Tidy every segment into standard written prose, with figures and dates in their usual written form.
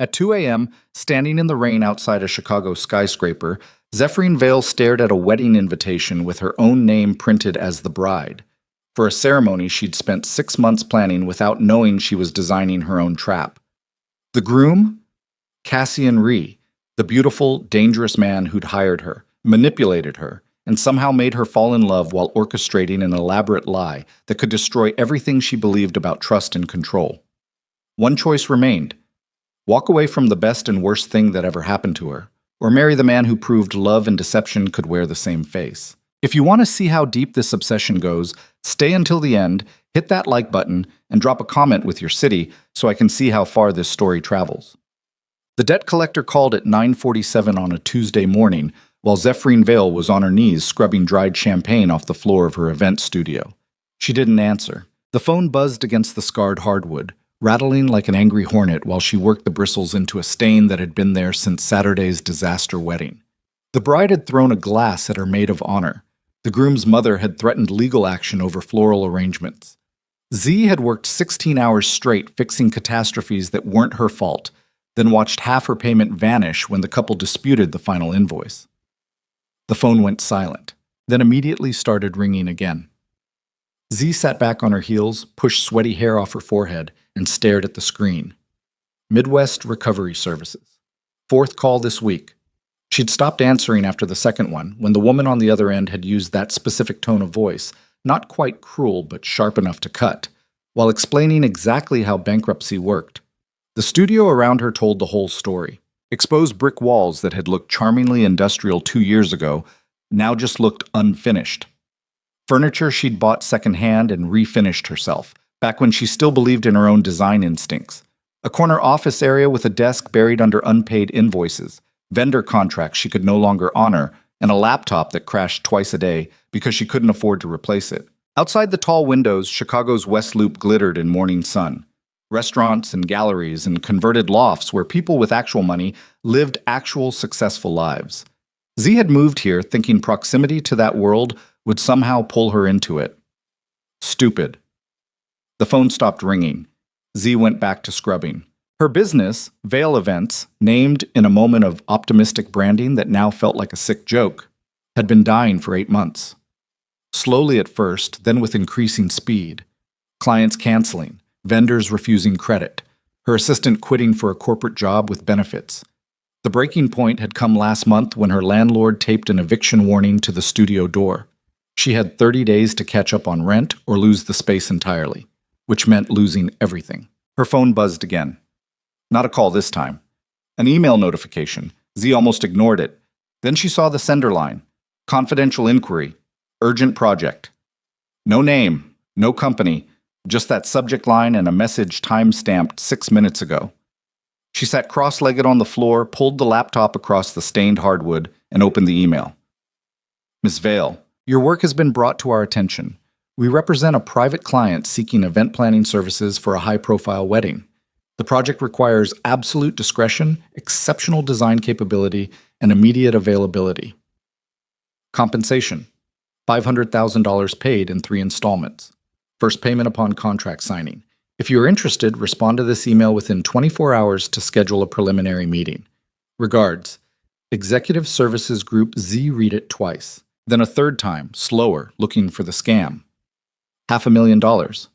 At 2 a.m., standing in the rain outside a Chicago skyscraper, Zephyrin Vale stared at a wedding invitation with her own name printed as the bride. For a ceremony she'd spent 6 months planning without knowing she was designing her own trap. The groom? Cassian Rhee, the beautiful, dangerous man who'd hired her, manipulated her, and somehow made her fall in love while orchestrating an elaborate lie that could destroy everything she believed about trust and control. One choice remained: walk away from the best and worst thing that ever happened to her, or marry the man who proved love and deception could wear the same face. If you want to see how deep this obsession goes, stay until the end, hit that like button, and drop a comment with your city so I can see how far this story travels. The debt collector called at 9:47 on a Tuesday morning, while Zephyrin Vale was on her knees scrubbing dried champagne off the floor of her event studio. She didn't answer. The phone buzzed against the scarred hardwood, rattling like an angry hornet while she worked the bristles into a stain that had been there since Saturday's disaster wedding. The bride had thrown a glass at her maid of honor. The groom's mother had threatened legal action over floral arrangements. Z had worked 16 hours straight fixing catastrophes that weren't her fault, then watched half her payment vanish when the couple disputed the final invoice. The phone went silent, then immediately started ringing again. Z sat back on her heels, pushed sweaty hair off her forehead, and stared at the screen. Midwest Recovery Services. Fourth call this week. She'd stopped answering after the second one, when the woman on the other end had used that specific tone of voice, not quite cruel but sharp enough to cut, while explaining exactly how bankruptcy worked. The studio around her told the whole story. Exposed brick walls that had looked charmingly industrial 2 years ago now just looked unfinished. Furniture she'd bought secondhand and refinished herself, back when she still believed in her own design instincts. A corner office area with a desk buried under unpaid invoices, vendor contracts she could no longer honor, and a laptop that crashed twice a day because she couldn't afford to replace it. Outside the tall windows, Chicago's West Loop glittered in morning sun. Restaurants and galleries and converted lofts where people with actual money lived actual successful lives. Z had moved here thinking proximity to that world would somehow pull her into it. Stupid. The phone stopped ringing. Z went back to scrubbing. Her business, Vale Events, named in a moment of optimistic branding that now felt like a sick joke, had been dying for 8 months. Slowly at first, then with increasing speed. Clients canceling, vendors refusing credit, her assistant quitting for a corporate job with benefits. The breaking point had come last month when her landlord taped an eviction warning to the studio door. She had 30 days to catch up on rent or lose the space entirely, which meant losing everything. Her phone buzzed again. Not a call this time. An email notification. Z almost ignored it. Then she saw the sender line. Confidential inquiry. Urgent project. No name, no company, just that subject line and a message time-stamped 6 minutes ago. She sat cross-legged on the floor, pulled the laptop across the stained hardwood, and opened the email. Ms. Vale, your work has been brought to our attention. We represent a private client seeking event planning services for a high-profile wedding. The project requires absolute discretion, exceptional design capability, and immediate availability. Compensation: $500,000 paid in 3 installments. First payment upon contract signing. If you are interested, respond to this email within 24 hours to schedule a preliminary meeting. Regards, Executive Services Group Z. Read it twice, then a third time, slower, looking for the scam. $500,000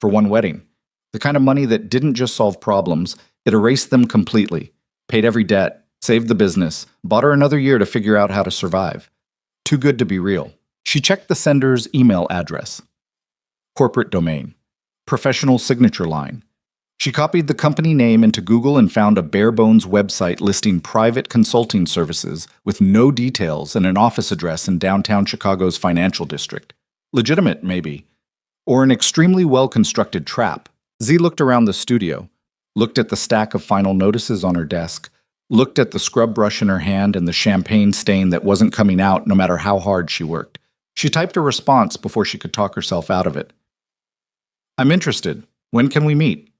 for one wedding. The kind of money that didn't just solve problems, it erased them completely, paid every debt, saved the business, bought her another year to figure out how to survive. Too good to be real. She checked the sender's email address. Corporate domain. Professional signature line. She copied the company name into Google and found a bare-bones website listing private consulting services with no details and an office address in downtown Chicago's financial district. Legitimate, maybe. Or an extremely well-constructed trap. Z looked around the studio, looked at the stack of final notices on her desk, looked at the scrub brush in her hand and the champagne stain that wasn't coming out no matter how hard she worked. She typed a response before she could talk herself out of it. I'm interested. When can we meet?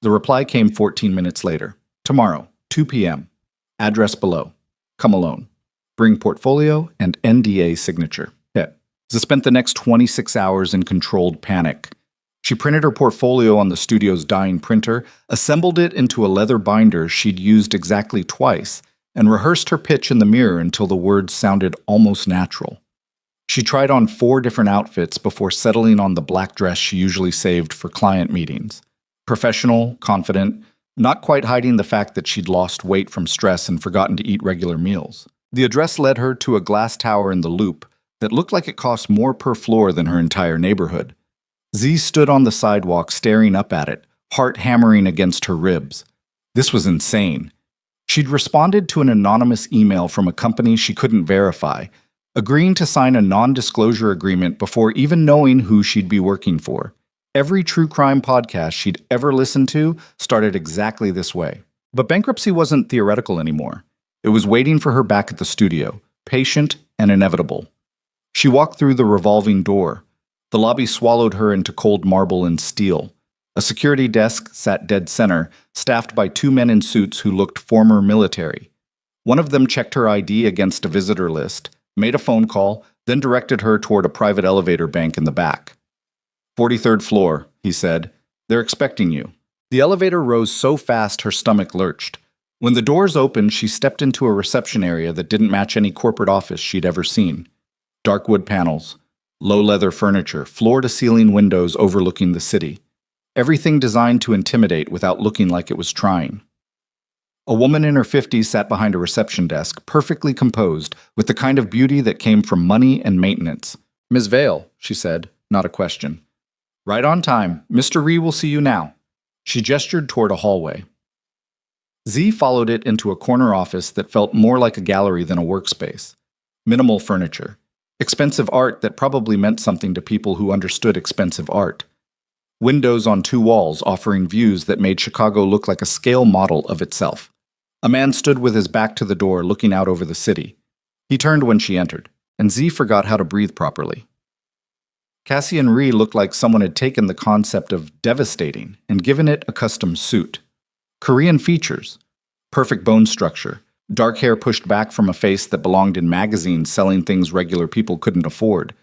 The reply came 14 minutes later. Tomorrow, 2 p.m. Address below. Come alone. Bring portfolio and NDA signature. Z spent the next 26 hours in controlled panic. She printed her portfolio on the studio's dying printer, assembled it into a leather binder she'd used exactly twice, and rehearsed her pitch in the mirror until the words sounded almost natural. She tried on 4 different outfits before settling on the black dress she usually saved for client meetings. Professional, confident, not quite hiding the fact that she'd lost weight from stress and forgotten to eat regular meals. The address led her to a glass tower in the Loop that looked like it cost more per floor than her entire neighborhood. Z stood on the sidewalk staring up at it, heart hammering against her ribs. This was insane. She'd responded to an anonymous email from a company she couldn't verify, agreeing to sign a non-disclosure agreement before even knowing who she'd be working for. Every true crime podcast she'd ever listened to started exactly this way. But bankruptcy wasn't theoretical anymore. It was waiting for her back at the studio, patient and inevitable. She walked through the revolving door. The lobby swallowed her into cold marble and steel. A security desk sat dead center, staffed by 2 men in suits who looked former military. One of them checked her ID against a visitor list, made a phone call, then directed her toward a private elevator bank in the back. 43rd floor, he said. They're expecting you. The elevator rose so fast her stomach lurched. When the doors opened, she stepped into a reception area that didn't match any corporate office she'd ever seen. Dark wood panels, low leather furniture, floor-to-ceiling windows overlooking the city. Everything designed to intimidate without looking like it was trying. A woman in her 50s sat behind a reception desk, perfectly composed, with the kind of beauty that came from money and maintenance. "Ms. Vale," she said, not a question. "Right on time. Mr. Ree will see you now." She gestured toward a hallway. Z followed it into a corner office that felt more like a gallery than a workspace. Minimal furniture. Expensive art that probably meant something to people who understood expensive art. Windows on 2 walls offering views that made Chicago look like a scale model of itself. A man stood with his back to the door looking out over the city. He turned when she entered, and Z forgot how to breathe properly. Cassian Ree looked like someone had taken the concept of devastating and given it a custom suit. Korean features, perfect bone structure, dark hair pushed back from a face that belonged in magazines selling things regular people couldn't afford.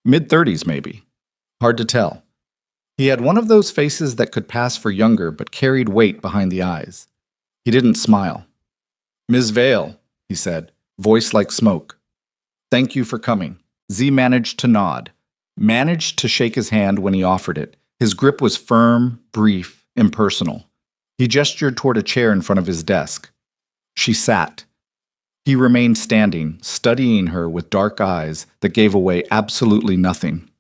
Mid-30s, maybe. Hard to tell. He had one of those faces that could pass for younger but carried weight behind the eyes. He didn't smile. "Ms. Vale," he said, voice like smoke. "Thank you for coming." Z managed to nod. Managed to shake his hand when he offered it. His grip was firm, brief, impersonal. He gestured toward a chair in front of his desk. She sat. He remained standing, studying her with dark eyes that gave away absolutely nothing.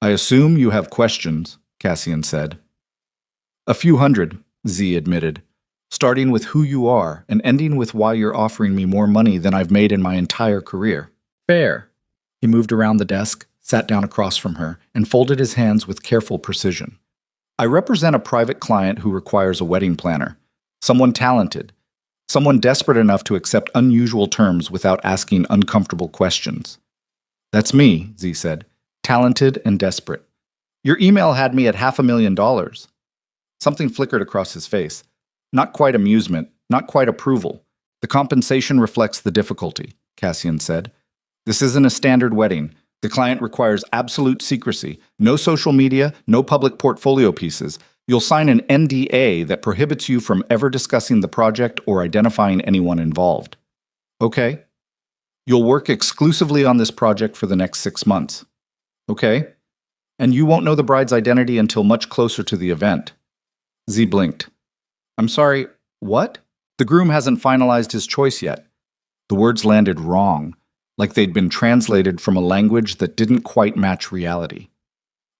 "I assume you have questions," Cassian said. "A few hundred," Z admitted, "starting with who you are and ending with why you're offering me more money than I've made in my entire career." "Fair." He moved around the desk, sat down across from her, and folded his hands with careful precision. "I represent a private client who requires a wedding planner. Someone talented. Someone desperate enough to accept unusual terms without asking uncomfortable questions." "That's me," Z said. "Talented and desperate. Your email had me at $500,000. Something flickered across his face. Not quite amusement, not quite approval. "The compensation reflects the difficulty," Cassian said. "This isn't a standard wedding. The client requires absolute secrecy. No social media, no public portfolio pieces. You'll sign an NDA that prohibits you from ever discussing the project or identifying anyone involved." "Okay." "You'll work exclusively on this project for the next 6 months." "Okay." "And you won't know the bride's identity until much closer to the event." Z blinked. "I'm sorry, what?" "The groom hasn't finalized his choice yet." The words landed wrong, like they'd been translated from a language that didn't quite match reality.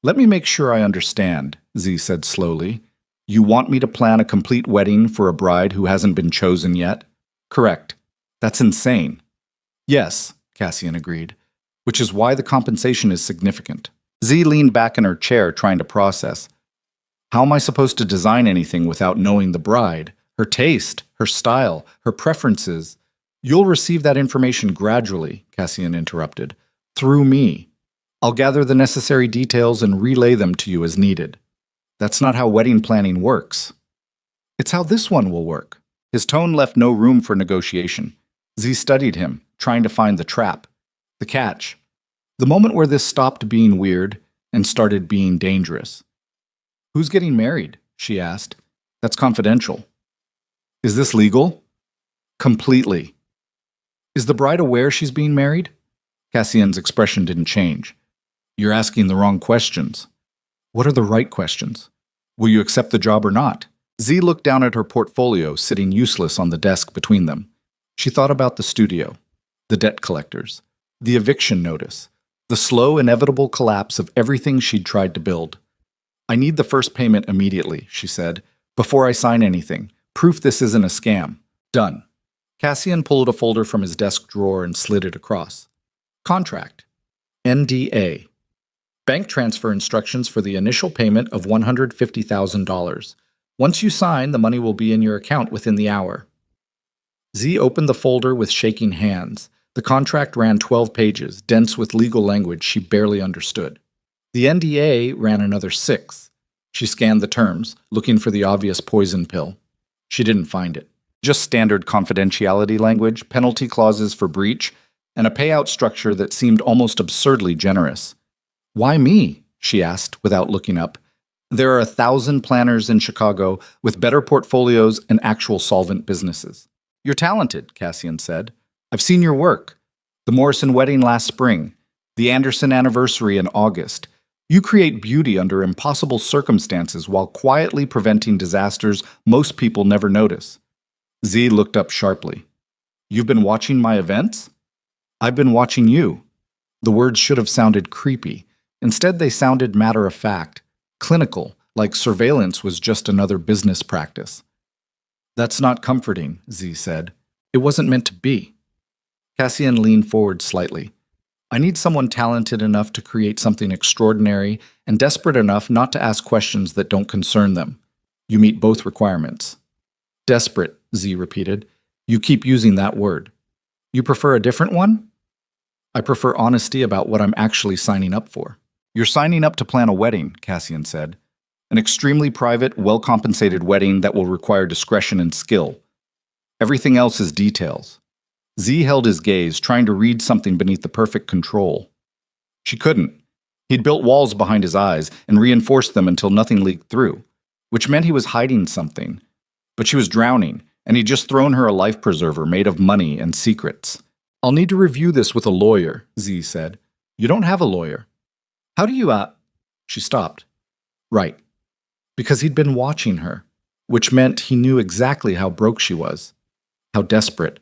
"Let me make sure I understand," Z said slowly. "You want me to plan a complete wedding for a bride who hasn't been chosen yet?" "Correct. That's insane." "Yes," Cassian agreed, "which is why the compensation is significant." Z leaned back in her chair, trying to process. "How am I supposed to design anything without knowing the bride? Her taste, her style, her preferences?" "You'll receive that information gradually," Cassian interrupted, "through me. I'll gather the necessary details and relay them to you as needed." "That's not how wedding planning works." "It's how this one will work." His tone left no room for negotiation. Z studied him, trying to find the trap, the catch, the moment where this stopped being weird and started being dangerous. "Who's getting married?" she asked. "That's confidential." "Is this legal?" "Completely." "Is the bride aware she's being married?" Cassian's expression didn't change. "You're asking the wrong questions." "What are the right questions?" "Will you accept the job or not?" Z looked down at her portfolio, sitting useless on the desk between them. She thought about the studio, the debt collectors, the eviction notice, the slow, inevitable collapse of everything she'd tried to build. "I need the first payment immediately," she said, "before I sign anything. Proof this isn't a scam." "Done." Cassian pulled a folder from his desk drawer and slid it across. "Contract. NDA. Bank transfer instructions for the initial payment of $150,000. Once you sign, the money will be in your account within the hour." Z opened the folder with shaking hands. The contract ran 12 pages, dense with legal language she barely understood. The NDA ran another 6. She scanned the terms, looking for the obvious poison pill. She didn't find it. Just standard confidentiality language, penalty clauses for breach, and a payout structure that seemed almost absurdly generous. "Why me?" she asked without looking up. "There are 1,000 planners in Chicago with better portfolios and actual solvent businesses." "You're talented," Cassian said. "I've seen your work. The Morrison wedding last spring, the Anderson anniversary in August. You create beauty under impossible circumstances while quietly preventing disasters most people never notice." Z looked up sharply. "You've been watching my events?" "I've been watching you." The words should have sounded creepy. Instead, they sounded matter-of-fact, clinical, like surveillance was just another business practice. "That's not comforting," Z said. "It wasn't meant to be." Cassian leaned forward slightly. "I need someone talented enough to create something extraordinary and desperate enough not to ask questions that don't concern them. You meet both requirements." "Desperate," Z repeated. "You keep using that word. You prefer a different one?" "I prefer honesty about what I'm actually signing up for." "You're signing up to plan a wedding," Cassian said. "An extremely private, well-compensated wedding that will require discretion and skill. Everything else is details." Z held his gaze, trying to read something beneath the perfect control. She couldn't. He'd built walls behind his eyes and reinforced them until nothing leaked through, which meant he was hiding something. But she was drowning, and he'd just thrown her a life preserver made of money and secrets. "I'll need to review this with a lawyer," Z said. "You don't have a lawyer." "How do you, She stopped. Right. Because he'd been watching her, which meant he knew exactly how broke she was, how desperate,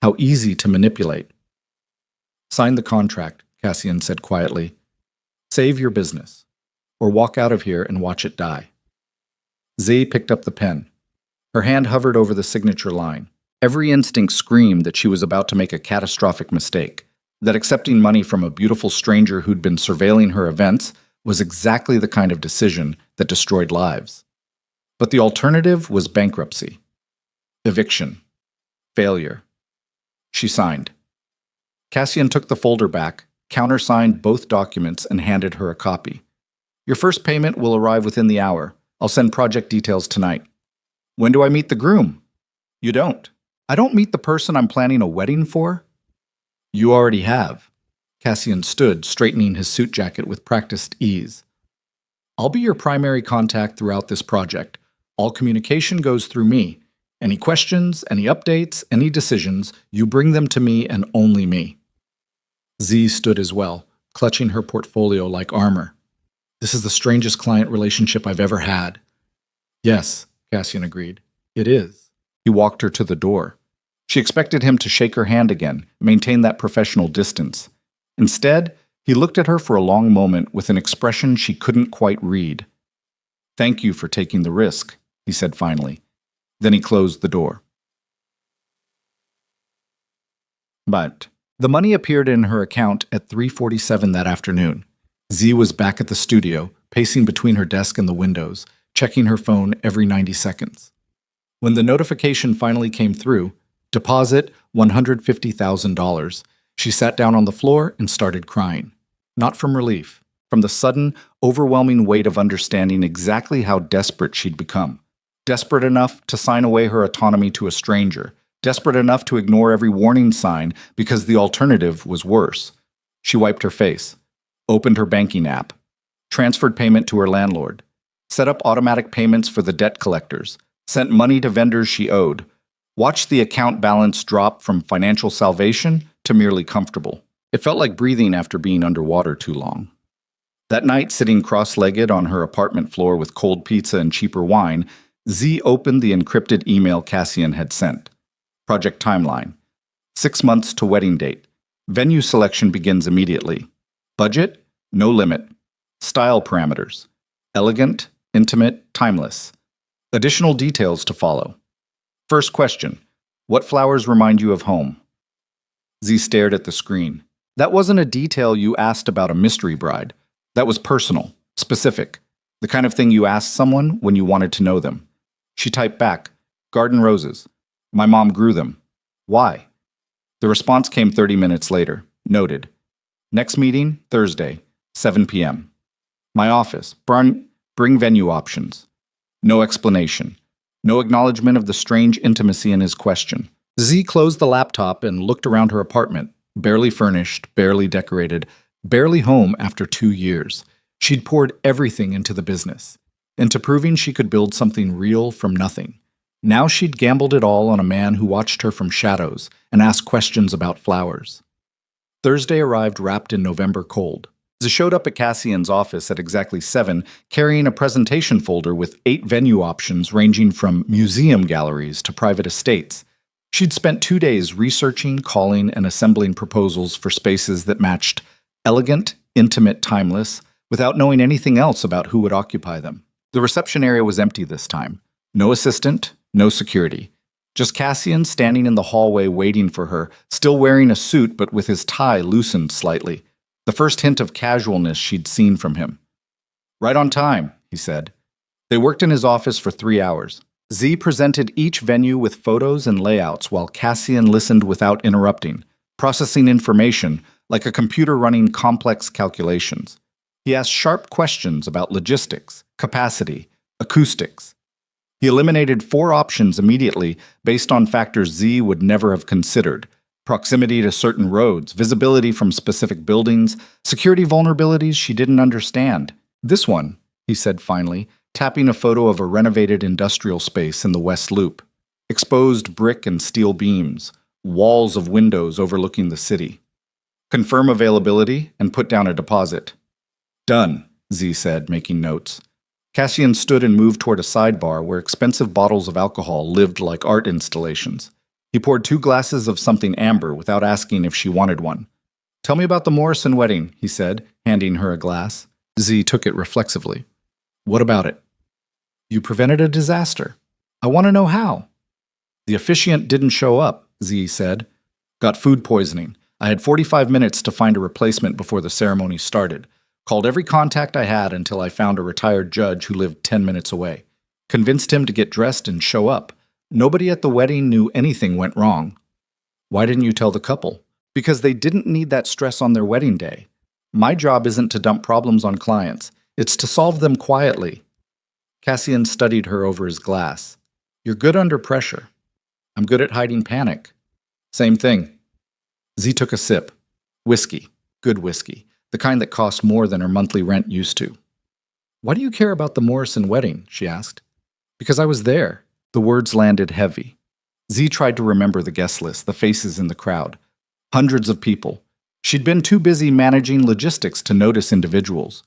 how easy to manipulate. "Sign the contract," Cassian said quietly. "Save your business, or walk out of here and watch it die." Z picked up the pen. Her hand hovered over the signature line. Every instinct screamed that she was about to make a catastrophic mistake, that accepting money from a beautiful stranger who'd been surveilling her events was exactly the kind of decision that destroyed lives. But the alternative was bankruptcy, eviction, failure. She signed. Cassian took the folder back, countersigned both documents, and handed her a copy. "Your first payment will arrive within the hour. I'll send project details tonight." "When do I meet the groom?" "You don't." "I don't meet the person I'm planning a wedding for?" "You already have." Cassian stood, straightening his suit jacket with practiced ease. "I'll be your primary contact throughout this project. All communication goes through me. Any questions, any updates, any decisions, you bring them to me and only me." Z stood as well, clutching her portfolio like armor. "This is the strangest client relationship I've ever had." "Yes," Cassian agreed. "It is." He walked her to the door. She expected him to shake her hand again, maintain that professional distance. Instead, he looked at her for a long moment with an expression she couldn't quite read. "Thank you for taking the risk," he said finally. Then he closed the door. But the money appeared in her account at 3:47 that afternoon. Z was back at the studio, pacing between her desk and the windows, checking her phone every 90 seconds. When the notification finally came through, deposit $150,000, she sat down on the floor and started crying. Not from relief, from the sudden, overwhelming weight of understanding exactly how desperate she'd become. Desperate enough to sign away her autonomy to a stranger. Desperate enough to ignore every warning sign because the alternative was worse. She wiped her face, opened her banking app. transferred payment to her landlord, set up automatic payments for the debt collectors, sent money to vendors she owed, watched the account balance drop from financial salvation to merely comfortable. It felt like breathing after being underwater too long. That night, sitting cross-legged on her apartment floor with cold pizza and cheaper wine, Z opened the encrypted email Cassian had sent. Project timeline. 6 months to wedding date. Venue selection begins immediately. Budget? No limit. Style parameters. Elegant, intimate, timeless. Additional details to follow. First question. What flowers remind you of home? Z stared at the screen. That wasn't a detail you asked about a mystery bride. That was personal, specific, the kind of thing you asked someone when you wanted to know them. She typed back, garden roses. My mom grew them. Why? The response came 30 minutes later. Noted. Next meeting, Thursday, 7 p.m. My office. Bring venue options. No explanation. No acknowledgement of the strange intimacy in his question. Z closed the laptop and looked around her apartment. Barely furnished, barely decorated, barely home after 2 years. She'd poured everything into the business, into proving she could build something real from nothing. Now she'd gambled it all on a man who watched her from shadows and asked questions about flowers. Thursday arrived wrapped in November cold. Z showed up at Cassian's office at exactly 7, carrying a presentation folder with 8 venue options ranging from museum galleries to private estates. She'd spent 2 days researching, calling, and assembling proposals for spaces that matched elegant, intimate, timeless, without knowing anything else about who would occupy them. The reception area was empty this time. No assistant, no security. Just Cassian standing in the hallway waiting for her, still wearing a suit but with his tie loosened slightly. The first hint of casualness she'd seen from him. Right on time, he said. They worked in his office for 3 hours. Z presented each venue with photos and layouts while Cassian listened without interrupting, processing information like a computer running complex calculations. He asked sharp questions about logistics, capacity, acoustics. He eliminated 4 options immediately based on factors Z would never have considered: proximity to certain roads, visibility from specific buildings, security vulnerabilities she didn't understand. This one, he said finally, tapping a photo of a renovated industrial space in the West Loop. Exposed brick and steel beams, walls of windows overlooking the city. Confirm availability and put down a deposit. Done, Z said, making notes. Cassian stood and moved toward a sidebar where expensive bottles of alcohol lived like art installations. He poured 2 glasses of something amber without asking if she wanted one. Tell me about the Morrison wedding, he said, handing her a glass. Z took it reflexively. What about it? You prevented a disaster. I want to know how. The officiant didn't show up, Z said. Got food poisoning. I had 45 minutes to find a replacement before the ceremony started. Called every contact I had until I found a retired judge who lived 10 minutes away. Convinced him to get dressed and show up. Nobody at the wedding knew anything went wrong. Why didn't you tell the couple? Because they didn't need that stress on their wedding day. My job isn't to dump problems on clients. It's to solve them quietly. Cassian studied her over his glass. You're good under pressure. I'm good at hiding panic. Same thing. Z took a sip. Whiskey. Good whiskey. The kind that cost more than her monthly rent used to. Why do you care about the Morrison wedding? She asked. Because I was there. The words landed heavy. Z tried to remember the guest list, the faces in the crowd. Hundreds of people. She'd been too busy managing logistics to notice individuals.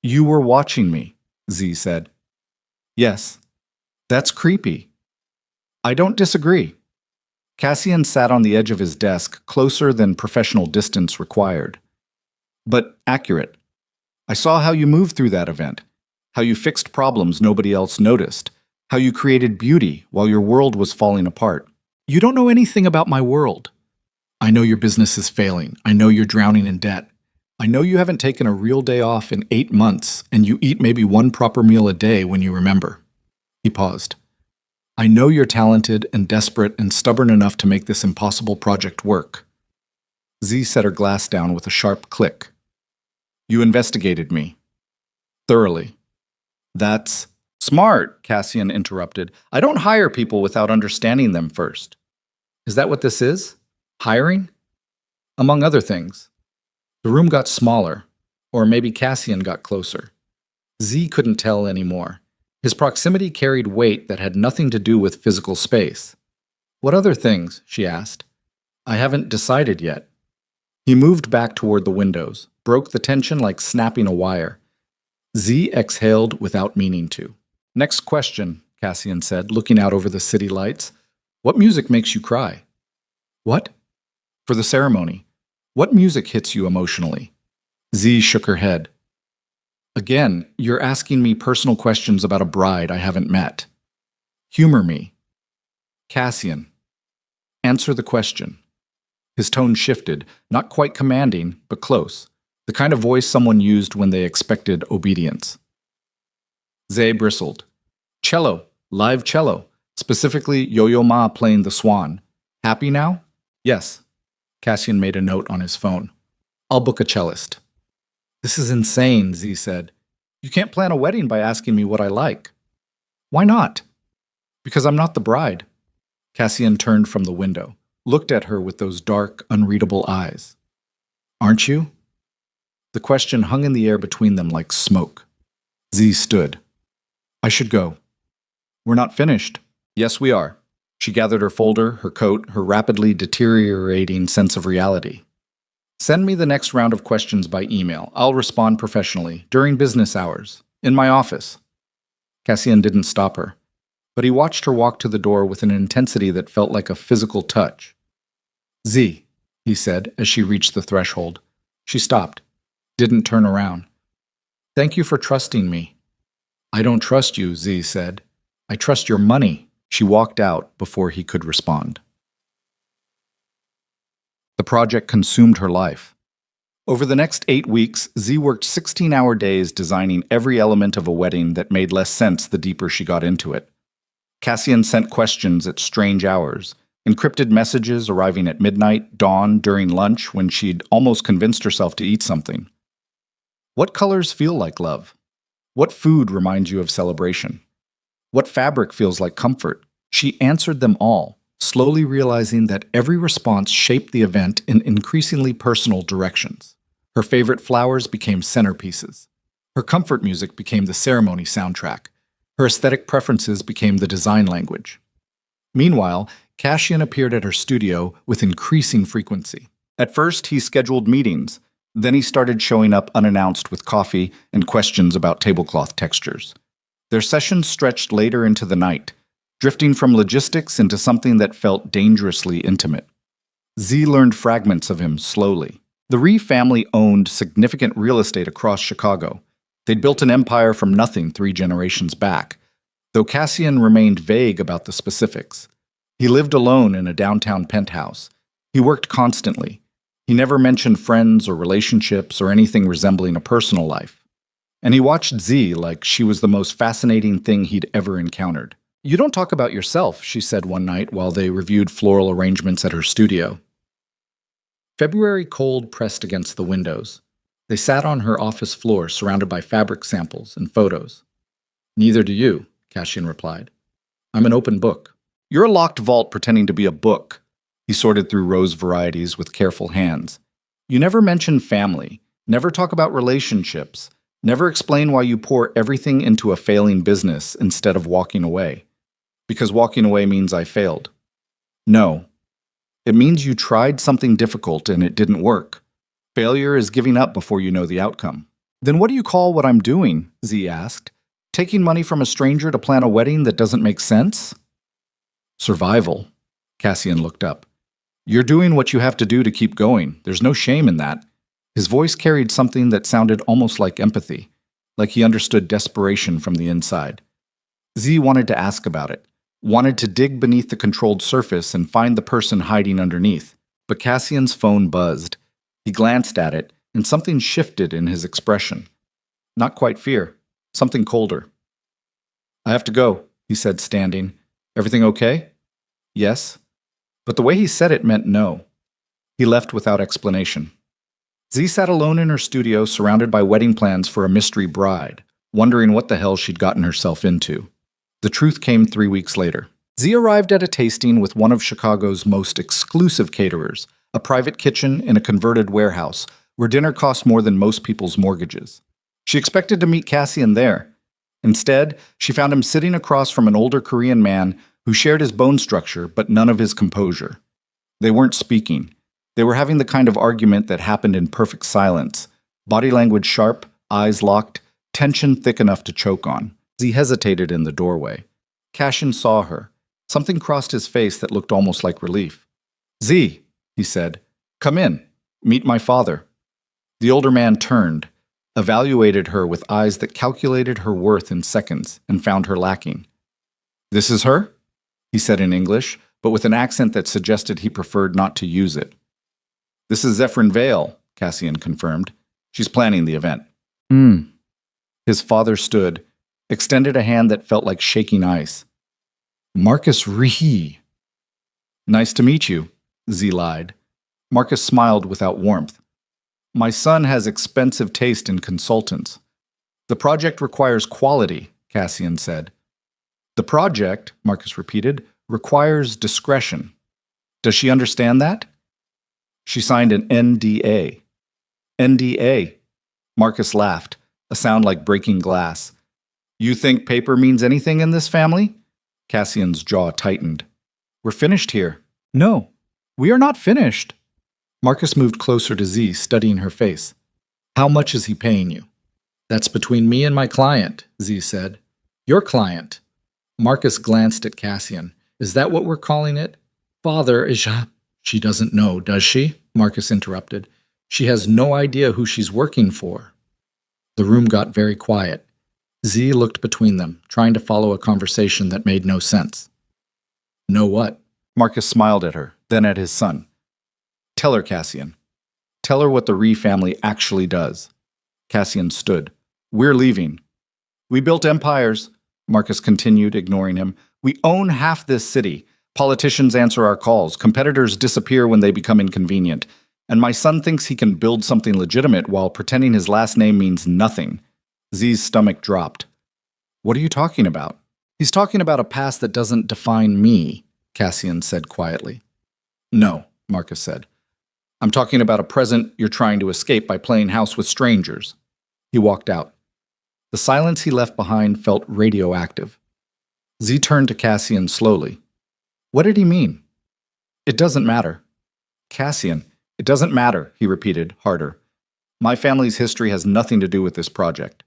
You were watching me, Z said. Yes. That's creepy. I don't disagree. Cassian sat on the edge of his desk, closer than professional distance required. But accurate. I saw how you moved through that event, how you fixed problems nobody else noticed, how you created beauty while your world was falling apart. You don't know anything about my world. I know your business is failing. I know you're drowning in debt. I know you haven't taken a real day off in 8 months, and you eat maybe 1 proper meal a day when you remember. He paused. I know you're talented and desperate and stubborn enough to make this impossible project work. Z set her glass down with a sharp click. You investigated me. Thoroughly. That's smart, Cassian interrupted. I don't hire people without understanding them first. Is that what this is? Hiring? Among other things. The room got smaller, Or maybe Cassian got closer. Z couldn't tell anymore. His proximity carried weight that had nothing to do with physical space. "What other things?" she asked. "I haven't decided yet." He moved back toward the windows, broke the tension like snapping a wire. Z exhaled without meaning to. "Next question," Cassian said, looking out over the city lights. "What music makes you cry?" "What?" "For the ceremony. What music hits you emotionally?" Z shook her head. "Again, you're asking me personal questions about a bride I haven't met. Humor me." "Cassian, answer the question." His tone shifted, not quite commanding, but close, the kind of voice someone used when they expected obedience. Zay bristled. "Cello, live cello, specifically Yo-Yo Ma playing the Swan. Happy now?" "Yes." Cassian made a note on his phone. "I'll book a cellist." "This is insane," Z said. "You can't plan a wedding by asking me what I like." "Why not?" "Because I'm not the bride." Cassian turned from the window, looked at her with those dark, unreadable eyes. "Aren't you?" The question hung in the air between them like smoke. Z stood. "I should go." "We're not finished." "Yes, we are." She gathered her folder, her coat, her rapidly deteriorating sense of reality. "Send me the next round of questions by email. I'll respond professionally, during business hours, in my office." Cassian didn't stop her, but he watched her walk to the door with an intensity that felt like a physical touch. "Z," he said as she reached the threshold. She stopped, didn't turn around. "Thank you for trusting me." "I don't trust you," Z said. "I trust your money." She walked out before he could respond. The project consumed her life. Over the next 8 weeks, Z worked 16-hour days designing every element of a wedding that made less sense the deeper she got into it. Cassian sent questions at strange hours, encrypted messages arriving at midnight, dawn, during lunch when she'd almost convinced herself to eat something. What colors feel like love? What food reminds you of celebration? What fabric feels like comfort? She answered them all, slowly realizing that every response shaped the event in increasingly personal directions. Her favorite flowers became centerpieces. Her comfort music became the ceremony soundtrack. Her aesthetic preferences became the design language. Meanwhile, Cassian appeared at her studio with increasing frequency. At first, he scheduled meetings. Then he started showing up unannounced with coffee and questions about tablecloth textures. Their sessions stretched later into the night, drifting from logistics into something that felt dangerously intimate. Z learned fragments of him slowly. The Ree family owned significant real estate across Chicago. They'd built an empire from nothing 3 generations back, though Cassian remained vague about the specifics. He lived alone in a downtown penthouse. He worked constantly. He never mentioned friends or relationships or anything resembling a personal life. And he watched Z like she was the most fascinating thing he'd ever encountered. "You don't talk about yourself," she said one night while they reviewed floral arrangements at her studio. February cold pressed against the windows. They sat on her office floor surrounded by fabric samples and photos. "Neither do you," Cassian replied. "I'm an open book." "You're a locked vault pretending to be a book." He sorted through rose varieties with careful hands. "You never mention family, never talk about relationships, never explain why you pour everything into a failing business instead of walking away. Because walking away means I failed. No. It means you tried something difficult and it didn't work. Failure is giving up before you know the outcome." "Then what do you call what I'm doing?" Z asked. "Taking money from a stranger to plan a wedding that doesn't make sense?" "Survival." Cassian looked up. "You're doing what you have to do to keep going. There's no shame in that." His voice carried something that sounded almost like empathy, like he understood desperation from the inside. Z wanted to ask about it, wanted to dig beneath the controlled surface and find the person hiding underneath, but Cassian's phone buzzed. He glanced at it, and something shifted in his expression. Not quite fear, something colder. "I have to go," he said, standing. "Everything okay?" "Yes." But the way he said it meant no. He left without explanation. Z sat alone in her studio, surrounded by wedding plans for a mystery bride, wondering what the hell she'd gotten herself into. The truth came 3 weeks later. Z arrived at a tasting with one of Chicago's most exclusive caterers, a private kitchen in a converted warehouse, where dinner costs more than most people's mortgages. She expected to meet Cassian there. Instead, she found him sitting across from an older Korean man who shared his bone structure but none of his composure. They weren't speaking. They were having the kind of argument that happened in perfect silence, body language sharp, eyes locked, tension thick enough to choke on. He hesitated in the doorway. Cassian saw her. Something crossed his face that looked almost like relief. "Z," he said, "come in. Meet my father." The older man turned, evaluated her with eyes that calculated her worth in seconds, and found her lacking. "This is her?" he said in English, but with an accent that suggested he preferred not to use it. "This is Zephyrin Vale," Cassian confirmed. "She's planning the event." His father stood, extended a hand that felt like shaking ice. "Marcus Rihi." "Nice to meet you," Z lied. Marcus smiled without warmth. "My son has expensive taste in consultants." "The project requires quality," Cassian said. "The project," Marcus repeated, "requires discretion. Does she understand that?" "She signed an NDA." "NDA?" Marcus laughed, a sound like breaking glass. "You think paper means anything in this family?" Cassian's jaw tightened. "We're finished here." "No, we are not finished." Marcus moved closer to Z, studying her face. "How much is he paying you?" "That's between me and my client," Z said. "Your client." Marcus glanced at Cassian. "Is that what we're calling it?" "Father is..." "She doesn't know, does she?" Marcus interrupted. "She has no idea who she's working for." The room got very quiet. Z looked between them, trying to follow a conversation that made no sense. "Know what?" Marcus smiled at her, then at his son. "Tell her, Cassian. Tell her what the Ree family actually does." Cassian stood. "We're leaving." "We built empires," Marcus continued, ignoring him. "We own half this city. Politicians answer our calls. Competitors disappear when they become inconvenient. And my son thinks he can build something legitimate while pretending his last name means nothing." Z's stomach dropped. "What are you talking about?" "He's talking about a past that doesn't define me," Cassian said quietly. "No," Marcus said. "I'm talking about a present you're trying to escape by playing house with strangers." He walked out. The silence he left behind felt radioactive. Z turned to Cassian slowly. "What did he mean?" "It doesn't matter." "Cassian, it doesn't matter," he repeated, harder. "My family's history has nothing to do with this project."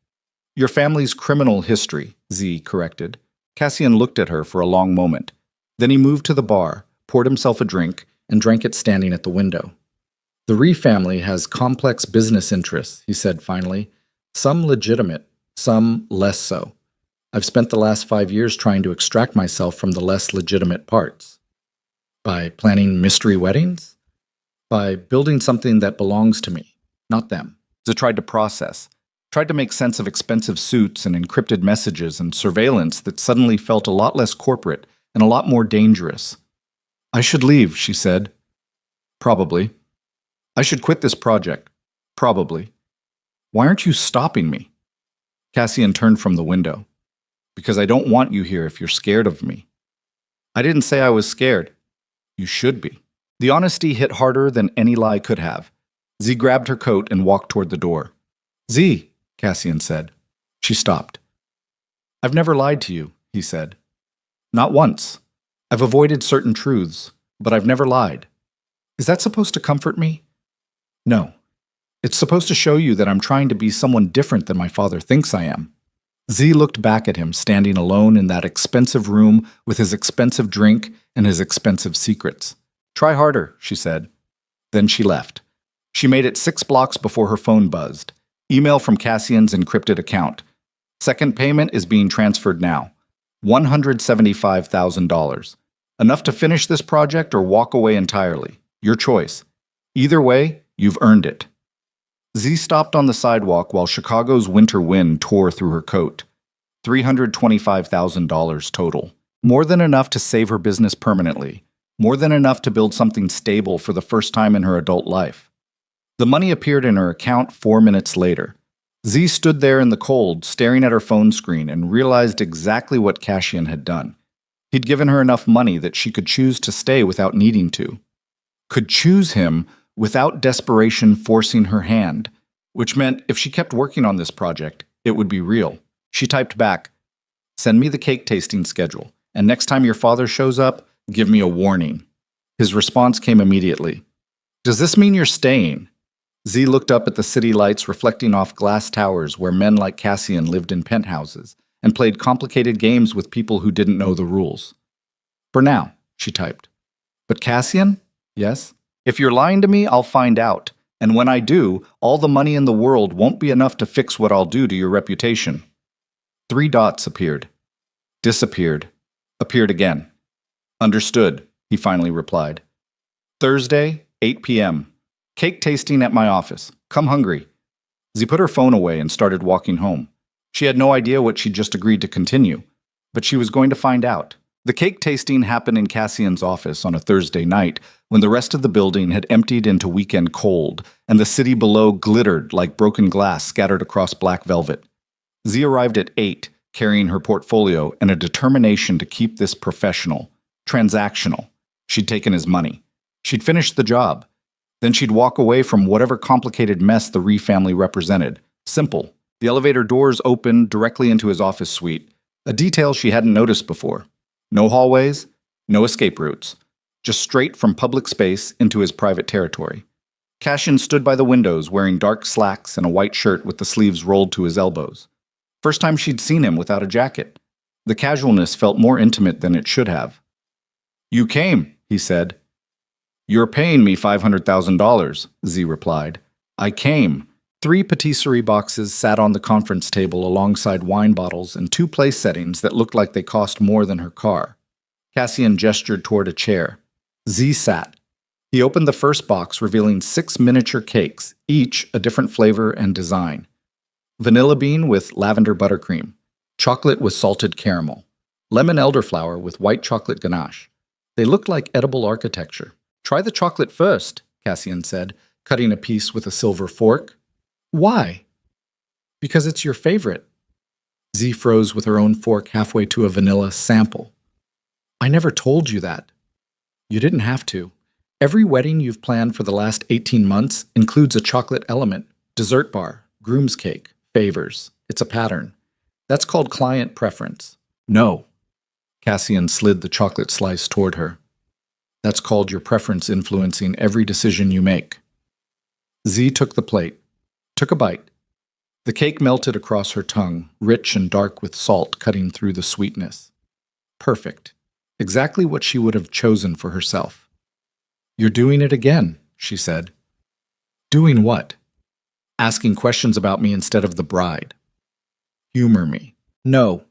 "Your family's criminal history," Z corrected. Cassian looked at her for a long moment. Then he moved to the bar, poured himself a drink, and drank it standing at the window. "The Ree family has complex business interests," he said finally. "Some legitimate, some less so. I've spent the last 5 years trying to extract myself from the less legitimate parts. By planning mystery weddings? By building something that belongs to me, not them." Z tried to process, tried to make sense of expensive suits and encrypted messages and surveillance that suddenly felt a lot less corporate and a lot more dangerous. "I should leave," she said. "Probably." "I should quit this project." "Probably." "Why aren't you stopping me?" Cassian turned from the window. "Because I don't want you here if you're scared of me." "I didn't say I was scared." "You should be." The honesty hit harder than any lie could have. Z grabbed her coat and walked toward the door. "Z," Cassian said. She stopped. "I've never lied to you," he said. "Not once. I've avoided certain truths, but I've never lied. Is that supposed to comfort me?" "No. It's supposed to show you that I'm trying to be someone different than my father thinks I am." Z looked back at him, standing alone in that expensive room with his expensive drink and his expensive secrets. "Try harder," she said. Then she left. She made it 6 blocks before her phone buzzed. Email from Cassian's encrypted account. "Second payment is being transferred now. $175,000. Enough to finish this project or walk away entirely. Your choice. Either way, you've earned it." Z stopped on the sidewalk while Chicago's winter wind tore through her coat. $325,000 total. More than enough to save her business permanently. More than enough to build something stable for the first time in her adult life. The money appeared in her account 4 minutes later. Z stood there in the cold, staring at her phone screen, and realized exactly what Cassian had done. He'd given her enough money that she could choose to stay without needing to. Could choose him without desperation forcing her hand, which meant if she kept working on this project, it would be real. She typed back, "Send me the cake tasting schedule, and next time your father shows up, give me a warning." His response came immediately. "Does this mean you're staying?" Z looked up at the city lights reflecting off glass towers where men like Cassian lived in penthouses and played complicated games with people who didn't know the rules. "For now," she typed. "But Cassian?" "Yes?" "If you're lying to me, I'll find out. And when I do, all the money in the world won't be enough to fix what I'll do to your reputation." 3 dots appeared. Disappeared. Appeared again. "Understood," he finally replied. "Thursday, 8 p.m. Cake tasting at my office. Come hungry." Z put her phone away and started walking home. She had no idea what she'd just agreed to continue, but she was going to find out. The cake tasting happened in Cassian's office on a Thursday night when the rest of the building had emptied into weekend cold and the city below glittered like broken glass scattered across black velvet. Z arrived at 8, carrying her portfolio and a determination to keep this professional, transactional. She'd taken his money. She'd finished the job. Then she'd walk away from whatever complicated mess the Ree family represented. Simple. The elevator doors opened directly into his office suite, a detail she hadn't noticed before. No hallways, no escape routes. Just straight from public space into his private territory. Cassian stood by the windows wearing dark slacks and a white shirt with the sleeves rolled to his elbows. First time she'd seen him without a jacket. The casualness felt more intimate than it should have. "You came," he said. "You're paying me $500,000, Z replied. "I came." 3 patisserie boxes sat on the conference table alongside wine bottles and 2 place settings that looked like they cost more than her car. Cassian gestured toward a chair. Z sat. He opened the first box, revealing 6 miniature cakes, each a different flavor and design. Vanilla bean with lavender buttercream, chocolate with salted caramel, lemon elderflower with white chocolate ganache. They looked like edible architecture. "Try the chocolate first," Cassian said, cutting a piece with a silver fork. "Why?" "Because it's your favorite." Z froze with her own fork halfway to a vanilla sample. "I never told you that." "You didn't have to. Every wedding you've planned for the last 18 months includes a chocolate element, dessert bar, groom's cake, favors. It's a pattern. That's called client preference." "No." Cassian slid the chocolate slice toward her. "That's called your preference influencing every decision you make." Z took the plate. Took a bite. The cake melted across her tongue, rich and dark with salt cutting through the sweetness. Perfect. Exactly what she would have chosen for herself. "You're doing it again," she said. "Doing what?" "Asking questions about me instead of the bride." "Humor me." "No."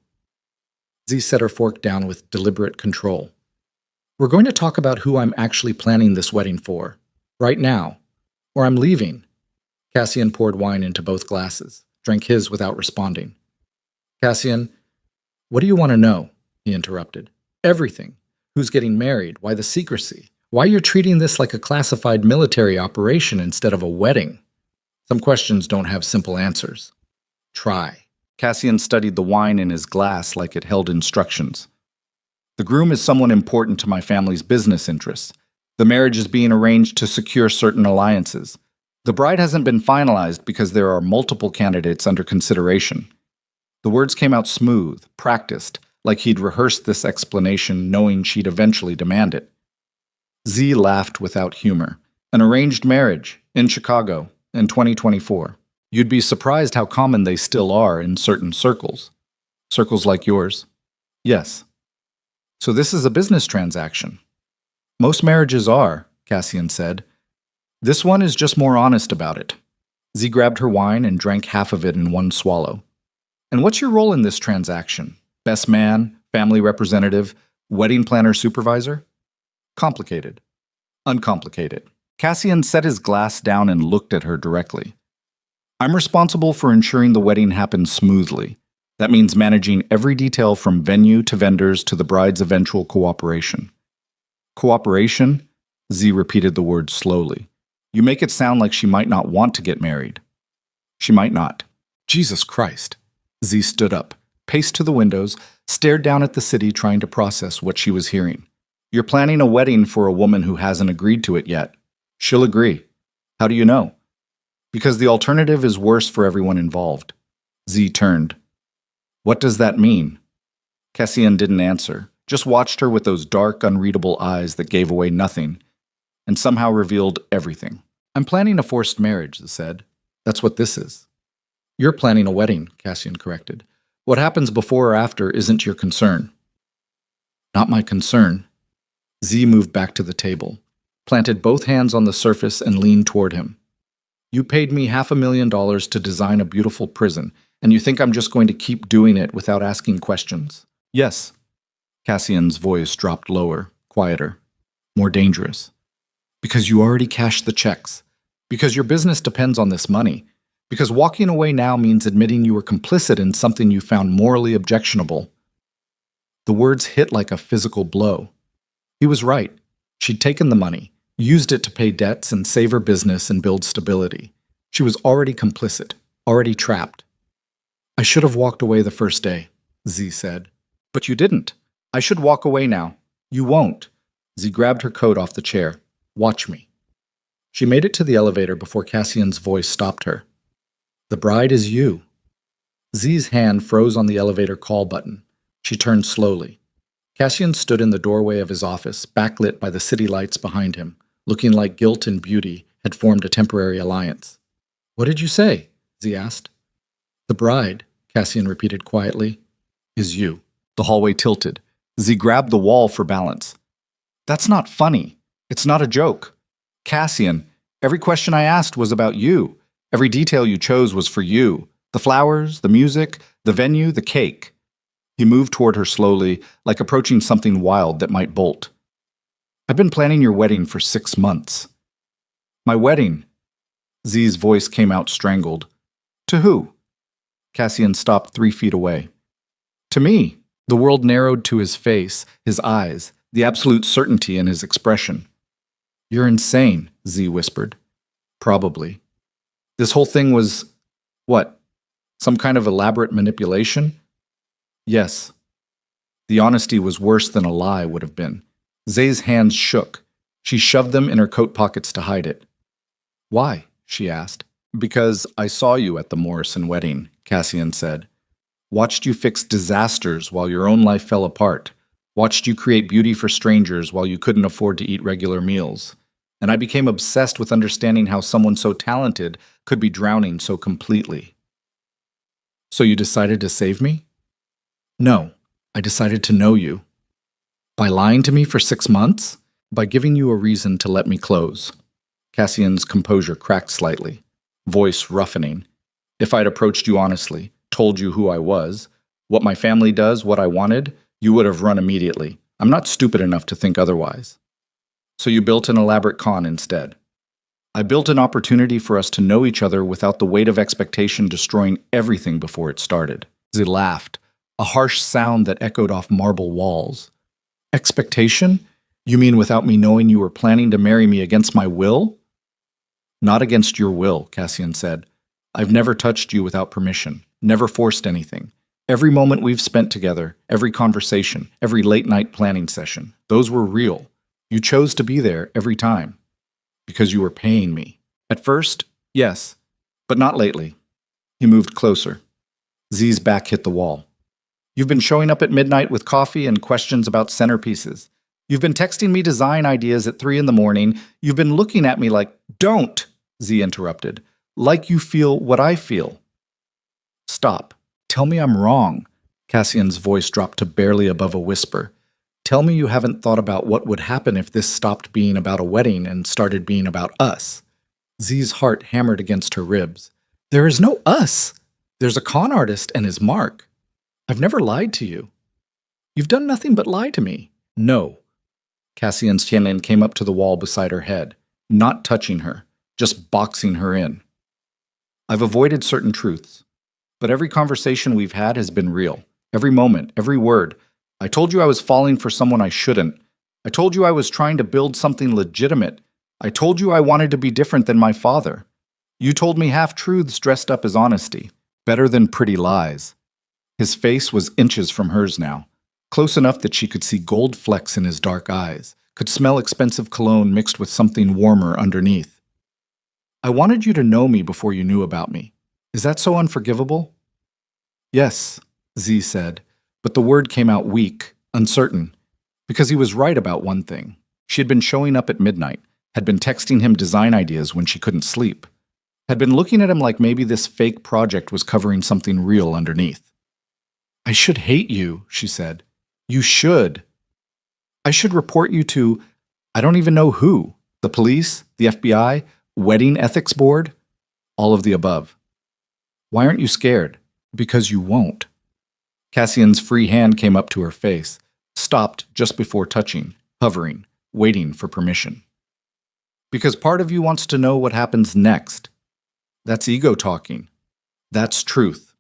Z set her fork down with deliberate control. "We're going to talk about who I'm actually planning this wedding for. Right now. Or I'm leaving." Cassian poured wine into both glasses, drank his without responding. "Cassian, what do you want to know?" he interrupted. "Everything. Who's getting married? Why the secrecy? Why you're treating this like a classified military operation instead of a wedding? Some questions don't have simple answers." "Try." Cassian studied the wine in his glass like it held instructions. "The groom is someone important to my family's business interests. The marriage is being arranged to secure certain alliances. The bride hasn't been finalized because there are multiple candidates under consideration." The words came out smooth, practiced, like he'd rehearsed this explanation knowing she'd eventually demand it. Z laughed without humor. "An arranged marriage, in Chicago, in 2024. You'd be surprised how common they still are in certain circles. Circles like yours." "Yes." "So this is a business transaction." "Most marriages are," Cassian said. "This one is just more honest about it." Z grabbed her wine and drank half of it in one swallow. "And what's your role in this transaction? Best man, family representative, wedding planner supervisor?" "Complicated." "Uncomplicated." Cassian set his glass down and looked at her directly. "I'm responsible for ensuring the wedding happens smoothly. That means managing every detail from venue to vendors to the bride's eventual cooperation." "Cooperation?" Z repeated the word slowly. "You make it sound like she might not want to get married." "She might not." "Jesus Christ." Z stood up, paced to the windows, stared down at the city trying to process what she was hearing. "You're planning a wedding for a woman who hasn't agreed to it yet. She'll agree. How do you know? Because the alternative is worse for everyone involved. Z turned. What does that mean? Cassian didn't answer, just watched her with those dark, unreadable eyes that gave away nothing, and somehow revealed everything. I'm planning a forced marriage, Z said. That's what this is. You're planning a wedding, Cassian corrected. What happens before or after isn't your concern. Not my concern. Z moved back to the table, planted both hands on the surface and leaned toward him. You paid me $500,000 to design a beautiful prison, and you think I'm just going to keep doing it without asking questions? Yes. Cassian's voice dropped lower, quieter, more dangerous. Because you already cashed the checks. Because your business depends on this money. Because walking away now means admitting you were complicit in something you found morally objectionable. The words hit like a physical blow. He was right. She'd taken the money, used it to pay debts and save her business and build stability. She was already complicit, already trapped. I should have walked away the first day, Z said. But you didn't. I should walk away now. You won't. Z grabbed her coat off the chair. Watch me. She made it to the elevator before Cassian's voice stopped her. The bride is you. Z's hand froze on the elevator call button. She turned slowly. Cassian stood in the doorway of his office, backlit by the city lights behind him, looking like guilt and beauty had formed a temporary alliance. What did you say? Z asked. The bride, Cassian repeated quietly, is you. The hallway tilted. Z grabbed the wall for balance. That's not funny. It's not a joke. Cassian, every question I asked was about you. Every detail you chose was for you. The flowers, the music, the venue, the cake. He moved toward her slowly, like approaching something wild that might bolt. I've been planning your wedding for 6 months. My wedding. Z's voice came out strangled. To who? Cassian stopped 3 feet away. To me. The world narrowed to his face, his eyes, the absolute certainty in his expression. You're insane, Z whispered. Probably. This whole thing was, what, some kind of elaborate manipulation? Yes. The honesty was worse than a lie would have been. Zay's hands shook. She shoved them in her coat pockets to hide it. Why? She asked. Because I saw you at the Morrison wedding, Cassian said. Watched you fix disasters while your own life fell apart. Watched you create beauty for strangers while you couldn't afford to eat regular meals. And I became obsessed with understanding how someone so talented could be drowning so completely. So you decided to save me? No, I decided to know you. By lying to me for 6 months? By giving you a reason to let me close. Cassian's composure cracked slightly, voice roughening. If I'd approached you honestly, told you who I was, what my family does, what I wanted, you would have run immediately. I'm not stupid enough to think otherwise. So you built an elaborate con instead. I built an opportunity for us to know each other without the weight of expectation destroying everything before it started. Ze laughed, a harsh sound that echoed off marble walls. Expectation? You mean without me knowing you were planning to marry me against my will? Not against your will, Cassian said. I've never touched you without permission, never forced anything. Every moment we've spent together, every conversation, every late-night planning session, those were real. You chose to be there every time. Because you were paying me. At first, yes, but not lately. He moved closer. Z's back hit the wall. You've been showing up at midnight with coffee and questions about centerpieces. You've been texting me design ideas at 3 in the morning. You've been looking at me like, don't, Z interrupted. Like you feel what I feel. Stop. Tell me I'm wrong. Cassian's voice dropped to barely above a whisper. Tell me you haven't thought about what would happen if this stopped being about a wedding and started being about us. Z's heart hammered against her ribs. There is no us. There's a con artist and his mark. I've never lied to you. You've done nothing but lie to me. No. Cassian's chin came up to the wall beside her head, not touching her, just boxing her in. I've avoided certain truths, but every conversation we've had has been real. Every moment, every word. I told you I was falling for someone I shouldn't. I told you I was trying to build something legitimate. I told you I wanted to be different than my father. You told me half-truths dressed up as honesty, better than pretty lies. His face was inches from hers now, close enough that she could see gold flecks in his dark eyes, could smell expensive cologne mixed with something warmer underneath. I wanted you to know me before you knew about me. Is that so unforgivable? Yes, Z said, but the word came out weak, uncertain, because he was right about one thing. She had been showing up at midnight, had been texting him design ideas when she couldn't sleep, had been looking at him like maybe this fake project was covering something real underneath. I should hate you, she said. You should. I should report you to, I don't even know who, the police, the FBI, wedding ethics board, all of the above. Why aren't you scared? Because you won't. Cassian's free hand came up to her face, stopped just before touching, hovering, waiting for permission. Because part of you wants to know what happens next. That's ego talking. That's truth.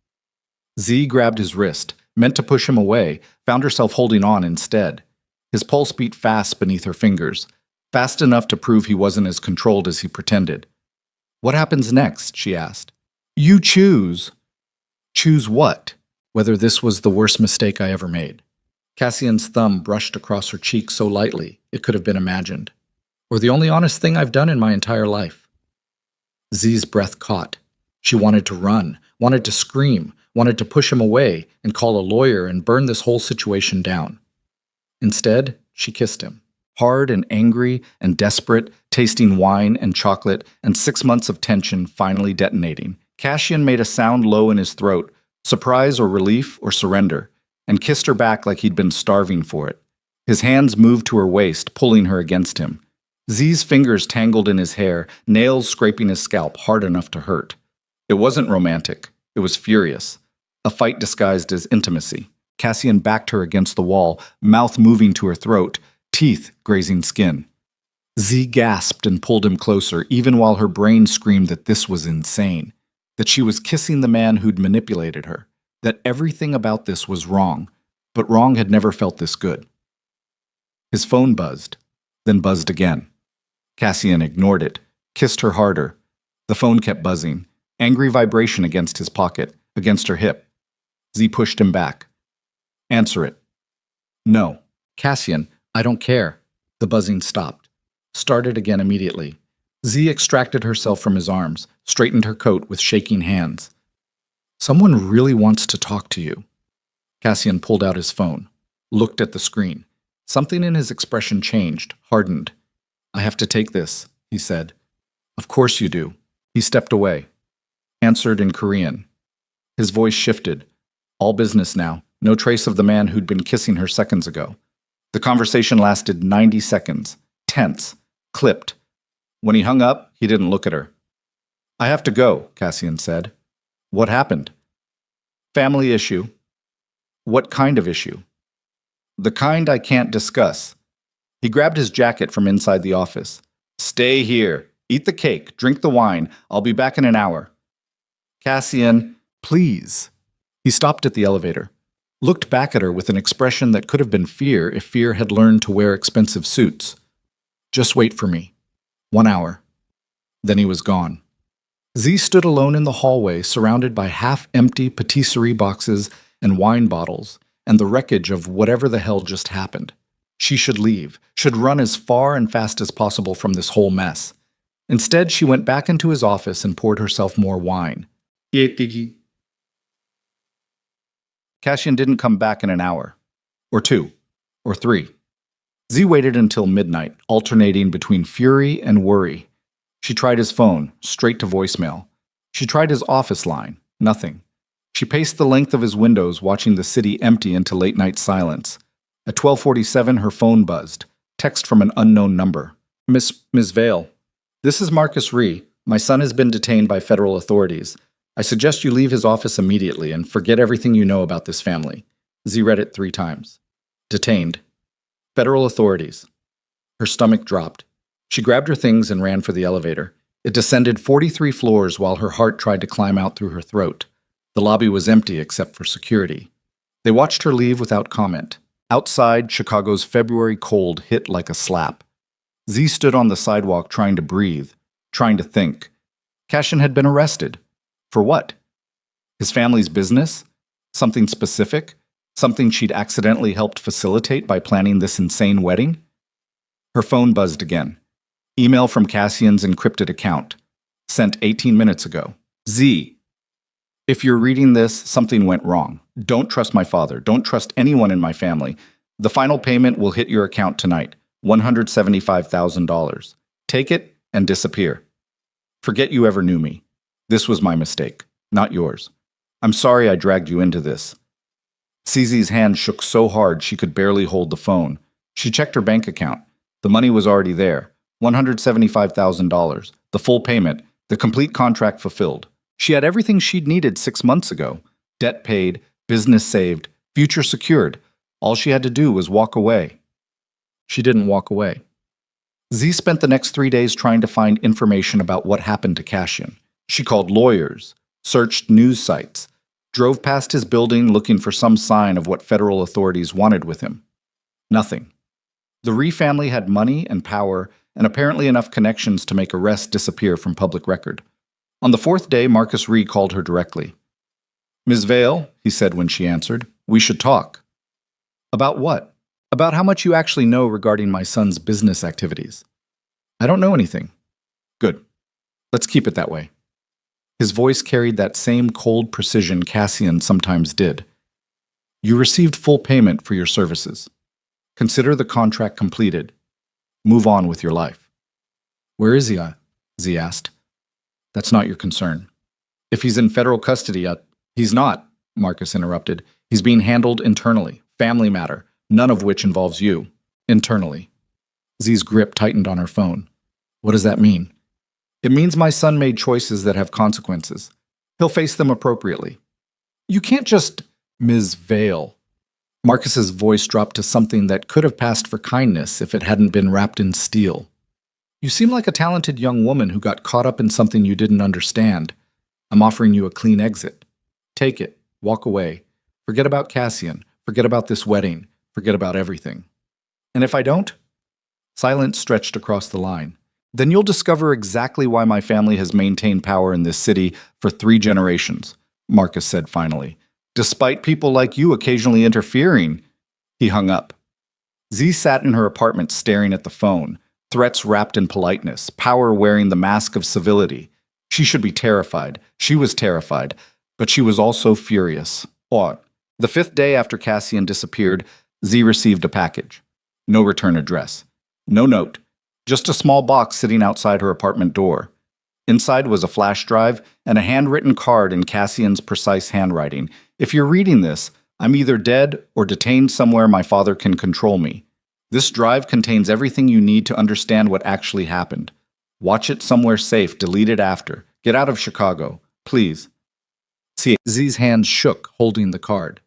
Z grabbed his wrist, meant to push him away, found herself holding on instead. His pulse beat fast beneath her fingers, fast enough to prove he wasn't as controlled as he pretended. What happens next? She asked. You choose. Choose what? Whether this was the worst mistake I ever made. Cassian's thumb brushed across her cheek so lightly it could have been imagined. Or the only honest thing I've done in my entire life. Z's breath caught. She wanted to run, wanted to scream, wanted to push him away and call a lawyer and burn this whole situation down. Instead, she kissed him, hard and angry and desperate, tasting wine and chocolate and 6 months of tension finally detonating. Cassian made a sound low in his throat, surprise or relief or surrender, and kissed her back like he'd been starving for it. His hands moved to her waist, pulling her against him. Z's fingers tangled in his hair, nails scraping his scalp hard enough to hurt. It wasn't romantic. It was furious. A fight disguised as intimacy. Cassian backed her against the wall, mouth moving to her throat, teeth grazing skin. Z gasped and pulled him closer, even while her brain screamed that this was insane, that she was kissing the man who'd manipulated her, that everything about this was wrong, but wrong had never felt this good. His phone buzzed, then buzzed again. Cassian ignored it, kissed her harder. The phone kept buzzing, angry vibration against his pocket, against her hip. Z pushed him back. Answer it. No. Cassian, I don't care. The buzzing stopped. Started again immediately. Z extracted herself from his arms, straightened her coat with shaking hands. Someone really wants to talk to you. Cassian pulled out his phone, looked at the screen. Something in his expression changed, hardened. I have to take this, he said. Of course you do. He stepped away. Answered in Korean. His voice shifted. All business now. No trace of the man who'd been kissing her seconds ago. The conversation lasted 90 seconds. Tense. Clipped. When he hung up, he didn't look at her. I have to go, Cassian said. What happened? Family issue. What kind of issue? The kind I can't discuss. He grabbed his jacket from inside the office. Stay here. Eat the cake. Drink the wine. I'll be back in an hour. Cassian, please. He stopped at the elevator, looked back at her with an expression that could have been fear if fear had learned to wear expensive suits. Just wait for me. 1 hour. Then he was gone. Z stood alone in the hallway, surrounded by half-empty patisserie boxes and wine bottles, and the wreckage of whatever the hell just happened. She should leave, should run as far and fast as possible from this whole mess. Instead, she went back into his office and poured herself more wine. Cassian didn't come back in an hour, or 2, or 3. Z waited until midnight, alternating between fury and worry. She tried his phone, straight to voicemail. She tried his office line, nothing. She paced the length of his windows, watching the city empty into late-night silence. At 12:47, her phone buzzed. Text from an unknown number. Miss Vale, this is Marcus Ree. My son has been detained by federal authorities. I suggest you leave his office immediately and forget everything you know about this family. Z read it 3 times. Detained. Federal authorities. Her stomach dropped. She grabbed her things and ran for the elevator. It descended 43 floors while her heart tried to climb out through her throat. The lobby was empty except for security. They watched her leave without comment. Outside, Chicago's February cold hit like a slap. Z stood on the sidewalk trying to breathe, trying to think. Cassian had been arrested. For what? His family's business? Something specific? Something she'd accidentally helped facilitate by planning this insane wedding? Her phone buzzed again. Email from Cassian's encrypted account. Sent 18 minutes ago. Z. If you're reading this, something went wrong. Don't trust my father. Don't trust anyone in my family. The final payment will hit your account tonight. $175,000. Take it and disappear. Forget you ever knew me. This was my mistake, not yours. I'm sorry I dragged you into this. CZ's hand shook so hard she could barely hold the phone. She checked her bank account. The money was already there. $175,000. The full payment. The complete contract fulfilled. She had everything she'd needed 6 months ago. Debt paid, business saved, future secured. All she had to do was walk away. She didn't walk away. Z spent the next 3 days trying to find information about what happened to Cassian. She called lawyers, searched news sites, drove past his building looking for some sign of what federal authorities wanted with him. Nothing. The Ree family had money and power and apparently enough connections to make arrests disappear from public record. On the 4th day, Marcus Ree called her directly. "Ms. Vale," he said when she answered, "we should talk." "About what?" "About how much you actually know regarding my son's business activities." "I don't know anything." "Good. Let's keep it that way." His voice carried that same cold precision Cassian sometimes did. "You received full payment for your services. Consider the contract completed. Move on with your life." "Where is he?" Z asked. "That's not your concern." "If he's in federal custody, he's not," Marcus interrupted. "He's being handled internally. Family matter, none of which involves you. Internally." Z's grip tightened on her phone. "What does that mean?" "It means my son made choices that have consequences. He'll face them appropriately." "You can't just—" "Ms. Vale." Marcus's voice dropped to something that could have passed for kindness if it hadn't been wrapped in steel. "You seem like a talented young woman who got caught up in something you didn't understand. I'm offering you a clean exit. Take it. Walk away. Forget about Cassian. Forget about this wedding. Forget about everything." "And if I don't?" Silence stretched across the line. "Then you'll discover exactly why my family has maintained power in this city for 3 generations, Marcus said finally. "Despite people like you occasionally interfering." He hung up. Z sat in her apartment staring at the phone, threats wrapped in politeness, power wearing the mask of civility. She should be terrified. She was terrified, but she was also furious. What? The 5th day after Cassian disappeared, Z received a package. No return address. No note. Just a small box sitting outside her apartment door. Inside was a flash drive and a handwritten card in Cassian's precise handwriting. "If you're reading this, I'm either dead or detained somewhere my father can control me. This drive contains everything you need to understand what actually happened. Watch it somewhere safe, delete it after. Get out of Chicago. Please." Z's hands shook, holding the card.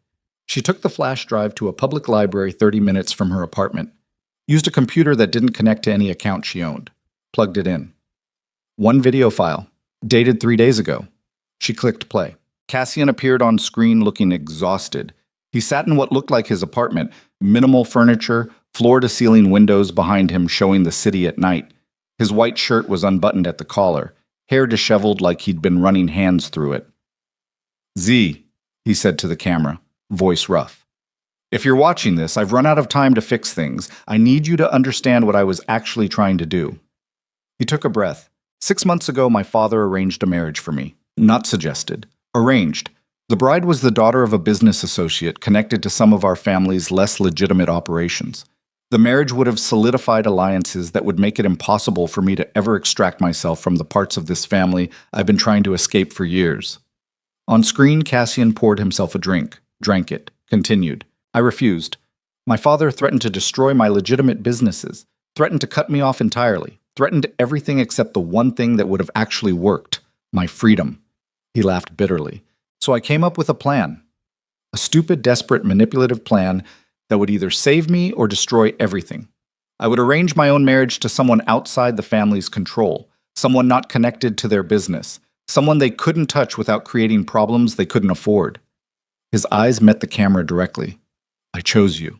She took the flash drive to a public library 30 minutes from her apartment. Used a computer that didn't connect to any account she owned. Plugged it in. One video file, dated 3 days ago. She clicked play. Cassian appeared on screen looking exhausted. He sat in what looked like his apartment, minimal furniture, floor-to-ceiling windows behind him showing the city at night. His white shirt was unbuttoned at the collar, hair disheveled like he'd been running hands through it. "Z," he said to the camera, voice rough. "If you're watching this, I've run out of time to fix things. I need you to understand what I was actually trying to do." He took a breath. 6 months ago, my father arranged a marriage for me. Not suggested. Arranged. The bride was the daughter of a business associate connected to some of our family's less legitimate operations. The marriage would have solidified alliances that would make it impossible for me to ever extract myself from the parts of this family I've been trying to escape for years. On screen, Cassian poured himself a drink, drank it, continued. I refused. My father threatened to destroy my legitimate businesses, threatened to cut me off entirely, threatened everything except the one thing that would have actually worked, my freedom. He laughed bitterly. So I came up with a plan. A stupid, desperate, manipulative plan that would either save me or destroy everything. I would arrange my own marriage to someone outside the family's control, someone not connected to their business, someone they couldn't touch without creating problems they couldn't afford. His eyes met the camera directly. I chose you.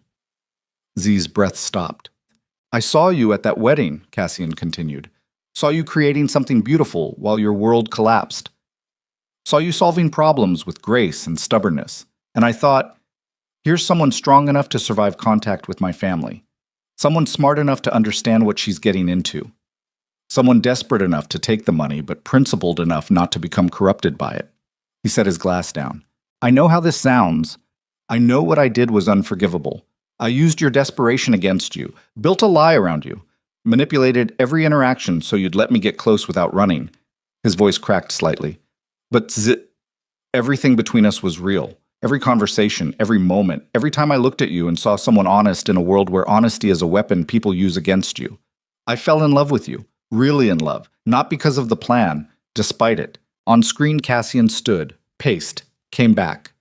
Z's breath stopped. I saw you at that wedding, Cassian continued. Saw you creating something beautiful while your world collapsed. Saw you solving problems with grace and stubbornness. And I thought, here's someone strong enough to survive contact with my family. Someone smart enough to understand what she's getting into. Someone desperate enough to take the money, but principled enough not to become corrupted by it. He set his glass down. I know how this sounds. I know what I did was unforgivable. I used your desperation against you, built a lie around you, manipulated every interaction so you'd let me get close without running. His voice cracked slightly. But everything between us was real. Every conversation, every moment, every time I looked at you and saw someone honest in a world where honesty is a weapon people use against you. I fell in love with you, really in love, not because of the plan, despite it. On screen, Cassian stood, paced, came back.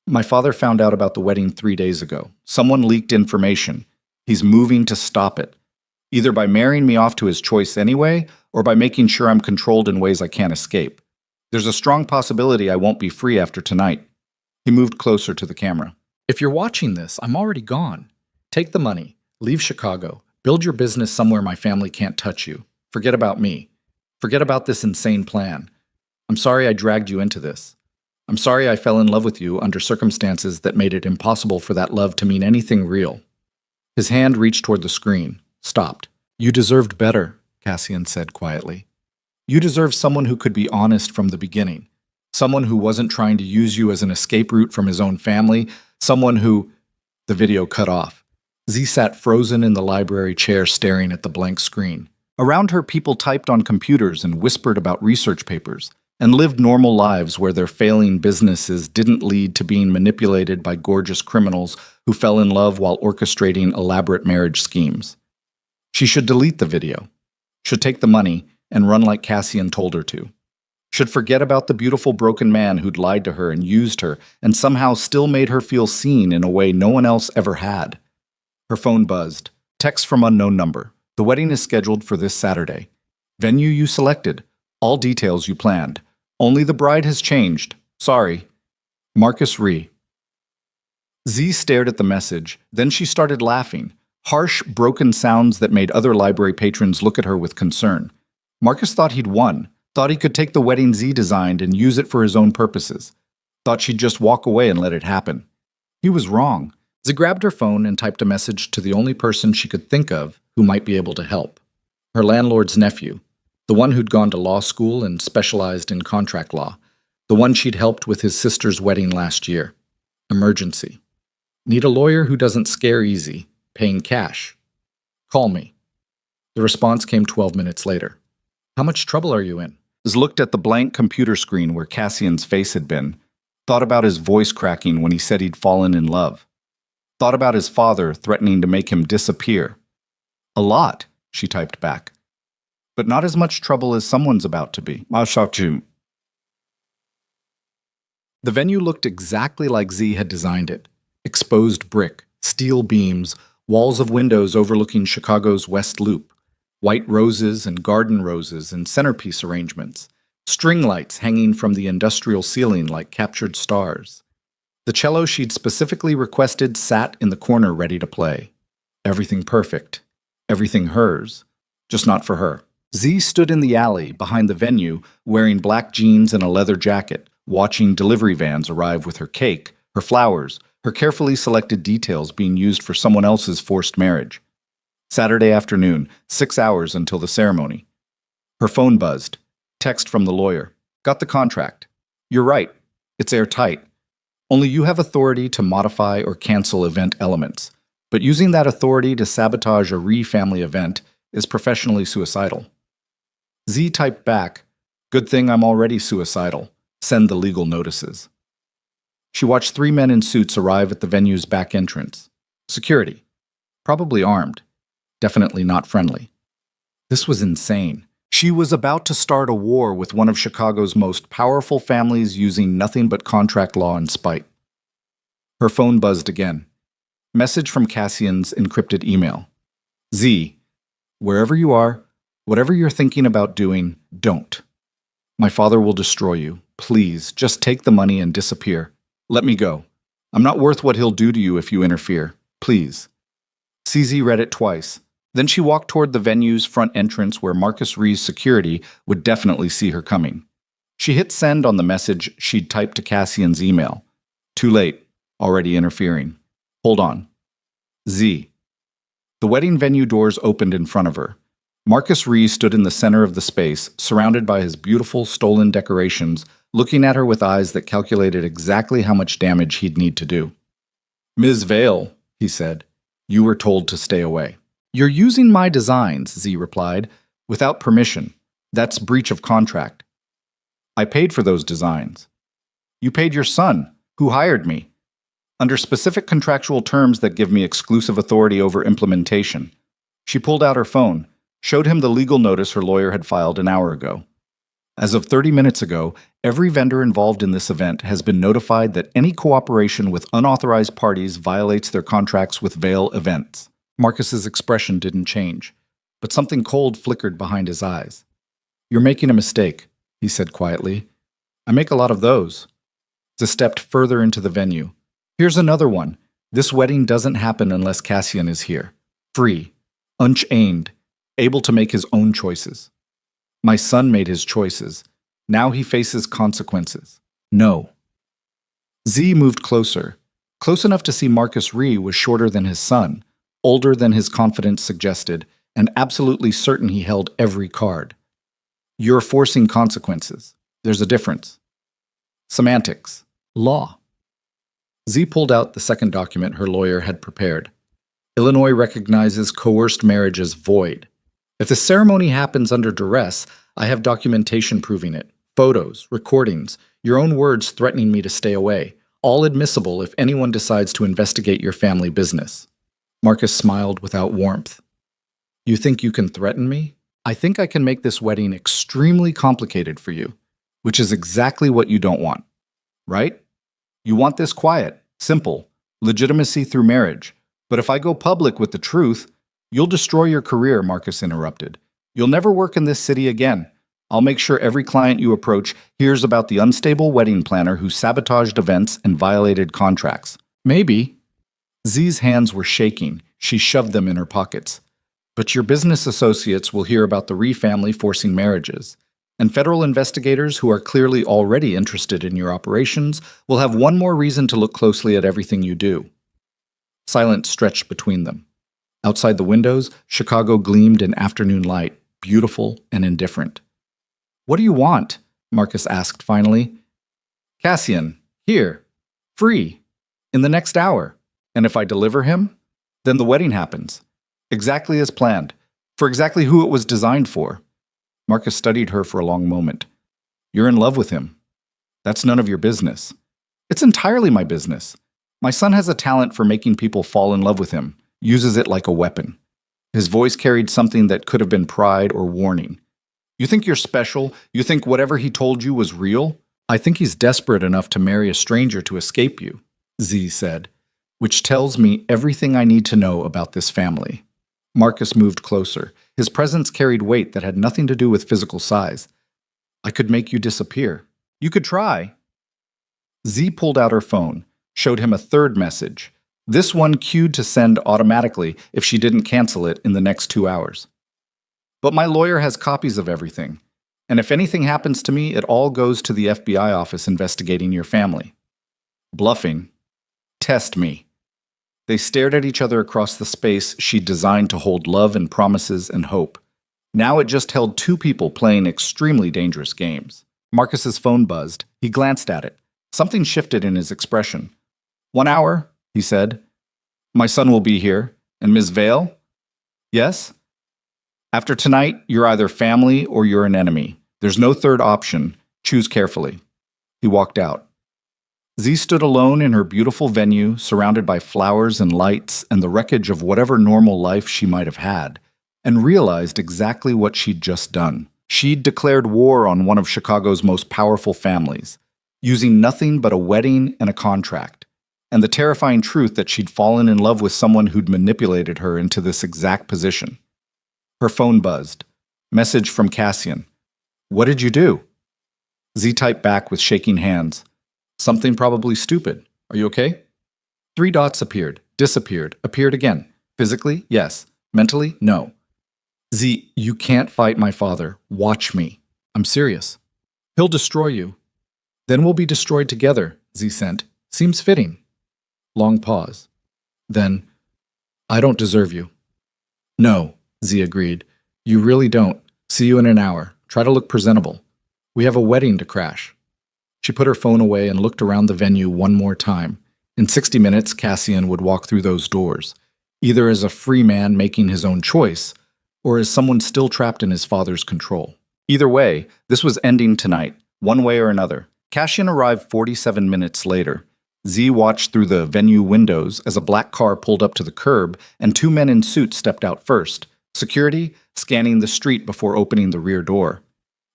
My father found out about the wedding 3 days ago. Someone leaked information. He's moving to stop it. Either by marrying me off to his choice anyway, or by making sure I'm controlled in ways I can't escape. There's a strong possibility I won't be free after tonight. He moved closer to the camera. If you're watching this, I'm already gone. Take the money, leave Chicago, build your business somewhere my family can't touch you. Forget about me. Forget about this insane plan. I'm sorry I dragged you into this. I'm sorry I fell in love with you under circumstances that made it impossible for that love to mean anything real. His hand reached toward the screen, stopped. You deserved better, Cassian said quietly. You deserve someone who could be honest from the beginning. Someone who wasn't trying to use you as an escape route from his own family. Someone who... The video cut off. Z sat frozen in the library chair staring at the blank screen. Around her, people typed on computers and whispered about research papers, and lived normal lives where their failing businesses didn't lead to being manipulated by gorgeous criminals who fell in love while orchestrating elaborate marriage schemes. She should delete the video, should take the money and run like Cassian told her to, should forget about the beautiful broken man who'd lied to her and used her and somehow still made her feel seen in a way no one else ever had. Her phone buzzed. Text from unknown number. The wedding is scheduled for this Saturday. Venue you selected. All details you planned. Only the bride has changed. Sorry. Marcus Ree. Z stared at the message, then she started laughing. Harsh, broken sounds that made other library patrons look at her with concern. Marcus thought he'd won, thought he could take the wedding Z designed and use it for his own purposes. Thought she'd just walk away and let it happen. He was wrong. Z grabbed her phone and typed a message to the only person she could think of who might be able to help. Her landlord's nephew, the one who'd gone to law school and specialized in contract law, the one she'd helped with his sister's wedding last year. Emergency. Need a lawyer who doesn't scare easy, paying cash. Call me. The response came 12 minutes later. How much trouble are you in? Z looked at the blank computer screen where Cassian's face had been, thought about his voice cracking when he said he'd fallen in love, thought about his father threatening to make him disappear. A lot, she typed back. But not as much trouble as someone's about to be. I'll shout you. The venue looked exactly like Z had designed it. Exposed brick, steel beams, walls of windows overlooking Chicago's West Loop, white roses and garden roses and centerpiece arrangements, string lights hanging from the industrial ceiling like captured stars. The cello she'd specifically requested sat in the corner ready to play. Everything perfect. Everything hers. Just not for her. Z stood in the alley behind the venue wearing black jeans and a leather jacket, watching delivery vans arrive with her cake, her flowers, her carefully selected details being used for someone else's forced marriage. Saturday afternoon, 6 hours until the ceremony. Her phone buzzed. Text from the lawyer. Got the contract. You're right. It's airtight. Only you have authority to modify or cancel event elements. But using that authority to sabotage a Ree family event is professionally suicidal. Z typed back, good thing I'm already suicidal. Send the legal notices. She watched 3 men in suits arrive at the venue's back entrance. Security. Probably armed. Definitely not friendly. This was insane. She was about to start a war with one of Chicago's most powerful families using nothing but contract law and spite. Her phone buzzed again. Message from Cassian's encrypted email. Z, wherever you are, whatever you're thinking about doing, don't. My father will destroy you. Please, just take the money and disappear. Let me go. I'm not worth what he'll do to you if you interfere. Please. CZ read it twice. Then she walked toward the venue's front entrance where Marcus Ree's security would definitely see her coming. She hit send on the message she'd typed to Cassian's email. Too late. Already interfering. Hold on. Z. The wedding venue doors opened in front of her. Marcus Ree stood in the center of the space, surrounded by his beautiful, stolen decorations, looking at her with eyes that calculated exactly how much damage he'd need to do. "Ms. Vale," he said, "you were told to stay away." "You're using my designs," Z replied, "without permission. That's breach of contract." "I paid for those designs." "You paid your son, who hired me, under specific contractual terms that give me exclusive authority over implementation." She pulled out her phone, showed him the legal notice her lawyer had filed an hour ago. As of 30 minutes ago, every vendor involved in this event has been notified that any cooperation with unauthorized parties violates their contracts with Vale Events. Marcus's expression didn't change, but something cold flickered behind his eyes. "You're making a mistake," he said quietly. "I make a lot of those." Ze stepped further into the venue. "Here's another one. This wedding doesn't happen unless Cassian is here. Free, unchained, able to make his own choices. My son made his choices. Now he faces consequences. No." Z moved closer, close enough to see Marcus Ree was shorter than his son, older than his confidence suggested, and absolutely certain he held every card. "You're forcing consequences. There's a difference." Semantics. Law. Z pulled out the second document her lawyer had prepared. Illinois recognizes coerced marriage as void. If the ceremony happens under duress, I have documentation proving it. Photos, recordings, your own words threatening me to stay away. All admissible if anyone decides to investigate your family business. Marcus smiled without warmth. "You think you can threaten me? I think I can make this wedding extremely complicated for you, which is exactly what you don't want. Right? You want this quiet, simple, legitimacy through marriage. But if I go public with the truth, you'll destroy your career," Marcus interrupted. "You'll never work in this city again. I'll make sure every client you approach hears about the unstable wedding planner who sabotaged events and violated contracts. Maybe." Z's hands were shaking. She shoved them in her pockets. "But your business associates will hear about the Ree family forcing marriages. And federal investigators who are clearly already interested in your operations will have one more reason to look closely at everything you do." Silence stretched between them. Outside the windows, Chicago gleamed in afternoon light, beautiful and indifferent. "What do you want?" Marcus asked finally. "Cassian, here, free, in the next hour. And if I deliver him, then the wedding happens. Exactly as planned, for exactly who it was designed for." Marcus studied her for a long moment. "You're in love with him. That's none of your business." "It's entirely my business. My son has a talent for making people fall in love with him, uses it like a weapon." His voice carried something that could have been pride or warning. "You think you're special? You think whatever he told you was real?" "I think he's desperate enough to marry a stranger to escape you," Z said, "which tells me everything I need to know about this family." Marcus moved closer. His presence carried weight that had nothing to do with physical size. "I could make you disappear. You could try." Z pulled out her phone, showed him a third message. This one cued to send automatically if she didn't cancel it in the next 2 hours. "But my lawyer has copies of everything. And if anything happens to me, it all goes to the FBI office investigating your family." Bluffing. "Test me." They stared at each other across the space she'd designed to hold love and promises and hope. Now it just held two people playing extremely dangerous games. Marcus's phone buzzed. He glanced at it. Something shifted in his expression. "1 hour," he said. "My son will be here. And Ms. Vale?" "Yes?" "After tonight, you're either family or you're an enemy. There's no third option. Choose carefully." He walked out. Z stood alone in her beautiful venue, surrounded by flowers and lights and the wreckage of whatever normal life she might have had, and realized exactly what she'd just done. She'd declared war on one of Chicago's most powerful families, using nothing but a wedding and a contract, and the terrifying truth that she'd fallen in love with someone who'd manipulated her into this exact position. Her phone buzzed. Message from Cassian. "What did you do?" Z typed back with shaking hands. "Something probably stupid. Are you okay?" 3 dots appeared, disappeared, appeared again. Physically, yes. Mentally, no. "Z, you can't fight my father. Watch me. I'm serious. He'll destroy you. Then we'll be destroyed together," Z sent. "Seems fitting." Long pause. Then, "I don't deserve you." "No," Z agreed. You really don't. See you in an hour. Try to look presentable. We have a wedding to crash. She put her phone away and looked around the venue one more time. In 60 minutes, Cassian would walk through those doors, either as a free man making his own choice, or as someone still trapped in his father's control. Either way, this was ending tonight, one way or another. Cassian arrived 47 minutes later. Z watched through the venue windows as a black car pulled up to the curb and two men in suits stepped out first, security scanning the street before opening the rear door.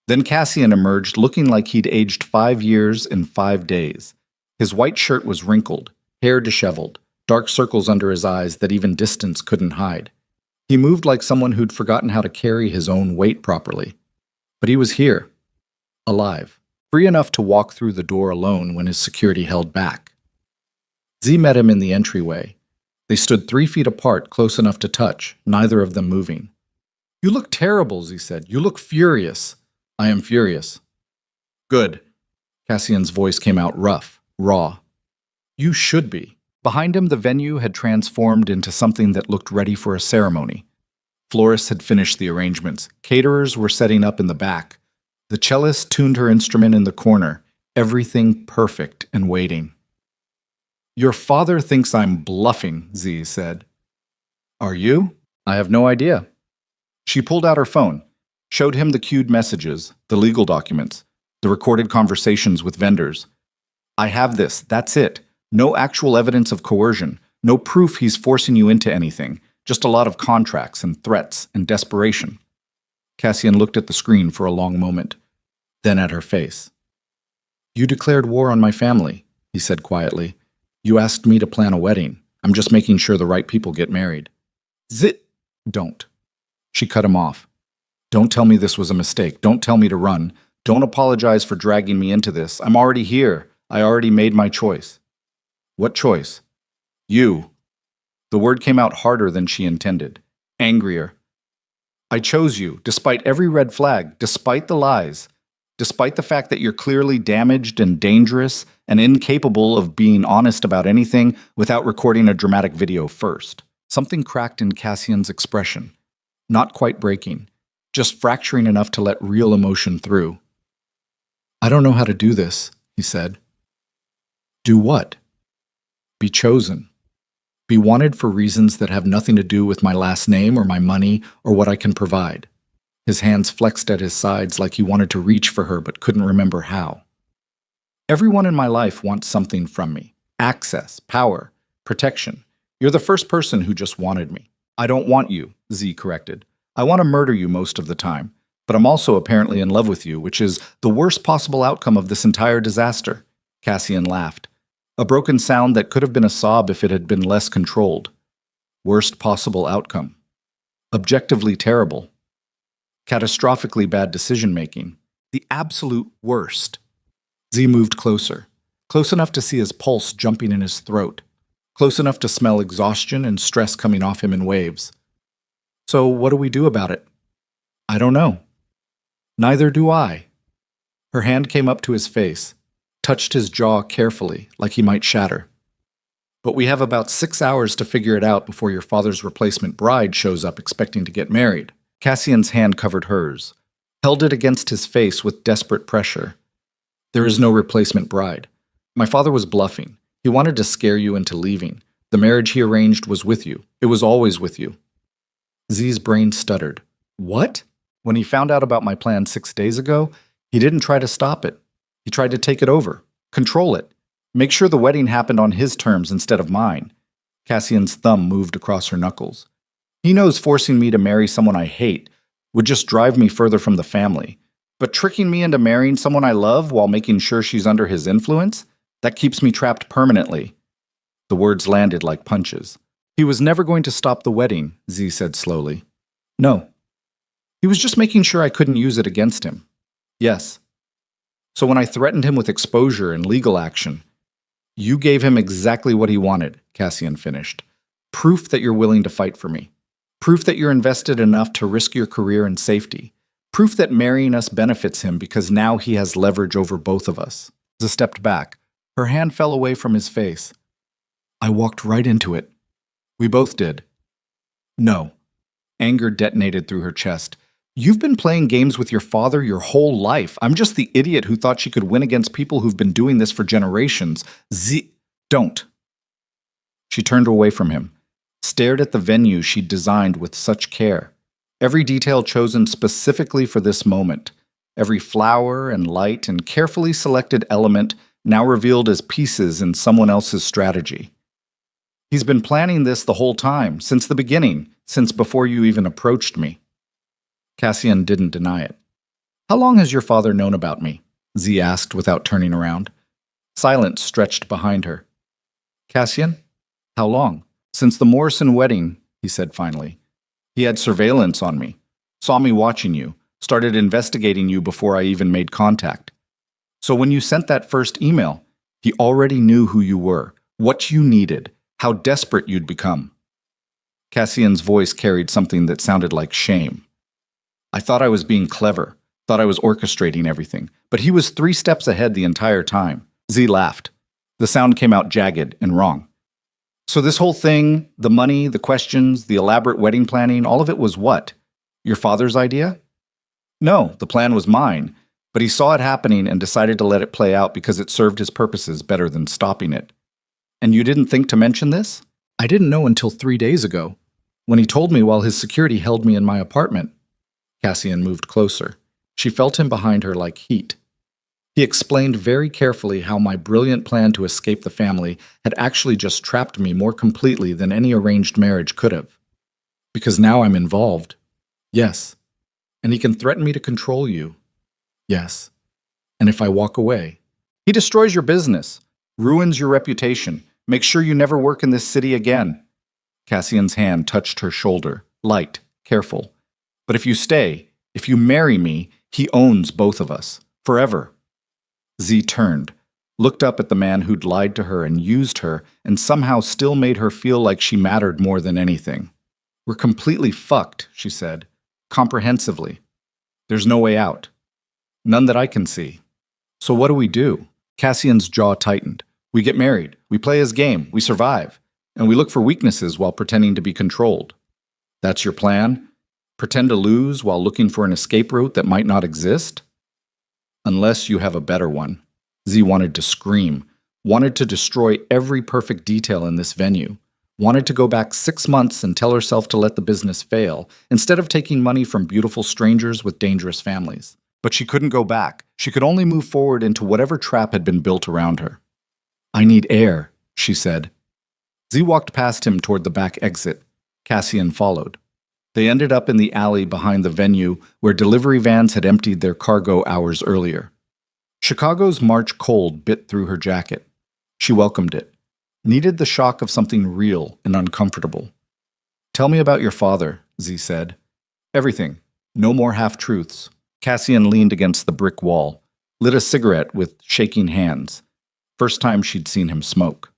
Then Cassian emerged looking like he'd aged 5 years in 5 days. His white shirt was wrinkled, hair disheveled, dark circles under his eyes that even distance couldn't hide. He moved like someone who'd forgotten how to carry his own weight properly. But he was here, alive, free enough to walk through the door alone when his security held back. Z met him in the entryway. They stood 3 feet apart, close enough to touch, neither of them moving. "You look terrible," Z said. "You look furious." "I am furious." "Good." Cassian's voice came out rough, raw. "You should be." Behind him, the venue had transformed into something that looked ready for a ceremony. Florists had finished the arrangements. Caterers were setting up in the back. The cellist tuned her instrument in the corner, everything perfect and waiting. "Your father thinks I'm bluffing," Z said. "Are you?" "I have no idea." She pulled out her phone, showed him the queued messages, the legal documents, the recorded conversations with vendors. "I have this, that's it. No actual evidence of coercion, no proof he's forcing you into anything, just a lot of contracts and threats and desperation." Cassian looked at the screen for a long moment, then at her face. "You declared war on my family," he said quietly. "You asked me to plan a wedding. I'm just making sure the right people get married." "Zit! Don't." She cut him off. "Don't tell me this was a mistake. Don't tell me to run. Don't apologize for dragging me into this. I'm already here. I already made my choice." "What choice?" "You." The word came out harder than she intended, angrier. "I chose you, despite every red flag, despite the lies, despite the fact that you're clearly damaged and dangerous and incapable of being honest about anything without recording a dramatic video first." Something cracked in Cassian's expression. Not quite breaking, just fracturing enough to let real emotion through. "I don't know how to do this," he said. "Do what?" "Be chosen. Be wanted for reasons that have nothing to do with my last name or my money or what I can provide." His hands flexed at his sides like he wanted to reach for her but couldn't remember how. "Everyone in my life wants something from me. Access, power, protection. You're the first person who just wanted me." "I don't want you," Z corrected. "I want to murder you most of the time, but I'm also apparently in love with you, which is the worst possible outcome of this entire disaster." Cassian laughed. A broken sound that could have been a sob if it had been less controlled. Worst possible outcome. Objectively terrible. Catastrophically bad decision-making. The absolute worst. Z moved closer, close enough to see his pulse jumping in his throat, close enough to smell exhaustion and stress coming off him in waves. "So what do we do about it?" "I don't know." "Neither do I." Her hand came up to his face, touched his jaw carefully, like he might shatter. "But we have about 6 hours to figure it out before your father's replacement bride shows up expecting to get married." Cassian's hand covered hers, held it against his face with desperate pressure. "There is no replacement bride. My father was bluffing. He wanted to scare you into leaving. The marriage he arranged was with you. It was always with you." Z's brain stuttered. "What?" "When he found out about my plan 6 days ago, he didn't try to stop it. He tried to take it over, control it, make sure the wedding happened on his terms instead of mine." Cassian's thumb moved across her knuckles. "He knows forcing me to marry someone I hate would just drive me further from the family. But tricking me into marrying someone I love while making sure she's under his influence? That keeps me trapped permanently." The words landed like punches. "He was never going to stop the wedding," Z said slowly. "No. He was just making sure I couldn't use it against him." "Yes." "So when I threatened him with exposure and legal action, you gave him exactly what he wanted," Cassian finished. "Proof that you're willing to fight for me. Proof that you're invested enough to risk your career and safety. Proof that marrying us benefits him because now he has leverage over both of us." Z stepped back. Her hand fell away from his face. "I walked right into it." "We both did." "No." Anger detonated through her chest. You've been playing games with your father your whole life. I'm just the idiot who thought she could win against people who've been doing this for generations. Don't. She turned away from him, stared at the venue she'd designed with such care. Every detail chosen specifically for this moment. Every flower and light and carefully selected element now revealed as pieces in someone else's strategy. He's been planning this the whole time, since the beginning, since before you even approached me. Cassian didn't deny it. How long has your father known about me? Z asked without turning around. Silence stretched behind her. Cassian? How long? Since the Morrison wedding, he said finally. He had surveillance on me, saw me watching you, started investigating you before I even made contact. So when you sent that first email, he already knew who you were, what you needed, how desperate you'd become. Cassian's voice carried something that sounded like shame. I thought I was being clever, thought I was orchestrating everything, but he was 3 steps ahead the entire time. Z laughed. The sound came out jagged and wrong. So this whole thing, the money, the questions, the elaborate wedding planning, all of it was what? Your father's idea? No, the plan was mine, but he saw it happening and decided to let it play out because it served his purposes better than stopping it. And you didn't think to mention this? I didn't know until 3 days ago, when he told me while his security held me in my apartment. Cassian moved closer. She felt him behind her like heat. He explained very carefully how my brilliant plan to escape the family had actually just trapped me more completely than any arranged marriage could have. Because now I'm involved. Yes. And he can threaten me to control you. Yes. And if I walk away, he destroys your business, ruins your reputation, makes sure you never work in this city again. Cassian's hand touched her shoulder, light, careful. But if you stay, if you marry me, he owns both of us, forever. Z turned, looked up at the man who'd lied to her and used her, and somehow still made her feel like she mattered more than anything. We're completely fucked, she said, comprehensively. There's no way out. None that I can see. So what do we do? Cassian's jaw tightened. We get married, we play his game, we survive, and we look for weaknesses while pretending to be controlled. That's your plan? Pretend to lose while looking for an escape route that might not exist? Unless you have a better one. Z wanted to scream, wanted to destroy every perfect detail in this venue, wanted to go back 6 months and tell herself to let the business fail, instead of taking money from beautiful strangers with dangerous families. But she couldn't go back. She could only move forward into whatever trap had been built around her. I need air, she said. Z walked past him toward the back exit. Cassian followed. They ended up in the alley behind the venue where delivery vans had emptied their cargo hours earlier. Chicago's March cold bit through her jacket. She welcomed it, needed the shock of something real and uncomfortable. Tell me about your father, Z said. Everything. No more half-truths. Cassian leaned against the brick wall, lit a cigarette with shaking hands. First time she'd seen him smoke.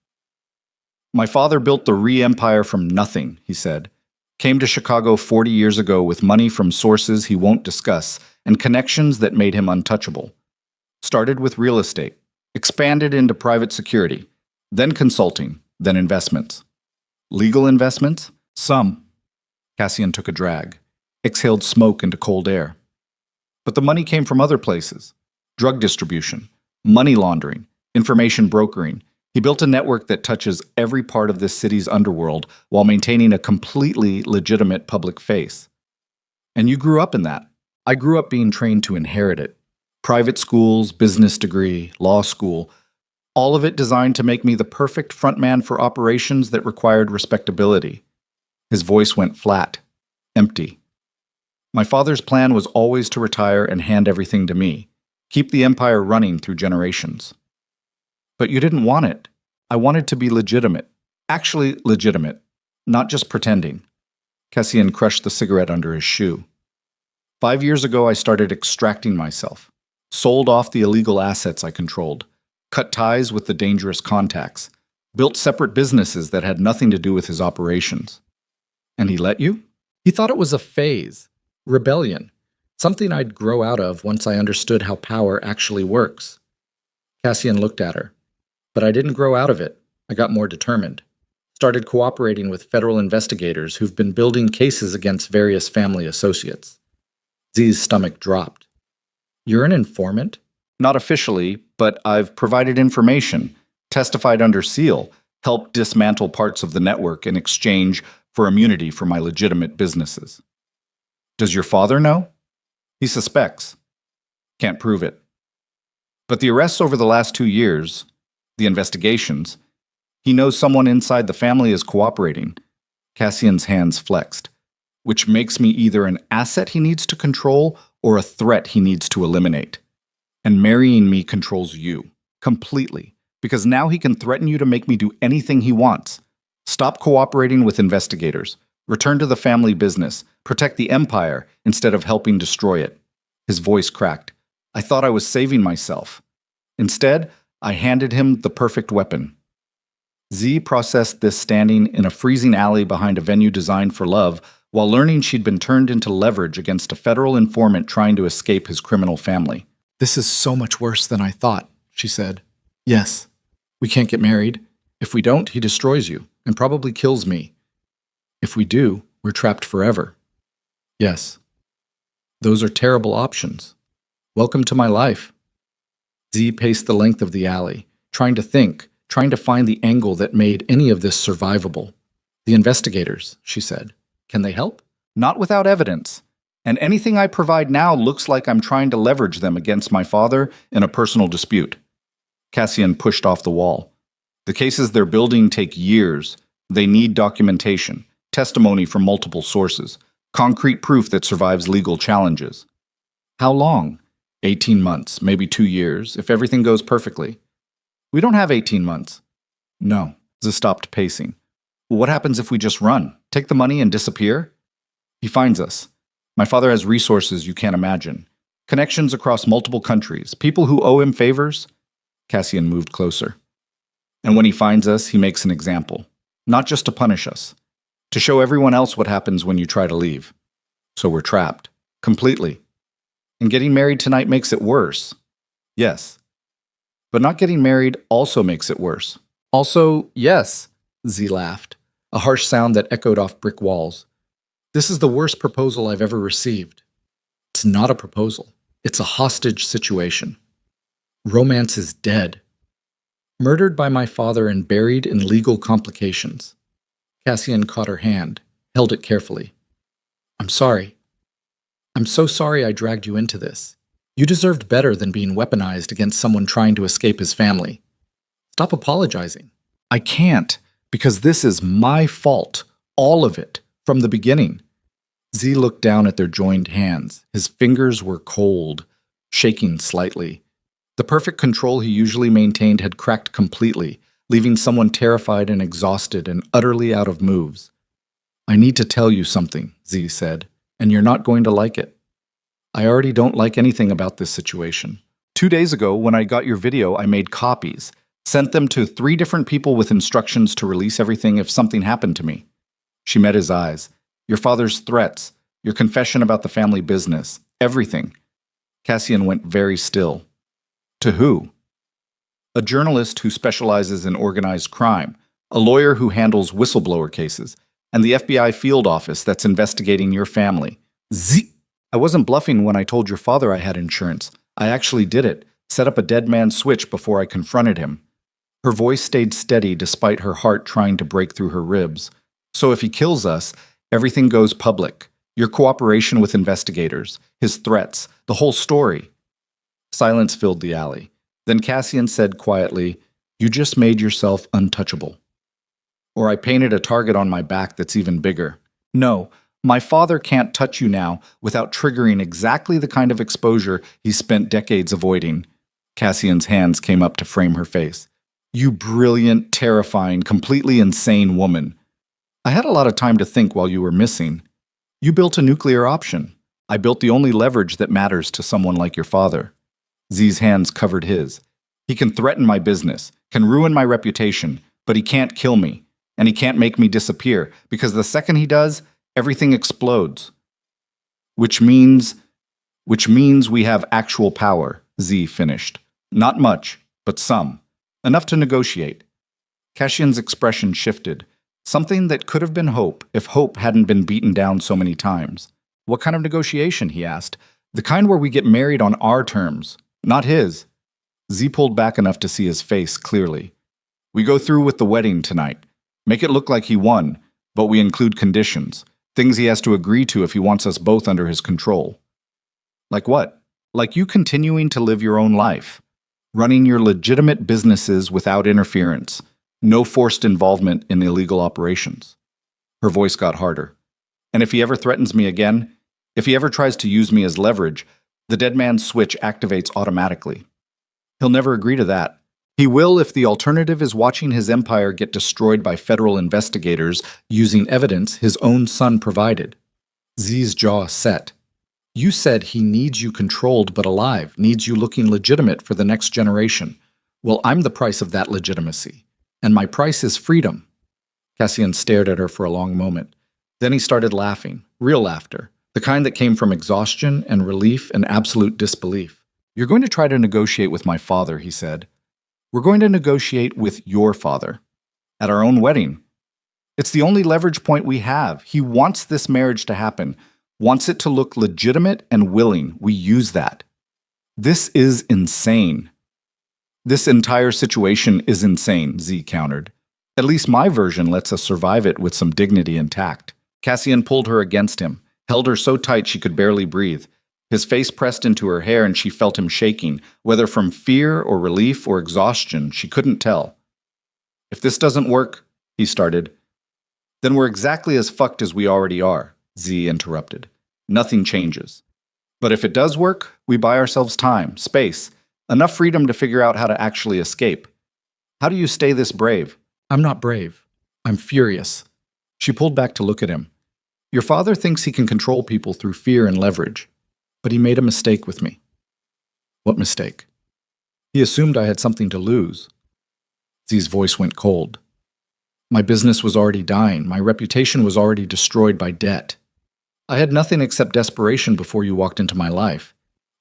My father built the Re-Empire from nothing, he said. Came to Chicago 40 years ago with money from sources he won't discuss and connections that made him untouchable. Started with real estate, expanded into private security, then consulting, then investments. Legal investments? Some. Cassian took a drag, exhaled smoke into cold air. But the money came from other places. Drug distribution, money laundering, information brokering. He built a network that touches every part of this city's underworld while maintaining a completely legitimate public face. And you grew up in that. I grew up being trained to inherit it. Private schools, business degree, law school, all of it designed to make me the perfect frontman for operations that required respectability. His voice went flat, empty. My father's plan was always to retire and hand everything to me, keep the empire running through generations. But you didn't want it. I wanted to be legitimate. Actually legitimate. Not just pretending. Cassian crushed the cigarette under his shoe. 5 years ago, I started extracting myself. Sold off the illegal assets I controlled. Cut ties with the dangerous contacts. Built separate businesses that had nothing to do with his operations. And he let you? He thought it was a phase. Rebellion. Something I'd grow out of once I understood how power actually works. Cassian looked at her. But I didn't grow out of it. I got more determined. Started cooperating with federal investigators who've been building cases against various family associates. Z's stomach dropped. You're an informant? Not officially, but I've provided information, testified under seal, helped dismantle parts of the network in exchange for immunity for my legitimate businesses. Does your father know? He suspects. Can't prove it. But the arrests over the last 2 years, the investigations, he knows someone inside the family is cooperating. Cassian's hands flexed, which makes me either an asset he needs to control or a threat he needs to eliminate. And marrying me controls you, completely, because now he can threaten you to make me do anything he wants. Stop cooperating with investigators. Return to the family business. Protect the empire instead of helping destroy it. His voice cracked. I thought I was saving myself. Instead, I handed him the perfect weapon. Z processed this standing in a freezing alley behind a venue designed for love while learning she'd been turned into leverage against a federal informant trying to escape his criminal family. This is so much worse than I thought, she said. Yes, we can't get married. If we don't, he destroys you and probably kills me. If we do, we're trapped forever. Yes, those are terrible options. Welcome to my life. Z paced the length of the alley, trying to think, trying to find the angle that made any of this survivable. The investigators, she said. Can they help? Not without evidence. And anything I provide now looks like I'm trying to leverage them against my father in a personal dispute. Cassian pushed off the wall. The cases they're building take years. They need documentation, testimony from multiple sources, concrete proof that survives legal challenges. How long? 18 months, maybe 2 years, if everything goes perfectly. We don't have 18 months. No, Z stopped pacing. What happens if we just run, take the money and disappear? He finds us. My father has resources you can't imagine. Connections across multiple countries, people who owe him favors. Cassian moved closer. And when he finds us, he makes an example. Not just to punish us. To show everyone else what happens when you try to leave. So we're trapped. Completely. And getting married tonight makes it worse. Yes. But not getting married also makes it worse. Also, yes, Z laughed, a harsh sound that echoed off brick walls. This is the worst proposal I've ever received. It's not a proposal. It's a hostage situation. Romance is dead. Murdered by my father and buried in legal complications. Cassian caught her hand, held it carefully. I'm sorry. I'm so sorry I dragged you into this. You deserved better than being weaponized against someone trying to escape his family. Stop apologizing. I can't, because this is my fault. All of it, from the beginning. Z looked down at their joined hands. His fingers were cold, shaking slightly. The perfect control he usually maintained had cracked completely, leaving someone terrified and exhausted and utterly out of moves. I need to tell you something, Z said, and you're not going to like it. I already don't like anything about this situation. 2 days ago, when I got your video, I made copies, sent them to 3 different people with instructions to release everything if something happened to me. She met his eyes. Your father's threats, your confession about the family business, everything. Cassian went very still. To who? A journalist who specializes in organized crime, a lawyer who handles whistleblower cases, and the FBI field office that's investigating your family. Z. I wasn't bluffing when I told your father I had insurance. I actually did it, set up a dead man's switch before I confronted him. Her voice stayed steady despite her heart trying to break through her ribs. So if he kills us, everything goes public. Your cooperation with investigators, his threats, the whole story. Silence filled the alley. Then Cassian said quietly, You just made yourself untouchable. Or I painted a target on my back that's even bigger. No, my father can't touch you now without triggering exactly the kind of exposure he spent decades avoiding. Cassian's hands came up to frame her face. You brilliant, terrifying, completely insane woman. I had a lot of time to think while you were missing. You built a nuclear option. I built the only leverage that matters to someone like your father. Z's hands covered his. He can threaten my business, can ruin my reputation, but he can't kill me, and he can't make me disappear, because the second he does, everything explodes. Which means we have actual power, Z finished. Not much, but some. Enough to negotiate. Cassian's expression shifted. Something that could have been hope if hope hadn't been beaten down so many times. What kind of negotiation? He asked. The kind where we get married on our terms, not his. Z pulled back enough to see his face clearly. We go through with the wedding tonight. Make it look like he won, but we include conditions. Things he has to agree to if he wants us both under his control. Like what? Like you continuing to live your own life. Running your legitimate businesses without interference. No forced involvement in illegal operations. Her voice got harder. And if he ever threatens me again, if he ever tries to use me as leverage, the dead man's switch activates automatically. He'll never agree to that. He will if the alternative is watching his empire get destroyed by federal investigators using evidence his own son provided. Z's jaw set. You said he needs you controlled but alive, needs you looking legitimate for the next generation. Well, I'm the price of that legitimacy. And my price is freedom. Cassian stared at her for a long moment. Then he started laughing, real laughter, the kind that came from exhaustion and relief and absolute disbelief. You're going to try to negotiate with my father, he said. We're going to negotiate with your father. At our own wedding. It's the only leverage point we have. He wants this marriage to happen, wants it to look legitimate and willing. We use that. This is insane. This entire situation is insane, Z countered. At least my version lets us survive it with some dignity intact. Cassian pulled her against him, held her so tight she could barely breathe. His face pressed into her hair and she felt him shaking, whether from fear or relief or exhaustion, she couldn't tell. If this doesn't work, he started, then we're exactly as fucked as we already are, Z interrupted. Nothing changes. But if it does work, we buy ourselves time, space, enough freedom to figure out how to actually escape. How do you stay this brave? I'm not brave. I'm furious. She pulled back to look at him. Your father thinks he can control people through fear and leverage. But he made a mistake with me. What mistake? He assumed I had something to lose. Z's voice went cold. My business was already dying. My reputation was already destroyed by debt. I had nothing except desperation before you walked into my life.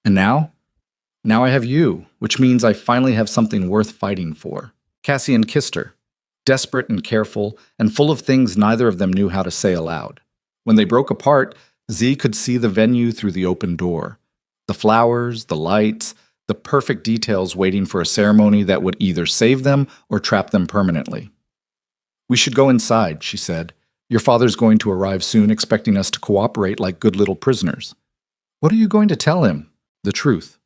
And now? Now I have you, which means I finally have something worth fighting for. Cassian kissed her, desperate and careful, and full of things neither of them knew how to say aloud. When they broke apart, Z could see the venue through the open door. The flowers, the lights, the perfect details waiting for a ceremony that would either save them or trap them permanently. We should go inside, she said. Your father's going to arrive soon, expecting us to cooperate like good little prisoners. What are you going to tell him? The truth.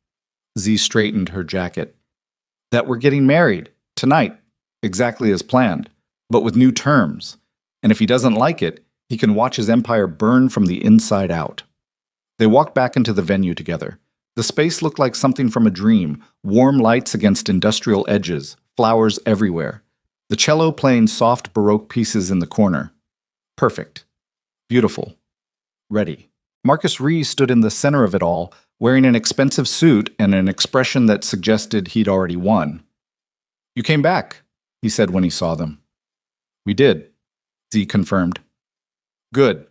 Z straightened her jacket. That we're getting married, tonight, exactly as planned, but with new terms. And if he doesn't like it, he can watch his empire burn from the inside out. They walked back into the venue together. The space looked like something from a dream, warm lights against industrial edges, flowers everywhere. The cello playing soft Baroque pieces in the corner. Perfect. Beautiful. Ready. Marcus Rees stood in the center of it all, wearing an expensive suit and an expression that suggested he'd already won. You came back, he said when he saw them. We did, Z confirmed. Good.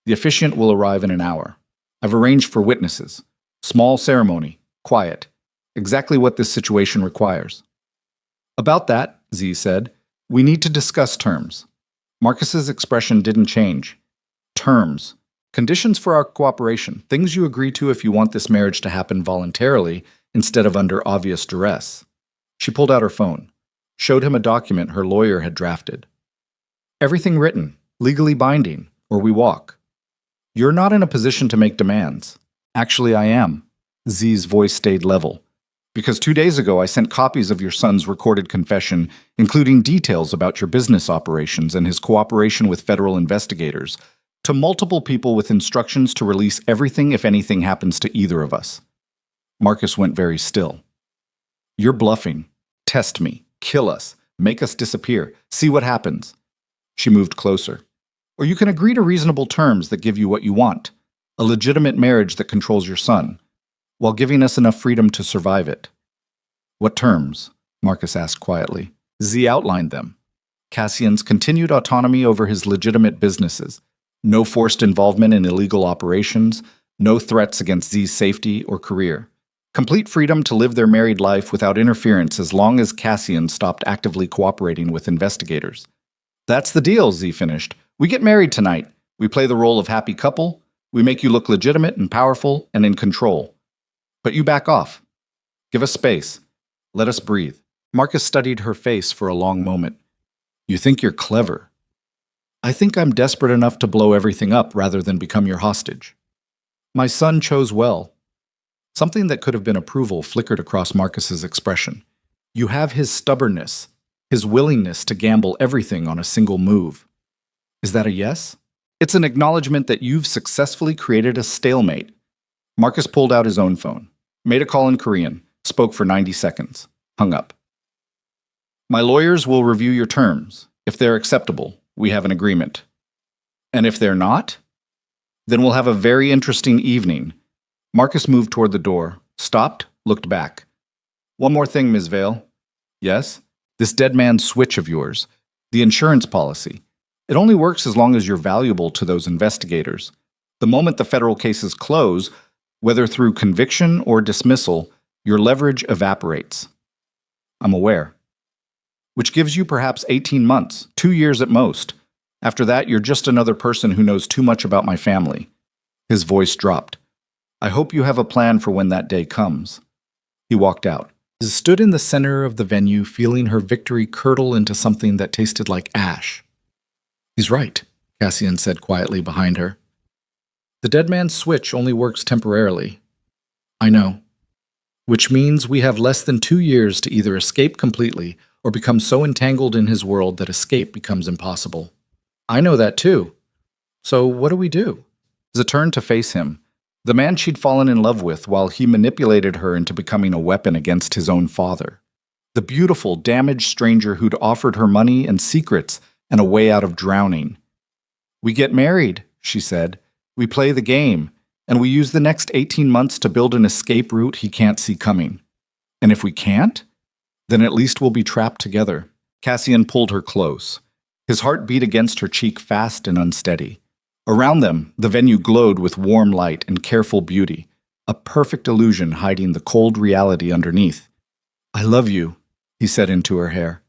The officiant will arrive in an hour. I've arranged for witnesses. Small ceremony. Quiet. Exactly what this situation requires. About that, Z said, we need to discuss terms. Marcus's expression didn't change. Terms. Conditions for our cooperation. Things you agree to if you want this marriage to happen voluntarily instead of under obvious duress. She pulled out her phone. Showed him a document her lawyer had drafted. Everything written. Legally binding. Or we walk. You're not in a position to make demands. Actually, I am. Z's voice stayed level. Because 2 days ago I sent copies of your son's recorded confession, including details about your business operations and his cooperation with federal investigators, to multiple people with instructions to release everything if anything happens to either of us. Marcus went very still. You're bluffing. Test me. Kill us. Make us disappear. See what happens. She moved closer. Or you can agree to reasonable terms that give you what you want, a legitimate marriage that controls your son, while giving us enough freedom to survive it. What terms? Marcus asked quietly. Z outlined them. Cassian's continued autonomy over his legitimate businesses, no forced involvement in illegal operations, no threats against Z's safety or career. Complete freedom to live their married life without interference as long as Cassian stopped actively cooperating with investigators. That's the deal, Z finished. We get married tonight. We play the role of happy couple. We make you look legitimate and powerful and in control. But you back off. Give us space. Let us breathe. Marcus studied her face for a long moment. You think you're clever. I think I'm desperate enough to blow everything up rather than become your hostage. My son chose well. Something that could have been approval flickered across Marcus's expression. You have his stubbornness, his willingness to gamble everything on a single move. Is that a yes? It's an acknowledgement that you've successfully created a stalemate. Marcus pulled out his own phone, made a call in Korean, spoke for 90 seconds, hung up. My lawyers will review your terms. If they're acceptable, we have an agreement. And if they're not, then we'll have a very interesting evening. Marcus moved toward the door, stopped, looked back. One more thing, Ms. Vale. Yes? This dead man's switch of yours, the insurance policy. It only works as long as you're valuable to those investigators. The moment the federal cases close, whether through conviction or dismissal, your leverage evaporates. I'm aware. Which gives you perhaps 18 months, 2 years at most. After that, you're just another person who knows too much about my family. His voice dropped. I hope you have a plan for when that day comes. He walked out. He stood in the center of the venue, feeling her victory curdle into something that tasted like ash. He's right, Cassian said quietly behind her. The dead man's switch only works temporarily. I know. Which means we have less than 2 years to either escape completely or become so entangled in his world that escape becomes impossible. I know that too. So what do we do? Zia turned to face him, the man she'd fallen in love with while he manipulated her into becoming a weapon against his own father. The beautiful, damaged stranger who'd offered her money and secrets and a way out of drowning. We get married, she said. We play the game, and we use the next 18 months to build an escape route he can't see coming. And if we can't, then at least we'll be trapped together. Cassian pulled her close. His heart beat against her cheek fast and unsteady. Around them, the venue glowed with warm light and careful beauty, a perfect illusion hiding the cold reality underneath. I love you, he said into her hair.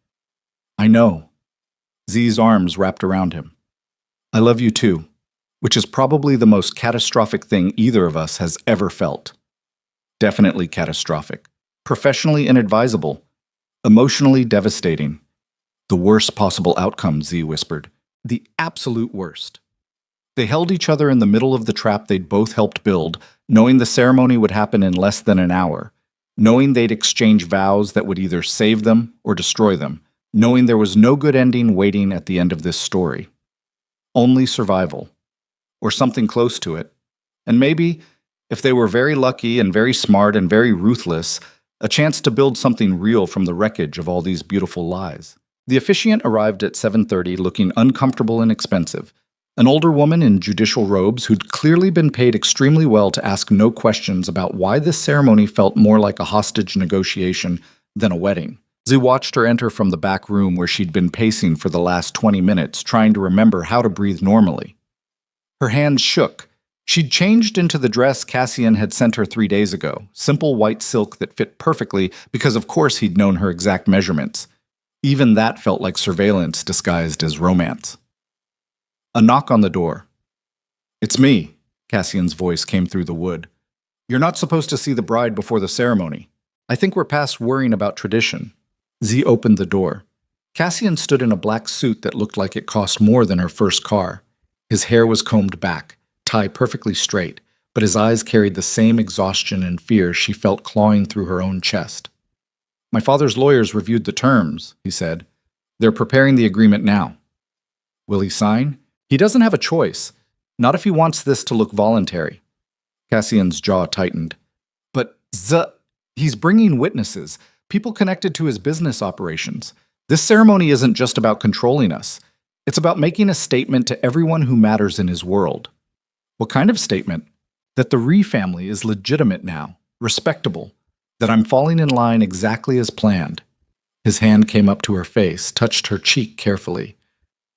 I know. Zia's arms wrapped around him. I love you too, which is probably the most catastrophic thing either of us has ever felt. Definitely catastrophic. Professionally inadvisable. Emotionally devastating. The worst possible outcome, Zia whispered. The absolute worst. They held each other in the middle of the trap they'd both helped build, knowing the ceremony would happen in less than an hour, knowing they'd exchange vows that would either save them or destroy them, knowing there was no good ending waiting at the end of this story. Only survival. Or something close to it. And maybe, if they were very lucky and very smart and very ruthless, a chance to build something real from the wreckage of all these beautiful lies. The officiant arrived at 7:30 looking uncomfortable and expensive. An older woman in judicial robes who'd clearly been paid extremely well to ask no questions about why this ceremony felt more like a hostage negotiation than a wedding. Zia watched her enter from the back room where she'd been pacing for the last 20 minutes, trying to remember how to breathe normally. Her hands shook. She'd changed into the dress Cassian had sent her 3 days ago, simple white silk that fit perfectly because of course he'd known her exact measurements. Even that felt like surveillance disguised as romance. A knock on the door. It's me, Cassian's voice came through the wood. You're not supposed to see the bride before the ceremony. I think we're past worrying about tradition. Zia opened the door. Cassian stood in a black suit that looked like it cost more than her first car. His hair was combed back, tie perfectly straight, but his eyes carried the same exhaustion and fear she felt clawing through her own chest. My father's lawyers reviewed the terms, he said. They're preparing the agreement now. Will he sign? He doesn't have a choice. Not if he wants this to look voluntary. Cassian's jaw tightened. But he's bringing witnesses, people connected to his business operations. This ceremony isn't just about controlling us. It's about making a statement to everyone who matters in his world. What kind of statement? That the Ree family is legitimate now, respectable, that I'm falling in line exactly as planned. His hand came up to her face, touched her cheek carefully.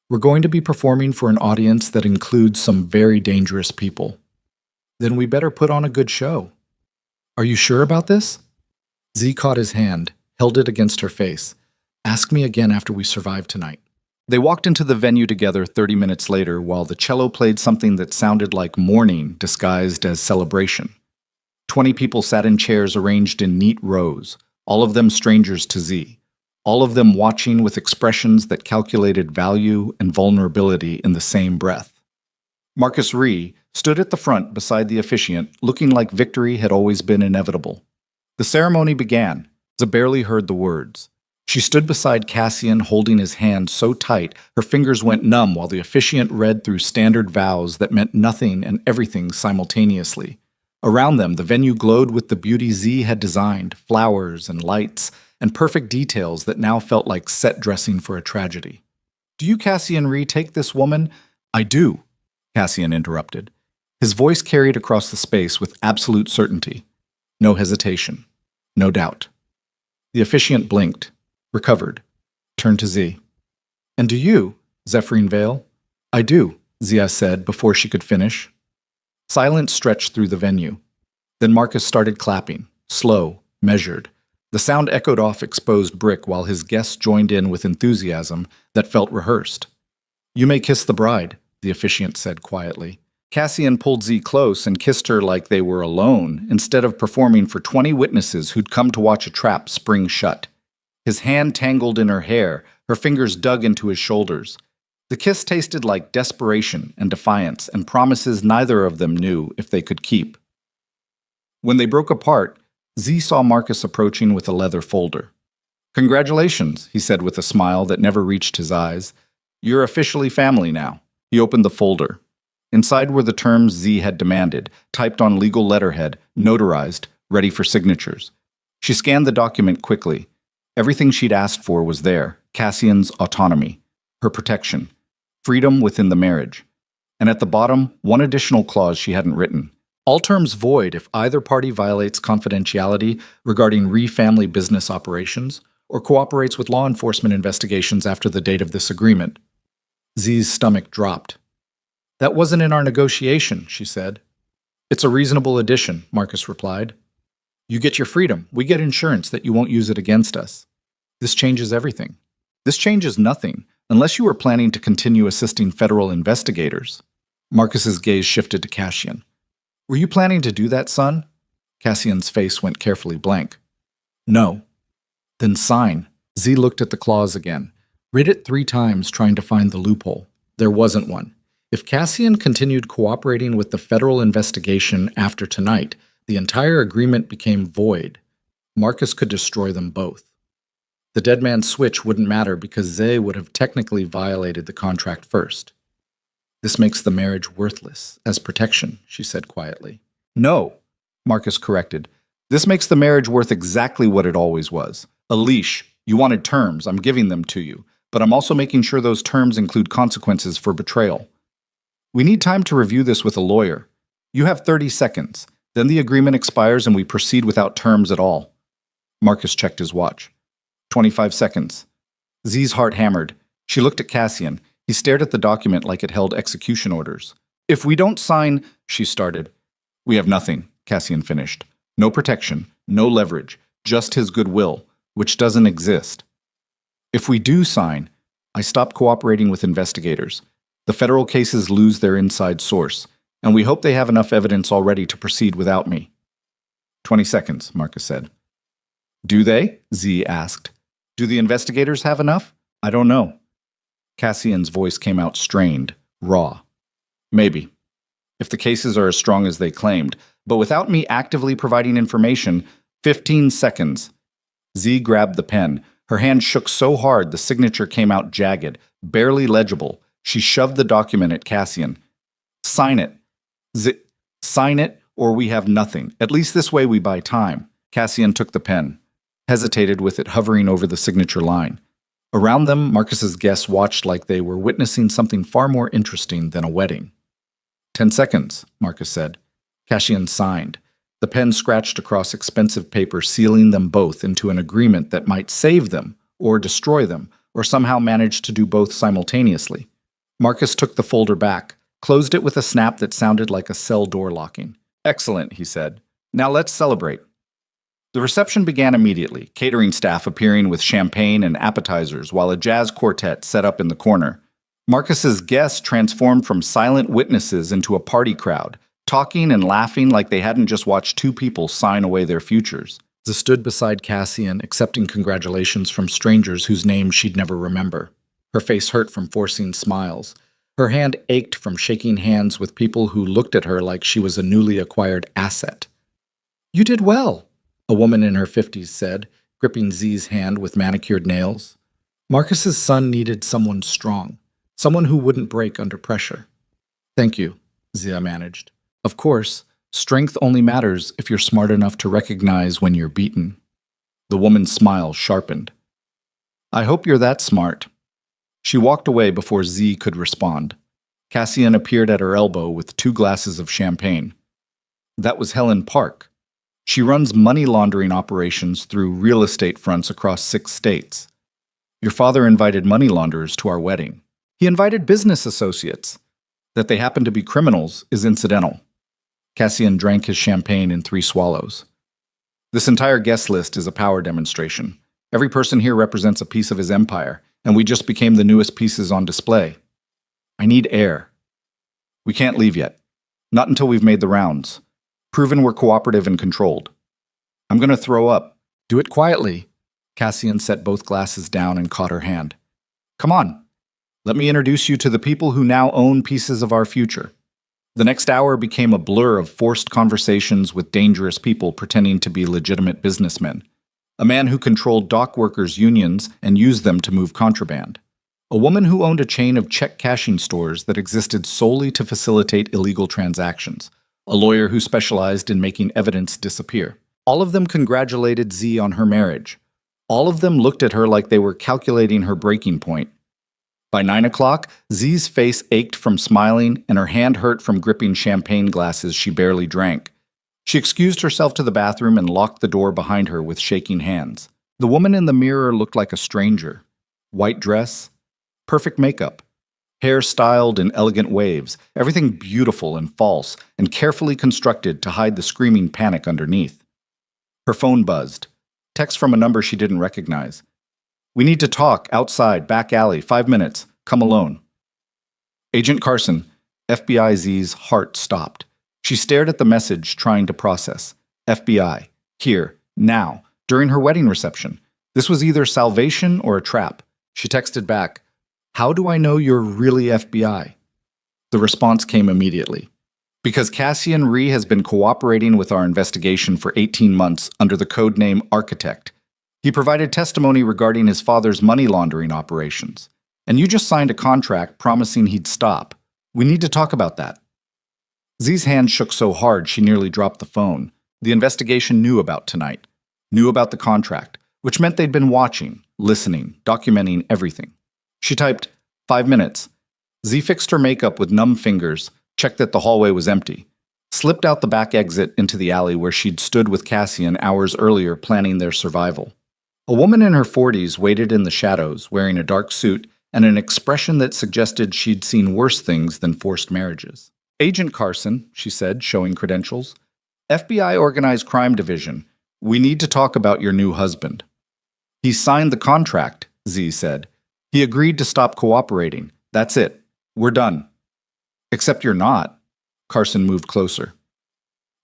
We're going to be performing for an audience that includes some very dangerous people. Then we better put on a good show. Are you sure about this? Zia caught his hand, held it against her face. Ask me again after we survive tonight. They walked into the venue together 30 minutes later while the cello played something that sounded like mourning disguised as celebration. 20 people sat in chairs arranged in neat rows, all of them strangers to Z, all of them watching with expressions that calculated value and vulnerability in the same breath. Marcus Ree stood at the front beside the officiant, looking like victory had always been inevitable. The ceremony began. Z barely heard the words. She stood beside Cassian, holding his hand so tight her fingers went numb while the officiant read through standard vows that meant nothing and everything simultaneously. Around them, the venue glowed with the beauty Z had designed, flowers and lights, and perfect details that now felt like set dressing for a tragedy. "Do you, Cassian Ree, take this woman?" "I do," Cassian interrupted. His voice carried across the space with absolute certainty. No hesitation. No doubt. The officiant blinked, recovered, turned to Z. "And do you, Zephrine Vale?" "I do," Zia said before she could finish. Silence stretched through the venue. Then Marcus started clapping, slow, measured. The sound echoed off exposed brick while his guests joined in with enthusiasm that felt rehearsed. "You may kiss the bride," the officiant said quietly. Cassian pulled Z close and kissed her like they were alone, instead of performing for 20 witnesses who'd come to watch a trap spring shut. His hand tangled in her hair, her fingers dug into his shoulders. The kiss tasted like desperation and defiance and promises neither of them knew if they could keep. When they broke apart, Z saw Marcus approaching with a leather folder. "Congratulations," he said with a smile that never reached his eyes. "You're officially family now." He opened the folder. Inside were the terms Z had demanded, typed on legal letterhead, notarized, ready for signatures. She scanned the document quickly. Everything she'd asked for was there: Cassian's autonomy, her protection, freedom within the marriage. And at the bottom, one additional clause she hadn't written. All terms void if either party violates confidentiality regarding Ree-family business operations or cooperates with law enforcement investigations after the date of this agreement. Z's stomach dropped. "That wasn't in our negotiation," she said. "It's a reasonable addition," Marcus replied. "You get your freedom. We get insurance that you won't use it against us. This changes everything." "This changes nothing, unless you were planning to continue assisting federal investigators." Marcus's gaze shifted to Cassian. "Were you planning to do that, son?" Cassian's face went carefully blank. "No." "Then sign." Z looked at the clause again. Read it 3 times, trying to find the loophole. There wasn't one. If Cassian continued cooperating with the federal investigation after tonight, the entire agreement became void. Marcus could destroy them both. The dead man's switch wouldn't matter because Zay would have technically violated the contract first. "This makes the marriage worthless, as protection," she said quietly. "No," Marcus corrected. "This makes the marriage worth exactly what it always was. A leash. You wanted terms, I'm giving them to you. But I'm also making sure those terms include consequences for betrayal. We need time to review this with a lawyer. You have 30 seconds. Then the agreement expires and we proceed without terms at all." Marcus checked his watch. 25 seconds. Z's heart hammered. She looked at Cassian. He stared at the document like it held execution orders. "If we don't sign," she started. "We have nothing," Cassian finished. "No protection, no leverage, just his goodwill, which doesn't exist. If we do sign, I stop cooperating with investigators. The federal cases lose their inside source, and we hope they have enough evidence already to proceed without me." 20 seconds, Marcus said. "Do they?" Z asked. "Do the investigators have enough?" "I don't know." Cassian's voice came out strained, raw. "Maybe. If the cases are as strong as they claimed. But without me actively providing information, 15 seconds. Z grabbed the pen. Her hand shook so hard the signature came out jagged, barely legible. She shoved the document at Cassian. "Sign it. Sign it, or we have nothing. At least this way we buy time." Cassian took the pen, hesitated with it hovering over the signature line. Around them, Marcus's guests watched like they were witnessing something far more interesting than a wedding. 10 seconds, Marcus said. Cassian signed. The pen scratched across expensive paper, sealing them both into an agreement that might save them, or destroy them, or somehow manage to do both simultaneously. Marcus took the folder back, closed it with a snap that sounded like a cell door locking. "Excellent," he said. "Now let's celebrate." The reception began immediately, catering staff appearing with champagne and appetizers while a jazz quartet set up in the corner. Marcus's guests transformed from silent witnesses into a party crowd, talking and laughing like they hadn't just watched two people sign away their futures. Ze stood beside Cassian, accepting congratulations from strangers whose names she'd never remember. Her face hurt from forcing smiles. Her hand ached from shaking hands with people who looked at her like she was a newly acquired asset. "You did well," a woman in her 50s said, gripping Z's hand with manicured nails. Marcus's son needed someone strong, someone who wouldn't break under pressure. "Thank you," Zia managed. "Of course, strength only matters if you're smart enough to recognize when you're beaten." The woman's smile sharpened. "I hope you're that smart." She walked away before Z could respond. Cassian appeared at her elbow with 2 glasses of champagne. That was Helen Park. She runs money laundering operations through real estate fronts across 6 states. "Your father invited money launderers to our wedding. He invited business associates. That they happen to be criminals is incidental." Cassian drank his champagne in 3 swallows. "This entire guest list is a power demonstration. Every person here represents a piece of his empire, and we just became the newest pieces on display. I need air. We can't leave yet. Not until we've made the rounds. Proven we're cooperative and controlled. I'm going to throw up. Do it quietly." Cassian set both glasses down and caught her hand. "Come on. Let me introduce you to the people who now own pieces of our future." The next hour became a blur of forced conversations with dangerous people pretending to be legitimate businessmen. A man who controlled dock workers' unions and used them to move contraband. A woman who owned a chain of check cashing stores that existed solely to facilitate illegal transactions. A lawyer who specialized in making evidence disappear. All of them congratulated Z on her marriage. All of them looked at her like they were calculating her breaking point. By 9 o'clock, Z's face ached from smiling and her hand hurt from gripping champagne glasses she barely drank. She excused herself to the bathroom and locked the door behind her with shaking hands. The woman in the mirror looked like a stranger. White dress, perfect makeup, hair styled in elegant waves, everything beautiful and false and carefully constructed to hide the screaming panic underneath. Her phone buzzed. Text from a number she didn't recognize. "We need to talk, outside, back alley, 5 minutes. Come alone." "Agent Carson." FBI Z's heart stopped. She stared at the message, trying to process. FBI. Here. Now. During her wedding reception. This was either salvation or a trap. She texted back, "How do I know you're really FBI?" The response came immediately. "Because Cassian Rhee has been cooperating with our investigation for 18 months under the codename Architect. He provided testimony regarding his father's money laundering operations. And you just signed a contract promising he'd stop. We need to talk about that." Z's hand shook so hard she nearly dropped the phone. The investigation knew about tonight. Knew about the contract, which meant they'd been watching, listening, documenting everything. She typed, 5 minutes. Z fixed her makeup with numb fingers, checked that the hallway was empty, slipped out the back exit into the alley where she'd stood with Cassian hours earlier planning their survival. A woman in her 40s waited in the shadows, wearing a dark suit and an expression that suggested she'd seen worse things than forced marriages. "Agent Carson," she said, showing credentials. "FBI Organized Crime Division. We need to talk about your new husband." "He signed the contract," Z said. "He agreed to stop cooperating. That's it. We're done." "Except you're not." Carson moved closer.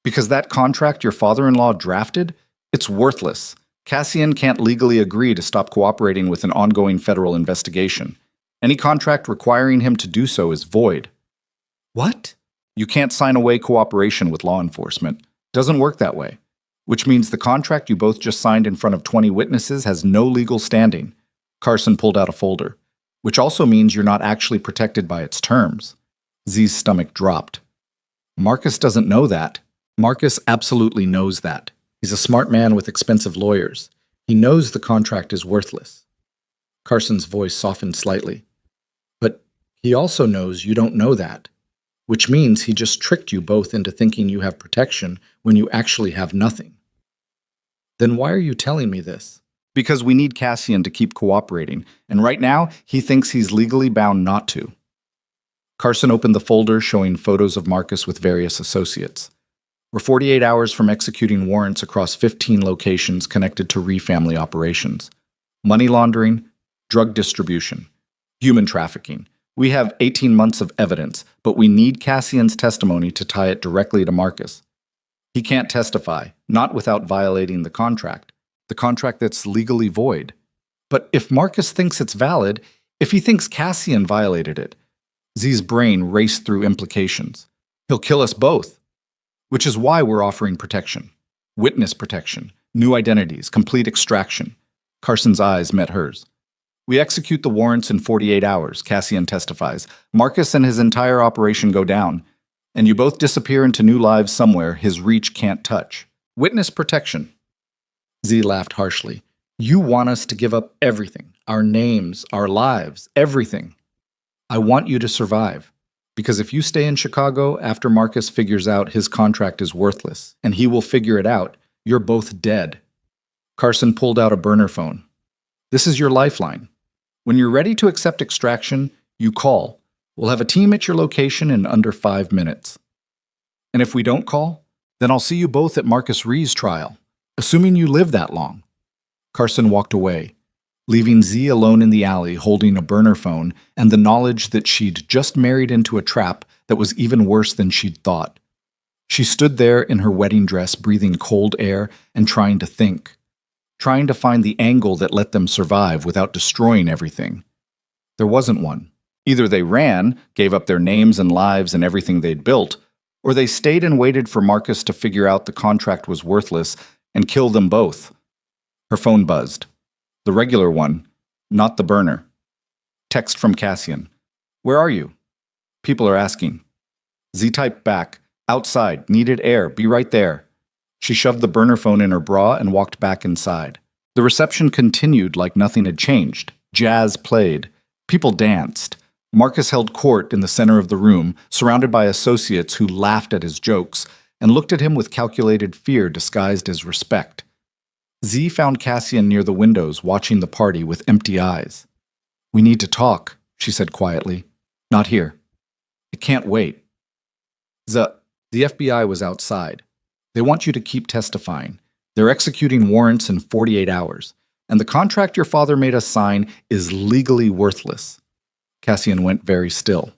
"Because that contract your father-in-law drafted? It's worthless. Cassian can't legally agree to stop cooperating with an ongoing federal investigation. Any contract requiring him to do so is void." "What?" "You can't sign away cooperation with law enforcement. Doesn't work that way. Which means the contract you both just signed in front of 20 witnesses has no legal standing." Carson pulled out a folder. "Which also means you're not actually protected by its terms." Z's stomach dropped. "Marcus doesn't know that." "Marcus absolutely knows that. He's a smart man with expensive lawyers. He knows the contract is worthless." Carson's voice softened slightly. "But he also knows you don't know that. Which means he just tricked you both into thinking you have protection when you actually have nothing." "Then why are you telling me this?" "Because we need Cassian to keep cooperating, and right now he thinks he's legally bound not to." Carson opened the folder showing photos of Marcus with various associates. We're 48 hours from executing warrants across 15 locations connected to family operations. Money laundering, drug distribution, human trafficking. We have 18 months of evidence, but we need Cassian's testimony to tie it directly to Marcus. He can't testify, not without violating the contract that's legally void. But if Marcus thinks it's valid, if he thinks Cassian violated it, Z's brain raced through implications. He'll kill us both. Which is why we're offering protection. Witness protection, new identities, complete extraction. Carson's eyes met hers. We execute the warrants in 48 hours, Cassian testifies. Marcus and his entire operation go down, and you both disappear into new lives somewhere his reach can't touch. Witness protection. Z laughed harshly. You want us to give up everything, our names, our lives, everything. I want you to survive. Because if you stay in Chicago after Marcus figures out his contract is worthless, and he will figure it out, you're both dead. Carson pulled out a burner phone. This is your lifeline. When you're ready to accept extraction, you call. We'll have a team at your location in under 5 minutes. And if we don't call, then I'll see you both at Marcus Ree's trial, assuming you live that long. Carson walked away, leaving Z alone in the alley holding a burner phone and the knowledge that she'd just married into a trap that was even worse than she'd thought. She stood there in her wedding dress, breathing cold air and trying to think, trying to find the angle that let them survive without destroying everything. There wasn't one. Either they ran, gave up their names and lives and everything they'd built, or they stayed and waited for Marcus to figure out the contract was worthless and kill them both. Her phone buzzed. The regular one, not the burner. Text from Cassian. Where are you? People are asking. Z typed back. Outside. Needed air. Be right there. She shoved the burner phone in her bra and walked back inside. The reception continued like nothing had changed. Jazz played. People danced. Marcus held court in the center of the room, surrounded by associates who laughed at his jokes and looked at him with calculated fear disguised as respect. Z found Cassian near the windows, watching the party with empty eyes. We need to talk, she said quietly. Not here. It can't wait. The FBI was outside. They want you to keep testifying. They're executing warrants in 48 hours. And the contract your father made us sign is legally worthless. Cassian went very still.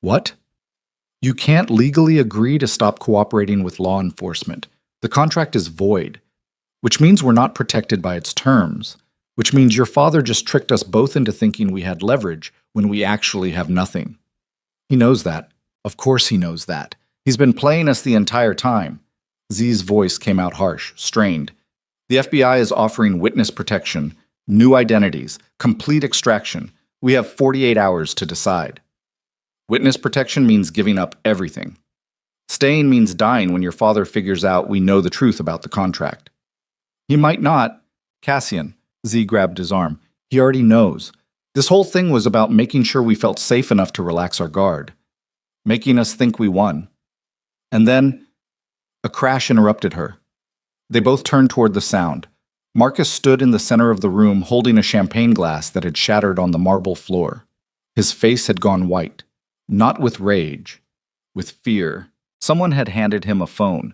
What? You can't legally agree to stop cooperating with law enforcement. The contract is void. Which means we're not protected by its terms, which means your father just tricked us both into thinking we had leverage when we actually have nothing. He knows that. Of course he knows that. He's been playing us the entire time. Z's voice came out harsh, strained. The FBI is offering witness protection, new identities, complete extraction. We have 48 hours to decide. Witness protection means giving up everything. Staying means dying when your father figures out we know the truth about the contract. He might not. Cassian. Z grabbed his arm. He already knows. This whole thing was about making sure we felt safe enough to relax our guard. Making us think we won. And then, a crash interrupted her. They both turned toward the sound. Marcus stood in the center of the room holding a champagne glass that had shattered on the marble floor. His face had gone white. Not with rage. With fear. Someone had handed him a phone.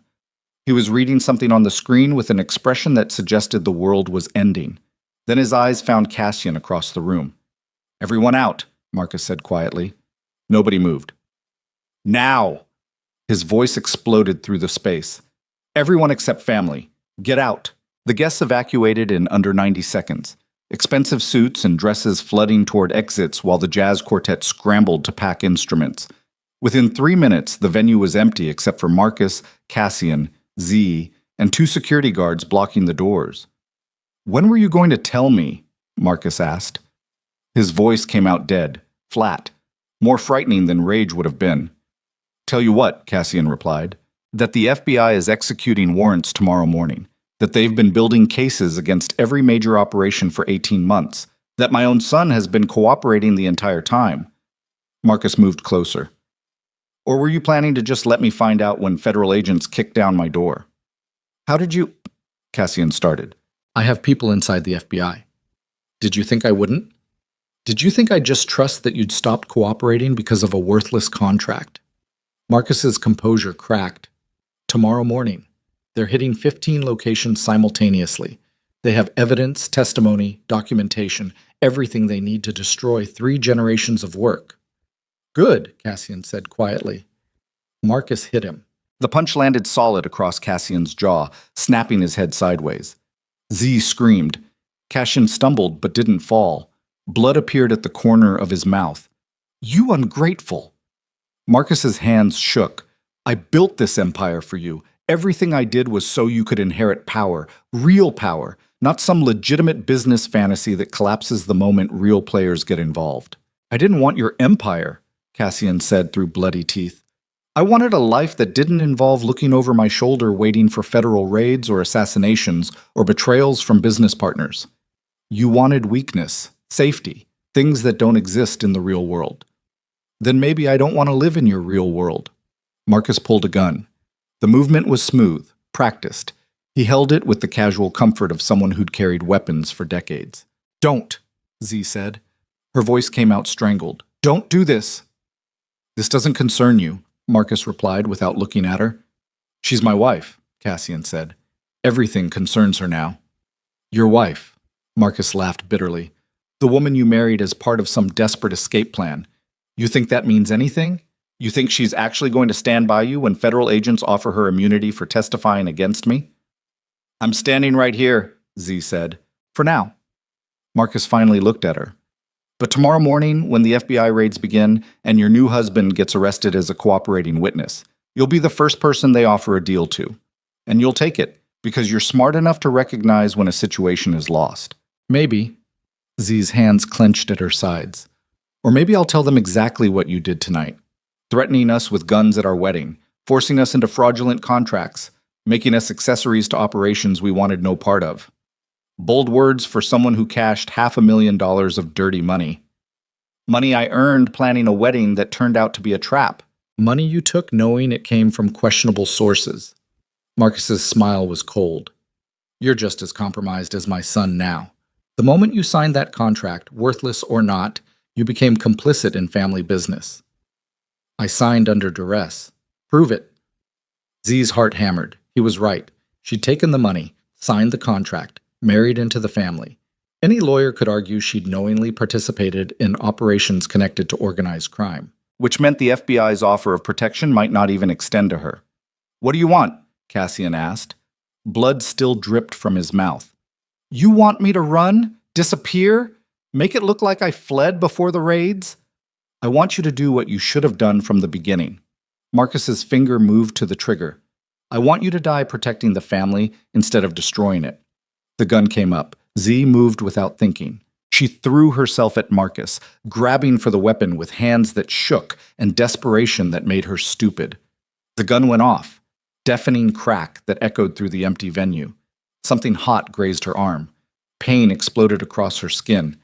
He was reading something on the screen with an expression that suggested the world was ending. Then his eyes found Cassian across the room. Everyone out, Marcus said quietly. Nobody moved. Now! His voice exploded through the space. Everyone except family. Get out. The guests evacuated in under 90 seconds. Expensive suits and dresses flooding toward exits while the jazz quartet scrambled to pack instruments. Within 3 minutes, the venue was empty except for Marcus, Cassian, Z, and 2 security guards blocking the doors. When were you going to tell me? Marcus asked. His voice came out dead, flat, more frightening than rage would have been. Tell you what, Cassian replied, that the FBI is executing warrants tomorrow morning, that they've been building cases against every major operation for 18 months, that my own son has been cooperating the entire time. Marcus moved closer. Or were you planning to just let me find out when federal agents kicked down my door? How did you... Cassian started. I have people inside the FBI. Did you think I wouldn't? Did you think I'd just trust that you'd stop cooperating because of a worthless contract? Marcus's composure cracked. Tomorrow morning. They're hitting 15 locations simultaneously. They have evidence, testimony, documentation, everything they need to destroy 3 generations of work. Good, Cassian said quietly. Marcus hit him. The punch landed solid across Cassian's jaw, snapping his head sideways. Z screamed. Cassian stumbled but didn't fall. Blood appeared at the corner of his mouth. You ungrateful! Marcus's hands shook. I built this empire for you. Everything I did was so you could inherit power, real power, not some legitimate business fantasy that collapses the moment real players get involved. I didn't want your empire, Cassian said through bloody teeth. I wanted a life that didn't involve looking over my shoulder waiting for federal raids or assassinations or betrayals from business partners. You wanted weakness, safety, things that don't exist in the real world. Then maybe I don't want to live in your real world. Marcus pulled a gun. The movement was smooth, practiced. He held it with the casual comfort of someone who'd carried weapons for decades. Don't, Z said. Her voice came out strangled. Don't do this. This doesn't concern you, Marcus replied without looking at her. She's my wife, Cassian said. Everything concerns her now. Your wife, Marcus laughed bitterly. The woman you married as part of some desperate escape plan. You think that means anything? You think she's actually going to stand by you when federal agents offer her immunity for testifying against me? I'm standing right here, Z said. For now. Marcus finally looked at her. But tomorrow morning, when the FBI raids begin and your new husband gets arrested as a cooperating witness, you'll be the first person they offer a deal to. And you'll take it, because you're smart enough to recognize when a situation is lost. Maybe. Z's hands clenched at her sides. Or maybe I'll tell them exactly what you did tonight. Threatening us with guns at our wedding, forcing us into fraudulent contracts, making us accessories to operations we wanted no part of. Bold words for someone who cashed $500,000 of dirty money. Money I earned planning a wedding that turned out to be a trap. Money you took knowing it came from questionable sources. Marcus's smile was cold. You're just as compromised as my son now. The moment you signed that contract, worthless or not, you became complicit in family business. I signed under duress. Prove it. Z's heart hammered. He was right. She'd taken the money, signed the contract, married into the family. Any lawyer could argue she'd knowingly participated in operations connected to organized crime, which meant the FBI's offer of protection might not even extend to her. What do you want? Cassian asked. Blood still dripped from his mouth. You want me to run? Disappear? Make it look like I fled before the raids? I want you to do what you should have done from the beginning. Marcus's finger moved to the trigger. I want you to die protecting the family instead of destroying it. The gun came up. Z moved without thinking. She threw herself at Marcus, grabbing for the weapon with hands that shook and desperation that made her stupid. The gun went off, deafening crack that echoed through the empty venue. Something hot grazed her arm. Pain exploded across her skin.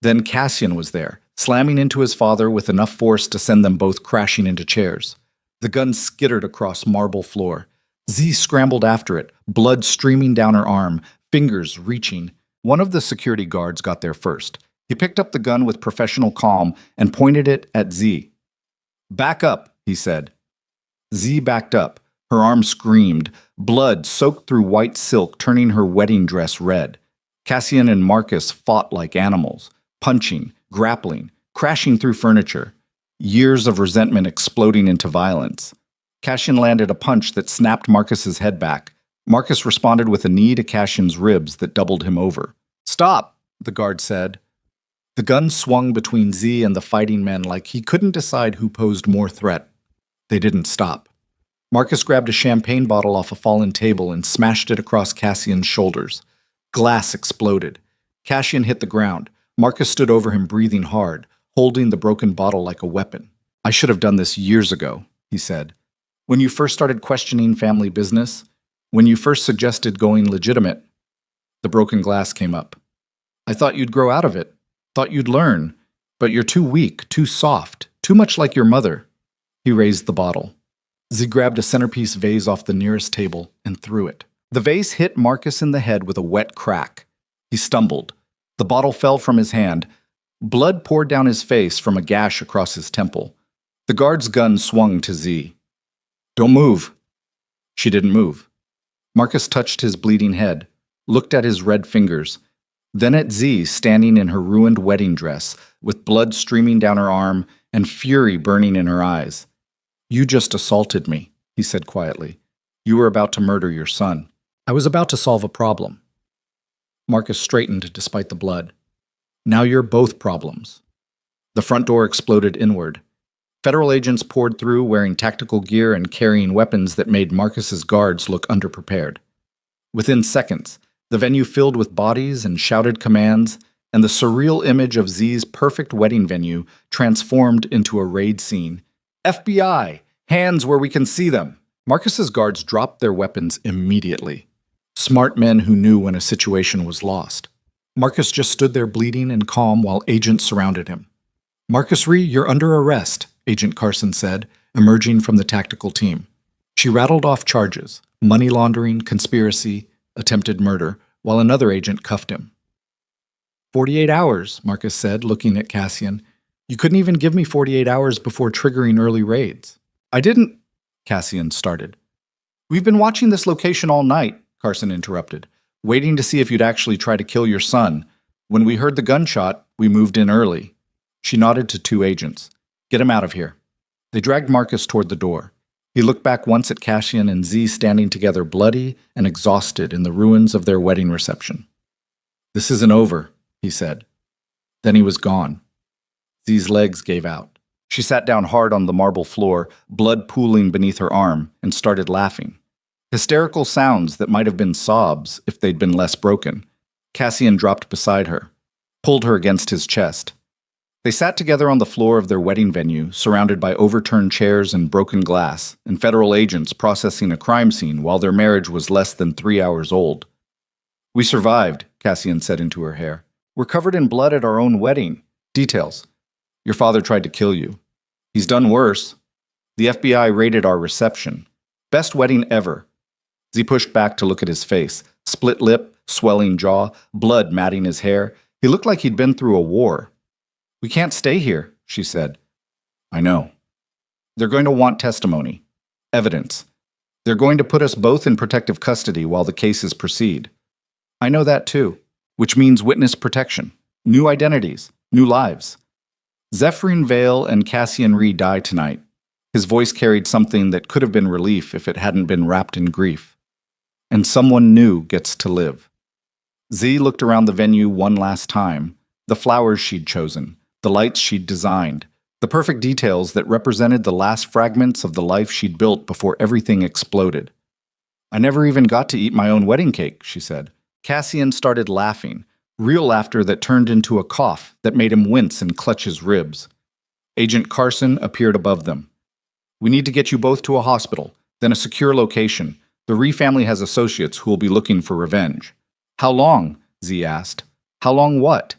Then Cassian was there, slamming into his father with enough force to send them both crashing into chairs. The gun skittered across marble floor. Z scrambled after it, blood streaming down her arm, fingers reaching. One of the security guards got there first. He picked up the gun with professional calm and pointed it at Z. Back up, he said. Z backed up. Her arm screamed. Blood soaked through white silk, turning her wedding dress red. Cassian and Marcus fought like animals, punching, grappling, crashing through furniture. Years of resentment exploding into violence. Cassian landed a punch that snapped Marcus's head back. Marcus responded with a knee to Cassian's ribs that doubled him over. Stop, the guard said. The gun swung between Z and the fighting men like he couldn't decide who posed more threat. They didn't stop. Marcus grabbed a champagne bottle off a fallen table and smashed it across Cassian's shoulders. Glass exploded. Cassian hit the ground. Marcus stood over him, breathing hard, holding the broken bottle like a weapon. I should have done this years ago, he said. When you first started questioning family business, when you first suggested going legitimate, the broken glass came up. I thought you'd grow out of it, thought you'd learn, but you're too weak, too soft, too much like your mother. He raised the bottle. Z grabbed a centerpiece vase off the nearest table and threw it. The vase hit Marcus in the head with a wet crack. He stumbled. The bottle fell from his hand. Blood poured down his face from a gash across his temple. The guard's gun swung to Z. Don't move. She didn't move. Marcus touched his bleeding head, looked at his red fingers, then at Z standing in her ruined wedding dress, with blood streaming down her arm and fury burning in her eyes. "You just assaulted me," he said quietly. "You were about to murder your son. I was about to solve a problem." Marcus straightened despite the blood. "Now you're both problems." The front door exploded inward. Federal agents poured through wearing tactical gear and carrying weapons that made Marcus's guards look underprepared. Within seconds, the venue filled with bodies and shouted commands, and the surreal image of Z's perfect wedding venue transformed into a raid scene. "FBI! Hands where we can see them!" Marcus's guards dropped their weapons immediately. Smart men who knew when a situation was lost. Marcus just stood there bleeding and calm while agents surrounded him. "Marcus Ree, you're under arrest," Agent Carson said, emerging from the tactical team. She rattled off charges: money laundering, conspiracy, attempted murder, while another agent cuffed him. 48 hours, Marcus said, looking at Cassian. "You couldn't even give me 48 hours before triggering early raids." "I didn't," Cassian started. "We've been watching this location all night," Carson interrupted, "waiting to see if you'd actually try to kill your son. When we heard the gunshot, we moved in early." She nodded to two agents. "Get him out of here." They dragged Marcus toward the door. He looked back once at Cassian and Z standing together bloody and exhausted in the ruins of their wedding reception. "This isn't over," he said. Then he was gone. Z's legs gave out. She sat down hard on the marble floor, blood pooling beneath her arm, and started laughing. Hysterical sounds that might have been sobs if they'd been less broken. Cassian dropped beside her, pulled her against his chest. They sat together on the floor of their wedding venue, surrounded by overturned chairs and broken glass, and federal agents processing a crime scene while their marriage was less than 3 hours old. "We survived," Cassian said into her hair. "We're covered in blood at our own wedding. Details. Your father tried to kill you. He's done worse. The FBI raided our reception. Best wedding ever." Z pushed back to look at his face. Split lip, swelling jaw, blood matting his hair. He looked like he'd been through a war. "We can't stay here," she said. "I know. They're going to want testimony. Evidence. They're going to put us both in protective custody while the cases proceed." "I know that too, which means witness protection. New identities. New lives." Zephyrin Vale and Cassian Ree died tonight. His voice carried something that could have been relief if it hadn't been wrapped in grief. "And someone new gets to live." Z looked around the venue one last time, the flowers she'd chosen, the lights she'd designed, the perfect details that represented the last fragments of the life she'd built before everything exploded. "I never even got to eat my own wedding cake," she said. Cassian started laughing, real laughter that turned into a cough that made him wince and clutch his ribs. Agent Carson appeared above them. "We need to get you both to a hospital, then a secure location. The Ree family has associates who will be looking for revenge." "How long?" Z asked. "How long what?"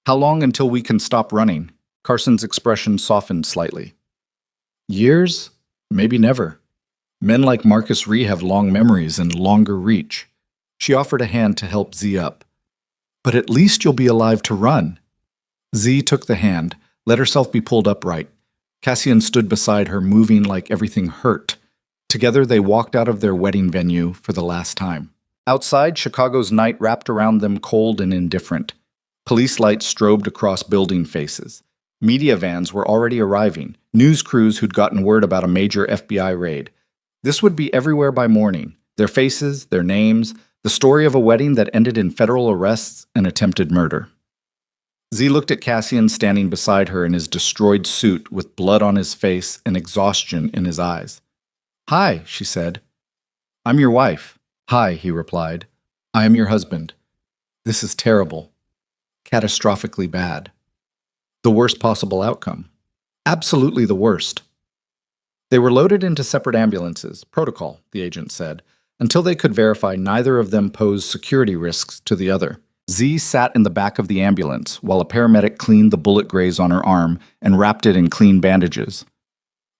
"How long until we can stop running?" Carson's expression softened slightly. "Years? Maybe never. Men like Marcus Ree have long memories and longer reach." She offered a hand to help Z up. "But at least you'll be alive to run." Z took the hand, let herself be pulled upright. Cassian stood beside her, moving like everything hurt. Together they walked out of their wedding venue for the last time. Outside, Chicago's night wrapped around them cold and indifferent. Police lights strobed across building faces. Media vans were already arriving, news crews who'd gotten word about a major FBI raid. This would be everywhere by morning. Their faces, their names, the story of a wedding that ended in federal arrests and attempted murder. Z looked at Cassian standing beside her in his destroyed suit with blood on his face and exhaustion in his eyes. "Hi," she said. "I'm your wife." "Hi," he replied. "I am your husband. This is terrible. Catastrophically bad. The worst possible outcome. Absolutely the worst." They were loaded into separate ambulances, protocol, the agent said, until they could verify neither of them posed security risks to the other. Z sat in the back of the ambulance while a paramedic cleaned the bullet graze on her arm and wrapped it in clean bandages.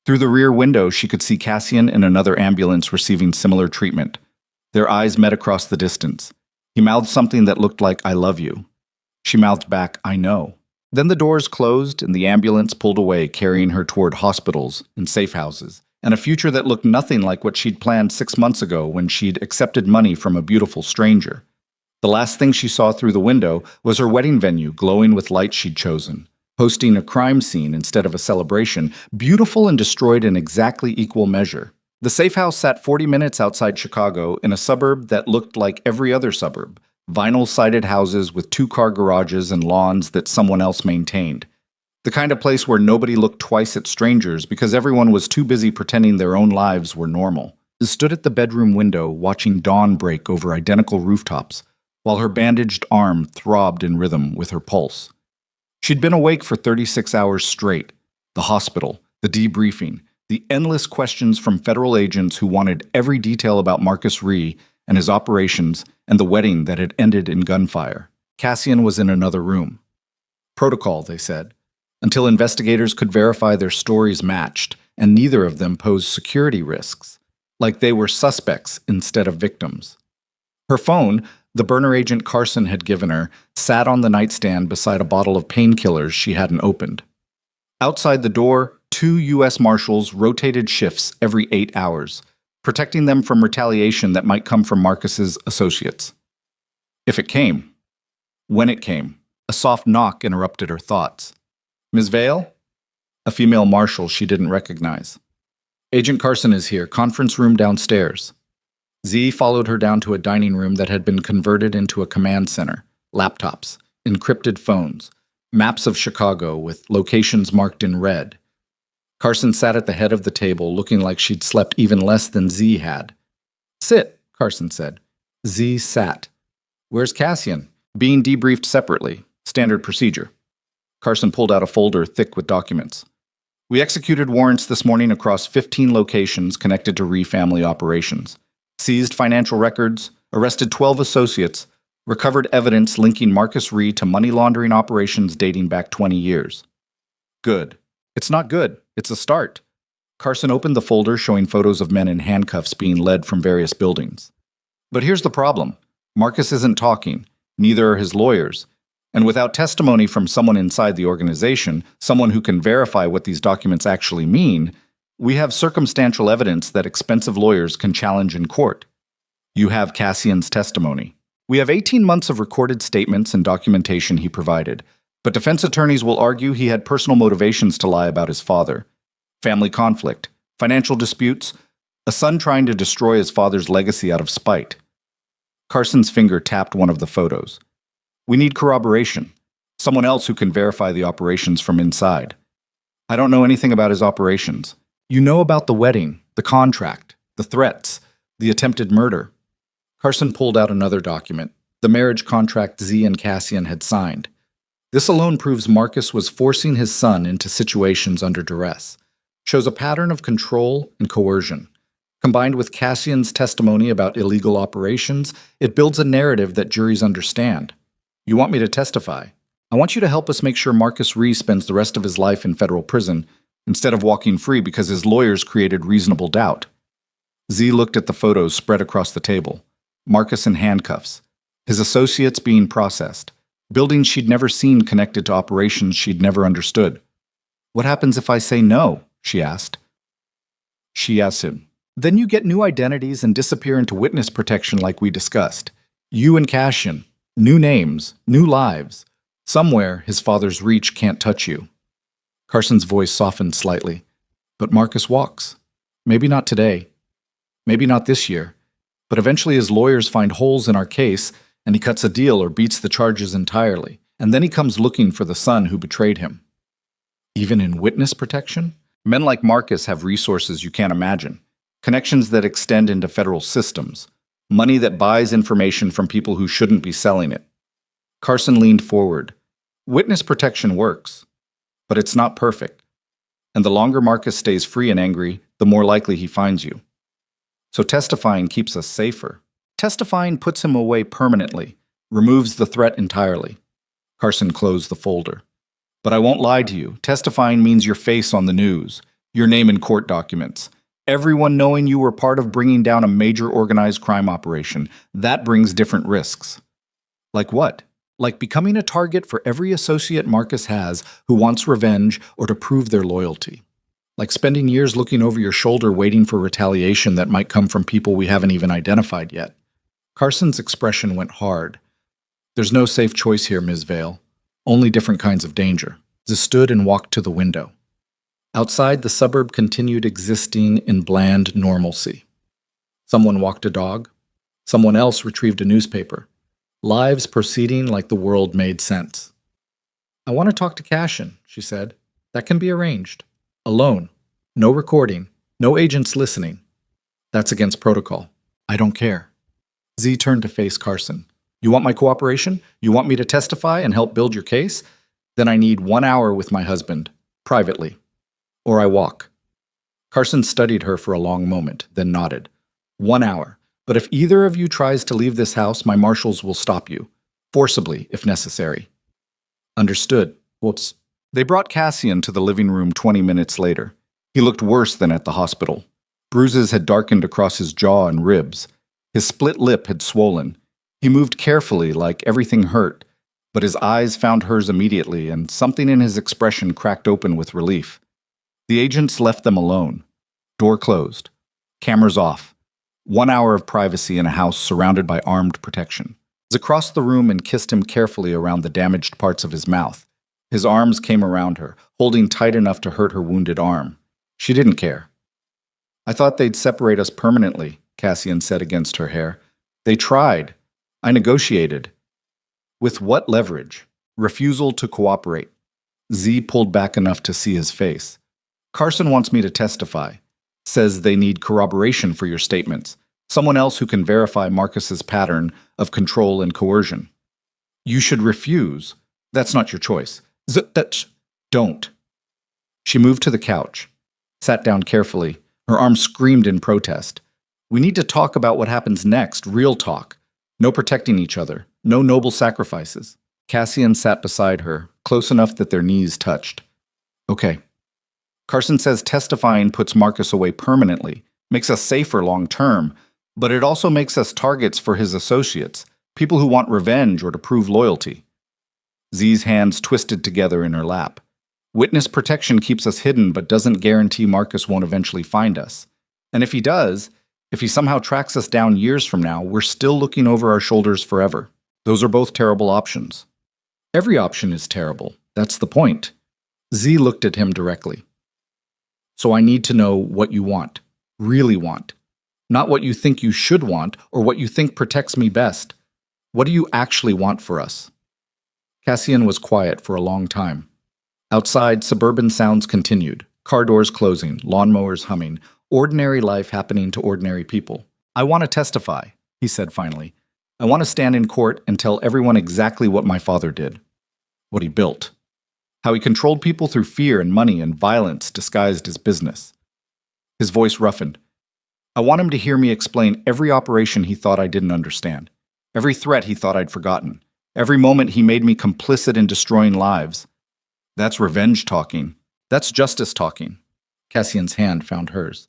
Through the rear window, she could see Cassian in another ambulance receiving similar treatment. Their eyes met across the distance. He mouthed something that looked like, "I love you." She mouthed back, "I know." Then the doors closed and the ambulance pulled away, carrying her toward hospitals and safe houses and a future that looked nothing like what she'd planned 6 months ago when she'd accepted money from a beautiful stranger. The last thing she saw through the window was her wedding venue glowing with lights she'd chosen, hosting a crime scene instead of a celebration, beautiful and destroyed in exactly equal measure. The safe house sat 40 minutes outside Chicago in a suburb that looked like every other suburb, vinyl-sided houses with two-car garages and lawns that someone else maintained. The kind of place where nobody looked twice at strangers because everyone was too busy pretending their own lives were normal. She stood at the bedroom window watching dawn break over identical rooftops, while her bandaged arm throbbed in rhythm with her pulse. She'd been awake for 36 hours straight. The hospital, the debriefing, the endless questions from federal agents who wanted every detail about Marcus Ree and his operations and the wedding that had ended in gunfire. Cassian was in another room. Protocol, they said, until investigators could verify their stories matched, and neither of them posed security risks, like they were suspects instead of victims. Her phone, the burner agent Carson had given her, sat on the nightstand beside a bottle of painkillers she hadn't opened. Outside the door, 2 U.S. Marshals rotated shifts every 8 hours, protecting them from retaliation that might come from Marcus's associates. If it came. When it came. A soft knock interrupted her thoughts. Ms. Vale? A female marshal she didn't recognize. Agent Carson is here, conference room downstairs. Z followed her down to a dining room that had been converted into a command center, laptops, encrypted phones, maps of Chicago with locations marked in red. Carson sat at the head of the table, looking like she'd slept even less than Z had. Sit, Carson said. Z sat. Where's Cassian? Being debriefed separately. Standard procedure. Carson pulled out a folder thick with documents. We executed warrants this morning across 15 locations connected to Ree family operations. Seized financial records, arrested 12 associates, recovered evidence linking Marcus Ree to money laundering operations dating back 20 years. Good. It's not good. It's a start. Carson opened the folder showing photos of men in handcuffs being led from various buildings. But here's the problem. Marcus isn't talking. Neither are his lawyers. And without testimony from someone inside the organization, someone who can verify what these documents actually mean, we have circumstantial evidence that expensive lawyers can challenge in court. You have Cassian's testimony. We have 18 months of recorded statements and documentation he provided, but defense attorneys will argue he had personal motivations to lie about his father. Family conflict, financial disputes, a son trying to destroy his father's legacy out of spite. Carson's finger tapped one of the photos. We need corroboration. Someone else who can verify the operations from inside. I don't know anything about his operations. You know about the wedding, the contract, the threats, the attempted murder. Carson pulled out another document, the marriage contract Z and Cassian had signed. This alone proves Marcus was forcing his son into situations under duress. Shows a pattern of control and coercion. Combined with Cassian's testimony about illegal operations, it builds a narrative that juries understand. You want me to testify? I want you to help us make sure Marcus Ree spends the rest of his life in federal prison instead of walking free because his lawyers created reasonable doubt. Z looked at the photos spread across the table. Marcus in handcuffs. His associates being processed. Buildings she'd never seen connected to operations she'd never understood. What happens if I say no? She asked. She asked him. Then you get new identities and disappear into witness protection like we discussed. You and Cassian. New names, new lives. Somewhere, his father's reach can't touch you. Carson's voice softened slightly. But Marcus walks. Maybe not today. Maybe not this year. But eventually his lawyers find holes in our case, and he cuts a deal or beats the charges entirely. And then he comes looking for the son who betrayed him. Even in witness protection? Men like Marcus have resources you can't imagine. Connections that extend into federal systems. Money that buys information from people who shouldn't be selling it. Carson leaned forward. Witness protection works, but it's not perfect. And the longer Marcus stays free and angry, the more likely he finds you. So testifying keeps us safer. Testifying puts him away permanently, removes the threat entirely. Carson closed the folder. But I won't lie to you. Testifying means your face on the news, your name in court documents. Everyone knowing you were part of bringing down a major organized crime operation. That brings different risks. Like what? Like becoming a target for every associate Marcus has who wants revenge or to prove their loyalty. Like spending years looking over your shoulder waiting for retaliation that might come from people we haven't even identified yet. Carson's expression went hard. There's no safe choice here, Ms. Vale. Only different kinds of danger. Ze stood and walked to the window. Outside, the suburb continued existing in bland normalcy. Someone walked a dog. Someone else retrieved a newspaper. Lives proceeding like the world made sense. I want to talk to Cashin, she said. That can be arranged. Alone. No recording. No agents listening. That's against protocol. I don't care. Z turned to face Carson. You want my cooperation? You want me to testify and help build your case? Then I need 1 hour with my husband, privately. Or I walk. Carson studied her for a long moment, then nodded. 1 hour. But if either of you tries to leave this house, my marshals will stop you. Forcibly, if necessary. Understood. Whoops. They brought Cassian to the living room 20 minutes later. He looked worse than at the hospital. Bruises had darkened across his jaw and ribs. His split lip had swollen. He moved carefully, like everything hurt, but his eyes found hers immediately, and something in his expression cracked open with relief. The agents left them alone. Door closed. Cameras off. 1 hour of privacy in a house surrounded by armed protection. Ze crossed the room and kissed him carefully around the damaged parts of his mouth. His arms came around her, holding tight enough to hurt her wounded arm. She didn't care. I thought they'd separate us permanently, Cassian said against her hair. They tried. I negotiated. With what leverage? Refusal to cooperate. Z pulled back enough to see his face. Carson wants me to testify. Says they need corroboration for your statements. Someone else who can verify Marcus's pattern of control and coercion. You should refuse. That's not your choice. Don't. She moved to the couch, sat down carefully. Her arm screamed in protest. We need to talk about what happens next, real talk. No protecting each other, no noble sacrifices. Cassian sat beside her, close enough that their knees touched. Okay. Carson says testifying puts Marcus away permanently, makes us safer long term, but it also makes us targets for his associates, people who want revenge or to prove loyalty. Z's hands twisted together in her lap. Witness protection keeps us hidden but doesn't guarantee Marcus won't eventually find us. And if he does, if he somehow tracks us down years from now, we're still looking over our shoulders forever. Those are both terrible options. Every option is terrible. That's the point. Z looked at him directly. So I need to know what you want, really want. Not what you think you should want or what you think protects me best. What do you actually want for us? Cassian was quiet for a long time. Outside, suburban sounds continued, car doors closing, lawnmowers humming, ordinary life happening to ordinary people. I want to testify, he said finally. I want to stand in court and tell everyone exactly what my father did. What he built. How he controlled people through fear and money and violence disguised as business. His voice roughened. I want him to hear me explain every operation he thought I didn't understand. Every threat he thought I'd forgotten. Every moment he made me complicit in destroying lives. That's revenge talking. That's justice talking. Cassian's hand found hers.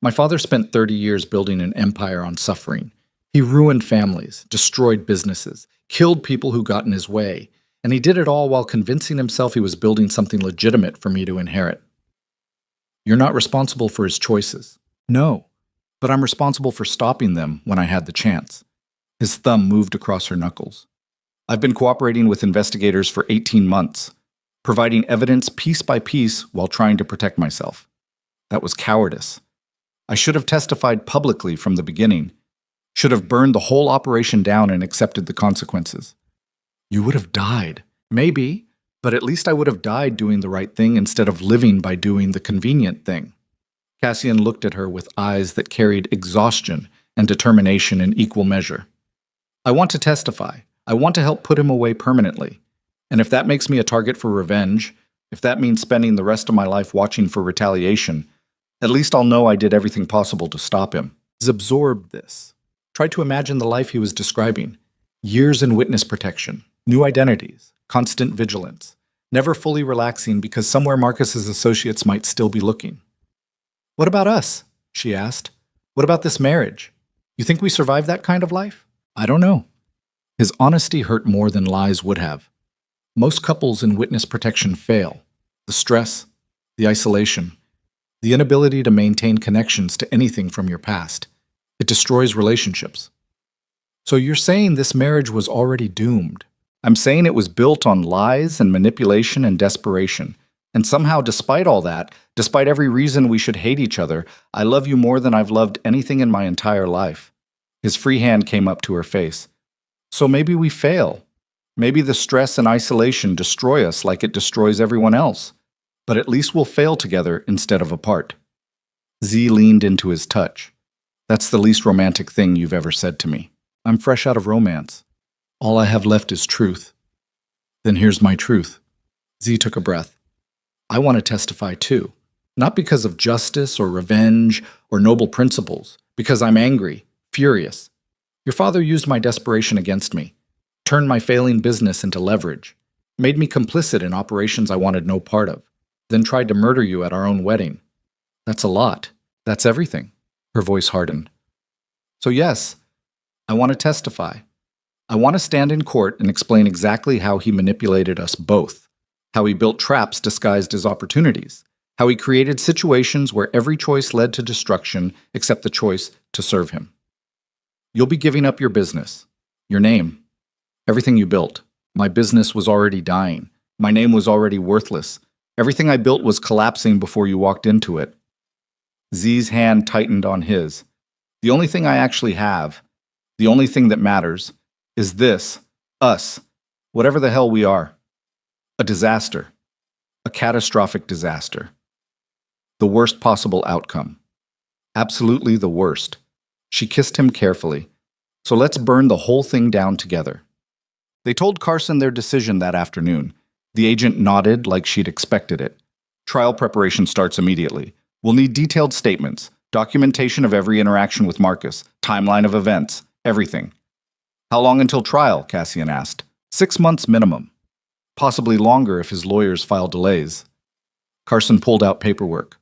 My father spent 30 years building an empire on suffering. He ruined families, destroyed businesses, killed people who got in his way, and he did it all while convincing himself he was building something legitimate for me to inherit. You're not responsible for his choices. No, but I'm responsible for stopping them when I had the chance. His thumb moved across her knuckles. I've been cooperating with investigators for 18 months, providing evidence piece by piece while trying to protect myself. That was cowardice. I should have testified publicly from the beginning, should have burned the whole operation down and accepted the consequences. You would have died. Maybe, but at least I would have died doing the right thing instead of living by doing the convenient thing. Cassian looked at her with eyes that carried exhaustion and determination in equal measure. I want to testify. I want to help put him away permanently. And if that makes me a target for revenge, if that means spending the rest of my life watching for retaliation, at least I'll know I did everything possible to stop him. He's absorbed this. Tried to imagine the life he was describing. Years in witness protection, new identities, constant vigilance, never fully relaxing because somewhere Marcus's associates might still be looking. What about us? She asked. What about this marriage? You think we survive that kind of life? I don't know. His honesty hurt more than lies would have. Most couples in witness protection fail. The stress, the isolation. The inability to maintain connections to anything from your past. It destroys relationships. So you're saying this marriage was already doomed? I'm saying it was built on lies and manipulation and desperation. And somehow, despite all that, despite every reason we should hate each other, I love you more than I've loved anything in my entire life. His free hand came up to her face. So maybe we fail. Maybe the stress and isolation destroy us like it destroys everyone else. But at least we'll fail together instead of apart. Z leaned into his touch. That's the least romantic thing you've ever said to me. I'm fresh out of romance. All I have left is truth. Then here's my truth. Z took a breath. I want to testify too. Not because of justice or revenge or noble principles, because I'm angry, furious. Your father used my desperation against me, turned my failing business into leverage, made me complicit in operations I wanted no part of, then tried to murder you at our own wedding. That's a lot. That's everything. Her voice hardened. So yes, I want to testify. I want to stand in court and explain exactly how he manipulated us both, how he built traps disguised as opportunities, how he created situations where every choice led to destruction except the choice to serve him. You'll be giving up your business, your name, everything you built. My business was already dying. My name was already worthless. Everything I built was collapsing before you walked into it. Z's hand tightened on his. The only thing I actually have, the only thing that matters, is this, us, whatever the hell we are. A disaster. A catastrophic disaster. The worst possible outcome. Absolutely the worst. She kissed him carefully. So let's burn the whole thing down together. They told Carson their decision that afternoon. The agent nodded like she'd expected it. Trial preparation starts immediately. We'll need detailed statements, documentation of every interaction with Marcus, timeline of events, everything. How long until trial? Cassian asked. 6 months minimum. Possibly longer if his lawyers file delays. Carson pulled out paperwork.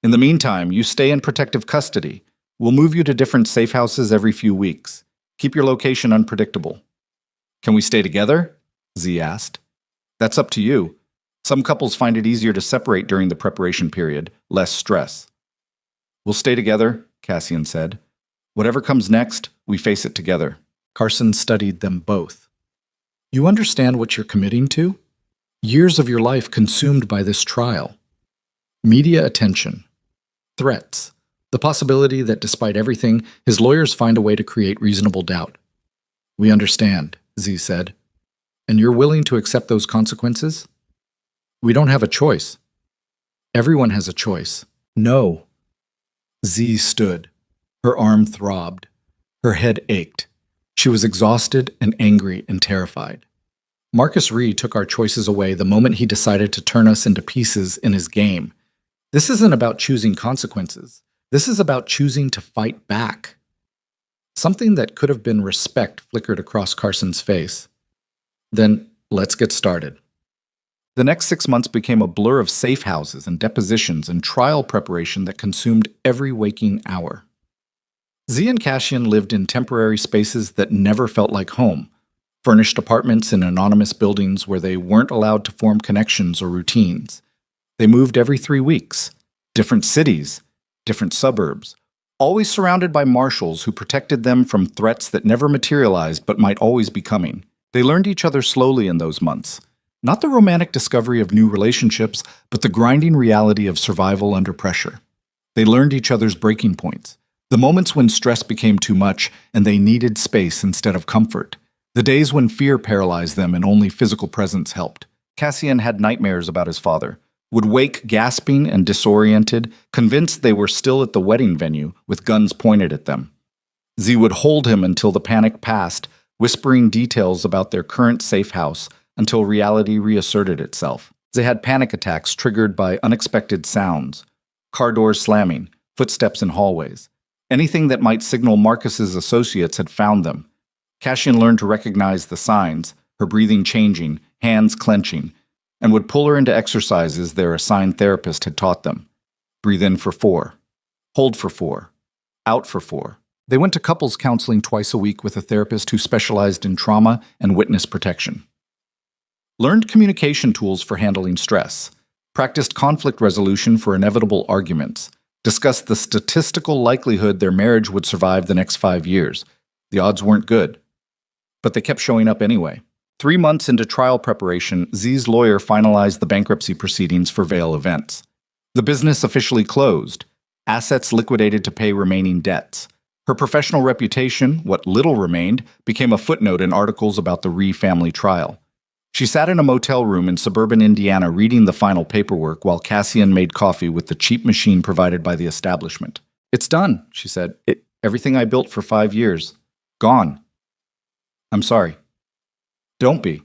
In the meantime, you stay in protective custody. We'll move you to different safe houses every few weeks. Keep your location unpredictable. Can we stay together? Z asked. That's up to you. Some couples find it easier to separate during the preparation period, less stress. We'll stay together, Cassian said. Whatever comes next, we face it together. Carson studied them both. You understand what you're committing to? Years of your life consumed by this trial. Media attention. Threats. The possibility that despite everything, his lawyers find a way to create reasonable doubt. We understand, Z said. And you're willing to accept those consequences? We don't have a choice. Everyone has a choice. No. Z stood. Her arm throbbed. Her head ached. She was exhausted and angry and terrified. Marcus Ree took our choices away the moment he decided to turn us into pieces in his game. This isn't about choosing consequences. This is about choosing to fight back. Something that could have been respect flickered across Carson's face. Then, let's get started. The next 6 months became a blur of safe houses and depositions and trial preparation that consumed every waking hour. Z and Cassian lived in temporary spaces that never felt like home, furnished apartments in anonymous buildings where they weren't allowed to form connections or routines. They moved every 3 weeks, different cities, different suburbs, always surrounded by marshals who protected them from threats that never materialized but might always be coming. They learned each other slowly in those months. Not the romantic discovery of new relationships, but the grinding reality of survival under pressure. They learned each other's breaking points, the moments when stress became too much and they needed space instead of comfort, the days when fear paralyzed them and only physical presence helped. Cassian had nightmares about his father, would wake gasping and disoriented, convinced they were still at the wedding venue with guns pointed at them. Z would hold him until the panic passed, whispering details about their current safe house, until reality reasserted itself. They had panic attacks triggered by unexpected sounds, car doors slamming, footsteps in hallways. Anything that might signal Marcus's associates had found them. Cassian learned to recognize the signs, her breathing changing, hands clenching, and would pull her into exercises their assigned therapist had taught them. Breathe in for 4. Hold for 4. Out for 4. They went to couples counseling twice a week with a therapist who specialized in trauma and witness protection. Learned communication tools for handling stress, practiced conflict resolution for inevitable arguments, discussed the statistical likelihood their marriage would survive the next 5 years. The odds weren't good, but they kept showing up anyway. 3 months into trial preparation, Z's lawyer finalized the bankruptcy proceedings for Vale Events. The business officially closed, assets liquidated to pay remaining debts. Her professional reputation, what little remained, became a footnote in articles about the Rhee family trial. She sat in a motel room in suburban Indiana reading the final paperwork while Cassian made coffee with the cheap machine provided by the establishment. "It's done," she said. Everything I built for 5 years. Gone. I'm sorry. Don't be.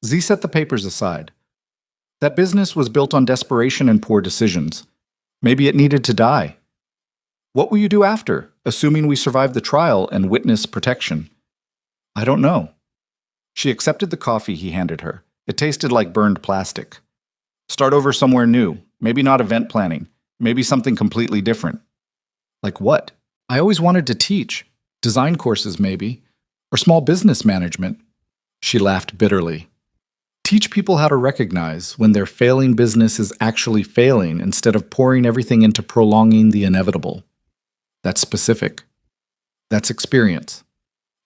Z set the papers aside. That business was built on desperation and poor decisions. Maybe it needed to die. What will you do after, assuming we survive the trial and witness protection? I don't know. She accepted the coffee he handed her. It tasted like burned plastic. Start over somewhere new. Maybe not event planning. Maybe something completely different. Like what? I always wanted to teach. Design courses, maybe. Or small business management. She laughed bitterly. Teach people how to recognize when their failing business is actually failing instead of pouring everything into prolonging the inevitable. That's specific. That's experience.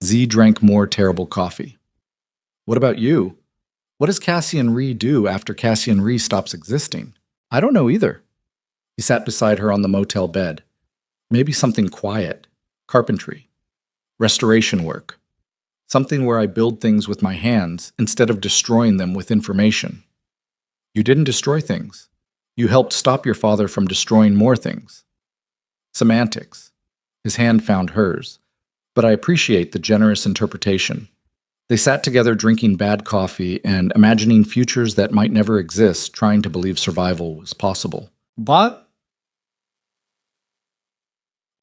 Z drank more terrible coffee. What about you? What does Cassian Rhee do after Cassian Rhee stops existing? I don't know either. He sat beside her on the motel bed. Maybe something quiet. Carpentry. Restoration work. Something where I build things with my hands instead of destroying them with information. You didn't destroy things. You helped stop your father from destroying more things. Semantics. His hand found hers. But I appreciate the generous interpretation. They sat together drinking bad coffee and imagining futures that might never exist, trying to believe survival was possible. But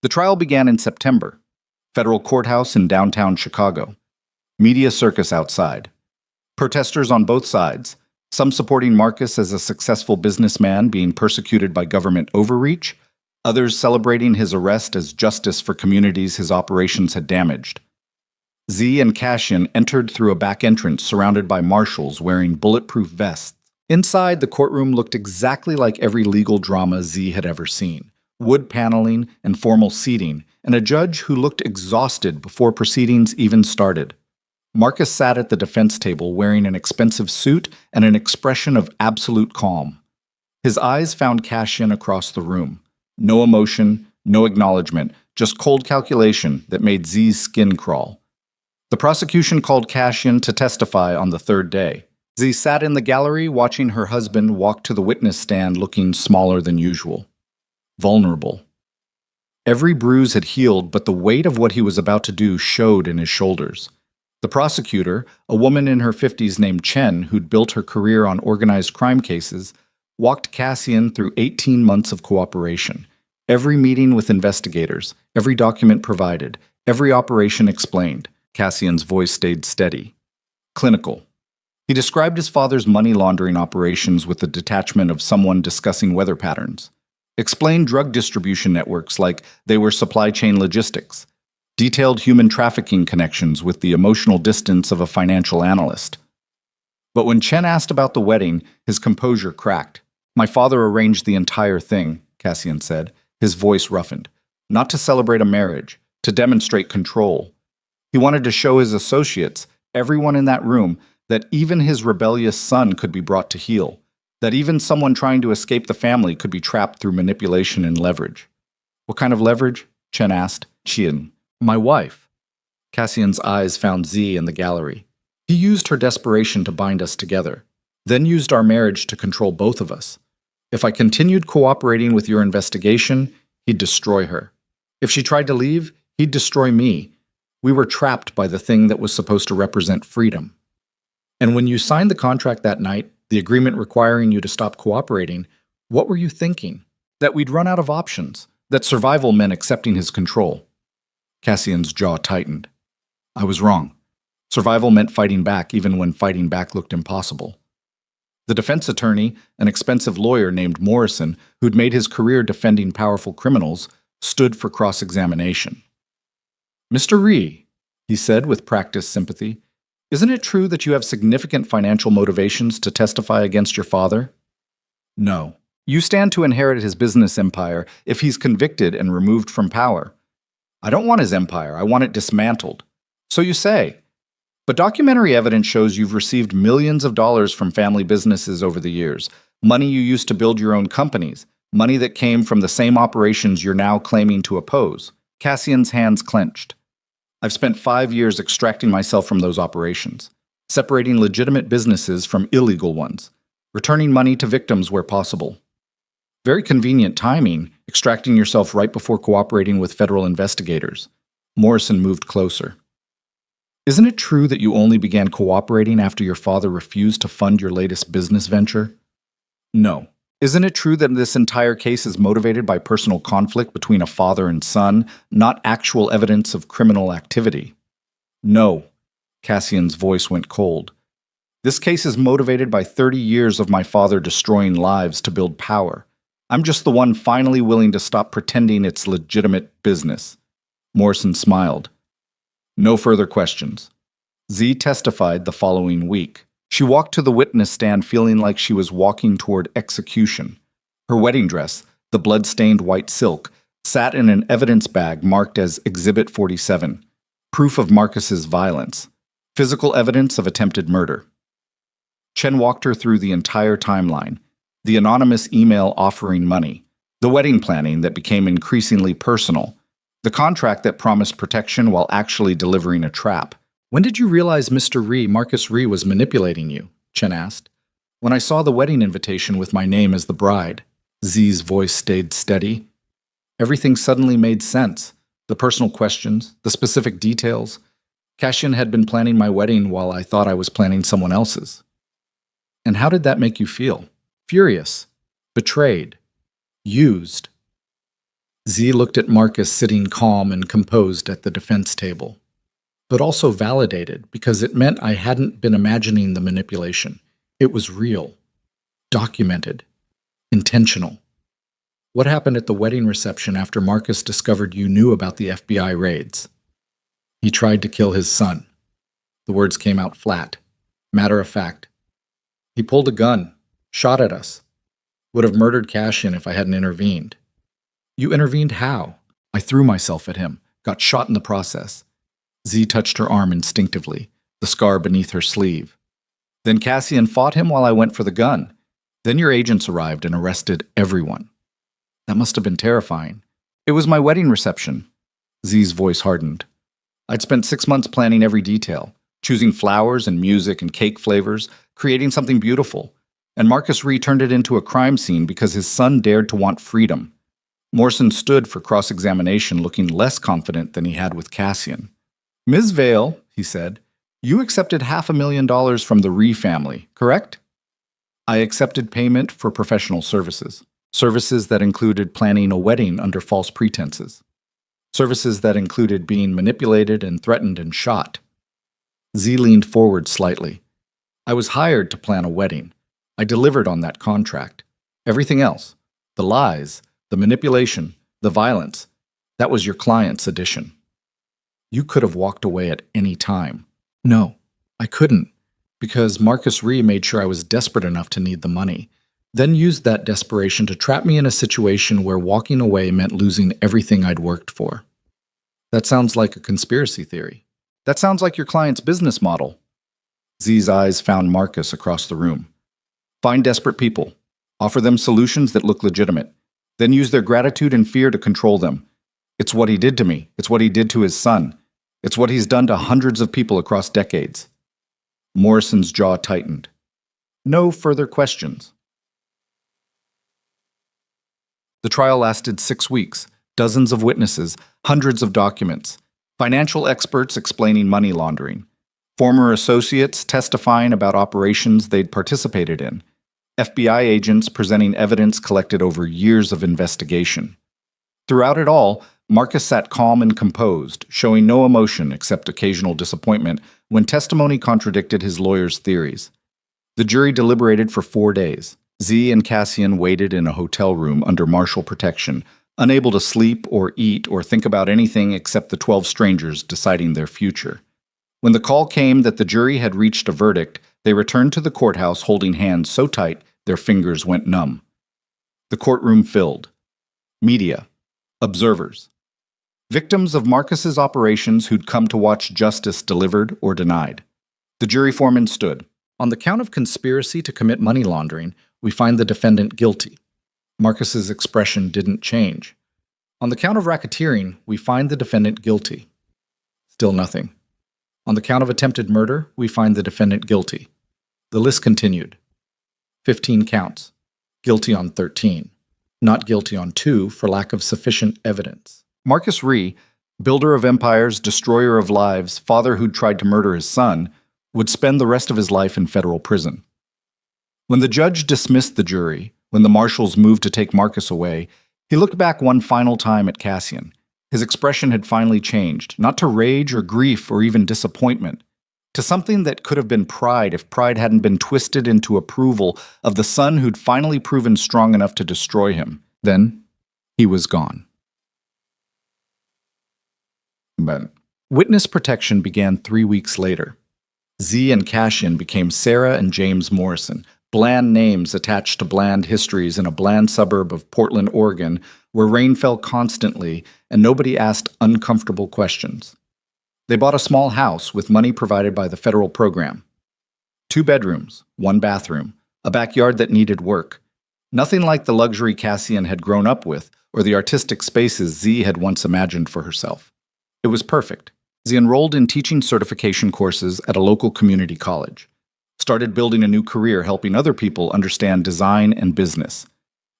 the trial began in September. Federal courthouse in downtown Chicago. Media circus outside. Protesters on both sides, some supporting Marcus as a successful businessman being persecuted by government overreach, others celebrating his arrest as justice for communities his operations had damaged. Z and Cassian entered through a back entrance surrounded by marshals wearing bulletproof vests. Inside, the courtroom looked exactly like every legal drama Z had ever seen. Wood paneling and formal seating, and a judge who looked exhausted before proceedings even started. Marcus sat at the defense table wearing an expensive suit and an expression of absolute calm. His eyes found Cassian across the room. No emotion, no acknowledgement, just cold calculation that made Z's skin crawl. The prosecution called Cassian to testify on the third day. Z sat in the gallery watching her husband walk to the witness stand looking smaller than usual. Vulnerable. Every bruise had healed, but the weight of what he was about to do showed in his shoulders. The prosecutor, a woman in her 50s named Chen, who'd built her career on organized crime cases, walked Cassian through 18 months of cooperation. Every meeting with investigators, every document provided, every operation explained. Cassian's voice stayed steady. Clinical. He described his father's money laundering operations with the detachment of someone discussing weather patterns. Explained drug distribution networks like they were supply chain logistics. Detailed human trafficking connections with the emotional distance of a financial analyst. But when Chen asked about the wedding, his composure cracked. My father arranged the entire thing, Cassian said, his voice roughened. Not to celebrate a marriage, to demonstrate control. He wanted to show his associates, everyone in that room, that even his rebellious son could be brought to heel, that even someone trying to escape the family could be trapped through manipulation and leverage. What kind of leverage? Chen asked. Qian. My wife. Cassian's eyes found Z in the gallery. He used her desperation to bind us together, then used our marriage to control both of us. If I continued cooperating with your investigation, he'd destroy her. If she tried to leave, he'd destroy me. We were trapped by the thing that was supposed to represent freedom. And when you signed the contract that night, the agreement requiring you to stop cooperating, what were you thinking? That we'd run out of options, that survival meant accepting his control. Cassian's jaw tightened. I was wrong. Survival meant fighting back even when fighting back looked impossible. The defense attorney, an expensive lawyer named Morrison, who'd made his career defending powerful criminals, stood for cross-examination. Mr. Rhee, he said with practiced sympathy, isn't it true that you have significant financial motivations to testify against your father? No. You stand to inherit his business empire if he's convicted and removed from power. I don't want his empire, I want it dismantled. So you say. But documentary evidence shows you've received millions of dollars from family businesses over the years, money you used to build your own companies, money that came from the same operations you're now claiming to oppose. Cassian's hands clenched. I've spent 5 years extracting myself from those operations, separating legitimate businesses from illegal ones, returning money to victims where possible. Very convenient timing, extracting yourself right before cooperating with federal investigators. Morrison moved closer. Isn't it true that you only began cooperating after your father refused to fund your latest business venture? No. Isn't it true that this entire case is motivated by personal conflict between a father and son, not actual evidence of criminal activity? No. Cassian's voice went cold. This case is motivated by 30 years of my father destroying lives to build power. I'm just the one finally willing to stop pretending it's legitimate business. Morrison smiled. No further questions. Z testified the following week. She walked to the witness stand feeling like she was walking toward execution. Her wedding dress, the blood-stained white silk, sat in an evidence bag marked as Exhibit 47, proof of Marcus's violence, physical evidence of attempted murder. Chen walked her through the entire timeline, the anonymous email offering money, the wedding planning that became increasingly personal, the contract that promised protection while actually delivering a trap. When did you realize Mr. Marcus Rhee, was manipulating you? Chen asked. When I saw the wedding invitation with my name as the bride. Z's voice stayed steady. Everything suddenly made sense. The personal questions, the specific details. Cassian had been planning my wedding while I thought I was planning someone else's. And how did that make you feel? Furious. Betrayed. Used. Z looked at Marcus sitting calm and composed at the defense table. But also validated, because it meant I hadn't been imagining the manipulation. It was real. Documented. Intentional. What happened at the wedding reception after Marcus discovered you knew about the FBI raids? He tried to kill his son. The words came out flat. Matter of fact. He pulled a gun, shot at us. Would have murdered Cassian if I hadn't intervened. You intervened how? I threw myself at him, got shot in the process. Z touched her arm instinctively, the scar beneath her sleeve. Then Cassian fought him while I went for the gun. Then your agents arrived and arrested everyone. That must have been terrifying. It was my wedding reception. Z's voice hardened. I'd spent 6 months planning every detail, choosing flowers and music and cake flavors, creating something beautiful. And Marcus Rhee turned it into a crime scene because his son dared to want freedom. Morrison stood for cross-examination looking less confident than he had with Cassian. Ms. Vale, he said, you accepted $500,000 from the Rhee family, correct? I accepted payment for professional services. Services that included planning a wedding under false pretenses. Services that included being manipulated and threatened and shot. Z leaned forward slightly. I was hired to plan a wedding. I delivered on that contract. Everything else, the lies, the manipulation, the violence, that was your client's addition. You could have walked away at any time. No, I couldn't, because Marcus Rhee made sure I was desperate enough to need the money, then used that desperation to trap me in a situation where walking away meant losing everything I'd worked for. That sounds like a conspiracy theory. That sounds like your client's business model. Z's eyes found Marcus across the room. Find desperate people. Offer them solutions that look legitimate. Then use their gratitude and fear to control them. It's what he did to me. It's what he did to his son. It's what he's done to hundreds of people across decades. Morrison's jaw tightened. No further questions. The trial lasted 6 weeks, dozens of witnesses, hundreds of documents, financial experts explaining money laundering, former associates testifying about operations they'd participated in, FBI agents presenting evidence collected over years of investigation. Throughout it all, Marcus sat calm and composed, showing no emotion except occasional disappointment when testimony contradicted his lawyer's theories. The jury deliberated for 4 days. Z and Cassian waited in a hotel room under martial protection, unable to sleep or eat or think about anything except the 12 strangers deciding their future. When the call came that the jury had reached a verdict, they returned to the courthouse holding hands so tight Their fingers went numb. The courtroom filled. Media. Observers. Victims of Marcus's operations who'd come to watch justice delivered or denied. The jury foreman stood. On the count of conspiracy to commit money laundering, we find the defendant guilty. Marcus's expression didn't change. On the count of racketeering, we find the defendant guilty. Still nothing. On the count of attempted murder, we find the defendant guilty. The list continued. 15 counts. Guilty on 13. Not guilty on 2 for lack of sufficient evidence. Marcus Ree, builder of empires, destroyer of lives, father who'd tried to murder his son, would spend the rest of his life in federal prison. When the judge dismissed the jury, when the marshals moved to take Marcus away, he looked back one final time at Cassian. His expression had finally changed, not to rage or grief or even disappointment, to something that could have been pride if pride hadn't been twisted into approval of the son who'd finally proven strong enough to destroy him. Then, he was gone. But witness protection began 3 weeks later. Z and Cassian became Sarah and James Morrison, bland names attached to bland histories in a bland suburb of Portland, Oregon, where rain fell constantly and nobody asked uncomfortable questions. They bought a small house with money provided by the federal program. 2 bedrooms, 1 bathroom, a backyard that needed work. Nothing like the luxury Cassian had grown up with or the artistic spaces Z had once imagined for herself. It was perfect. Z enrolled in teaching certification courses at a local community college. Started building a new career helping other people understand design and business.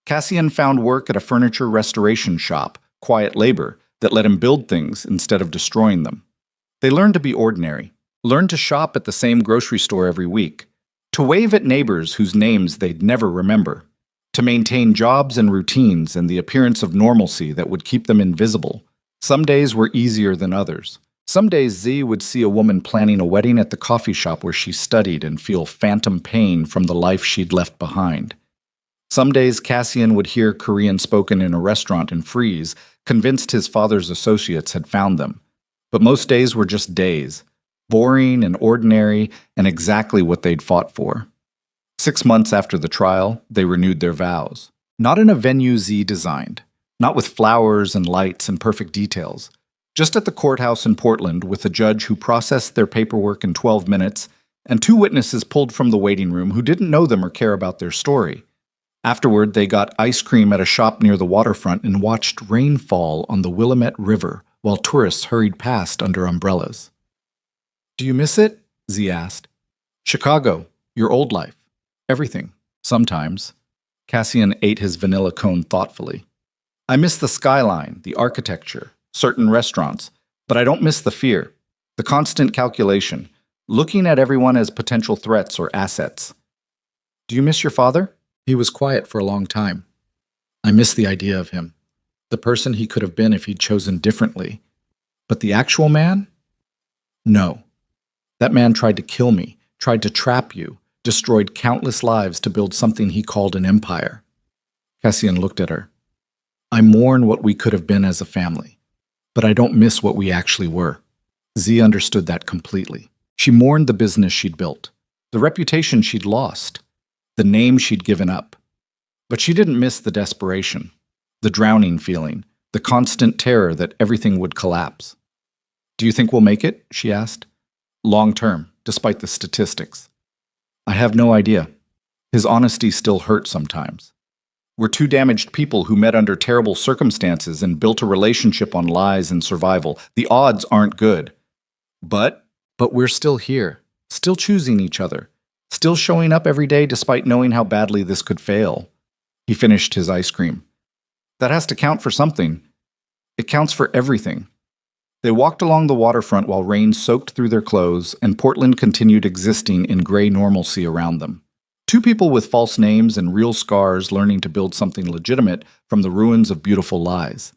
Cassian found work at a furniture restoration shop, quiet labor, that let him build things instead of destroying them. They learned to be ordinary, learned to shop at the same grocery store every week, to wave at neighbors whose names they'd never remember, to maintain jobs and routines and the appearance of normalcy that would keep them invisible. Some days were easier than others. Some days Z would see a woman planning a wedding at the coffee shop where she studied and feel phantom pain from the life she'd left behind. Some days Cassian would hear Korean spoken in a restaurant and freeze, convinced his father's associates had found them. But most days were just days, boring and ordinary and exactly what they'd fought for. 6 months after the trial, they renewed their vows. Not in a venue Z designed, not with flowers and lights and perfect details. Just at the courthouse in Portland with a judge who processed their paperwork in 12 minutes and 2 witnesses pulled from the waiting room who didn't know them or care about their story. Afterward, they got ice cream at a shop near the waterfront and watched rain fall on the Willamette River while tourists hurried past under umbrellas. "Do you miss it?" Z asked. "Chicago, your old life. Everything. Sometimes." Cassian ate his vanilla cone thoughtfully. "I miss the skyline, the architecture, certain restaurants, but I don't miss the fear, the constant calculation, looking at everyone as potential threats or assets." "Do you miss your father?" He was quiet for a long time. "I miss the idea of him, the person he could have been if he'd chosen differently. But the actual man? No. That man tried to kill me, tried to trap you, destroyed countless lives to build something he called an empire." Cassian looked at her. "I mourn what we could have been as a family. But I don't miss what we actually were." Z understood that completely. She mourned the business she'd built, the reputation she'd lost, the name she'd given up. But she didn't miss the desperation, the drowning feeling, the constant terror that everything would collapse. "Do you think we'll make it?" she asked. "Long term, despite the statistics." "I have no idea." His honesty still hurt sometimes. "We're 2 damaged people who met under terrible circumstances and built a relationship on lies and survival. The odds aren't good. But we're still here, still choosing each other, still showing up every day despite knowing how badly this could fail." He finished his ice cream. "That has to count for something. It counts for everything." They walked along the waterfront while rain soaked through their clothes and Portland continued existing in gray normalcy around them. 2 people with false names and real scars learning to build something legitimate from the ruins of beautiful lies.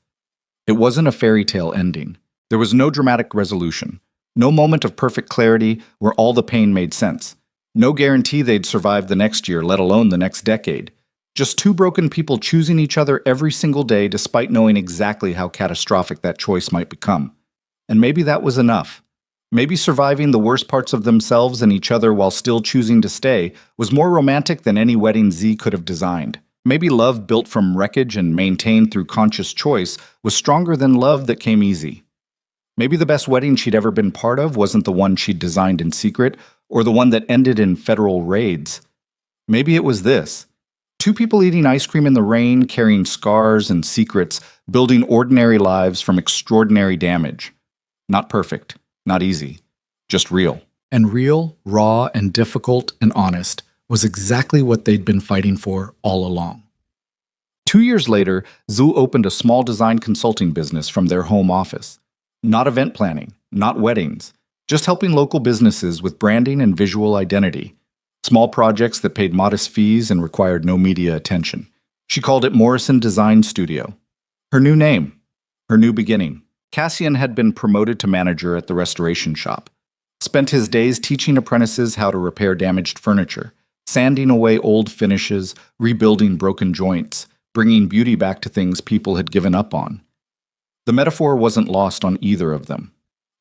It wasn't a fairy tale ending. There was no dramatic resolution, no moment of perfect clarity where all the pain made sense, no guarantee they'd survive the next year, let alone the next decade. Just 2 broken people choosing each other every single day despite knowing exactly how catastrophic that choice might become. And maybe that was enough. Maybe surviving the worst parts of themselves and each other while still choosing to stay was more romantic than any wedding Z could have designed. Maybe love built from wreckage and maintained through conscious choice was stronger than love that came easy. Maybe the best wedding she'd ever been part of wasn't the one she'd designed in secret, or the one that ended in federal raids. Maybe it was this. Two people eating ice cream in the rain, carrying scars and secrets, building ordinary lives from extraordinary damage. Not perfect, not easy, just real. And real, raw, and difficult and honest was exactly what they'd been fighting for all along. 2 years later, Zhu opened a small design consulting business from their home office. Not event planning, not weddings, just helping local businesses with branding and visual identity. Small projects that paid modest fees and required no media attention. She called it Morrison Design Studio. Her new name, her new beginning. Cassian had been promoted to manager at the restoration shop. Spent his days teaching apprentices how to repair damaged furniture, sanding away old finishes, rebuilding broken joints, bringing beauty back to things people had given up on. The metaphor wasn't lost on either of them.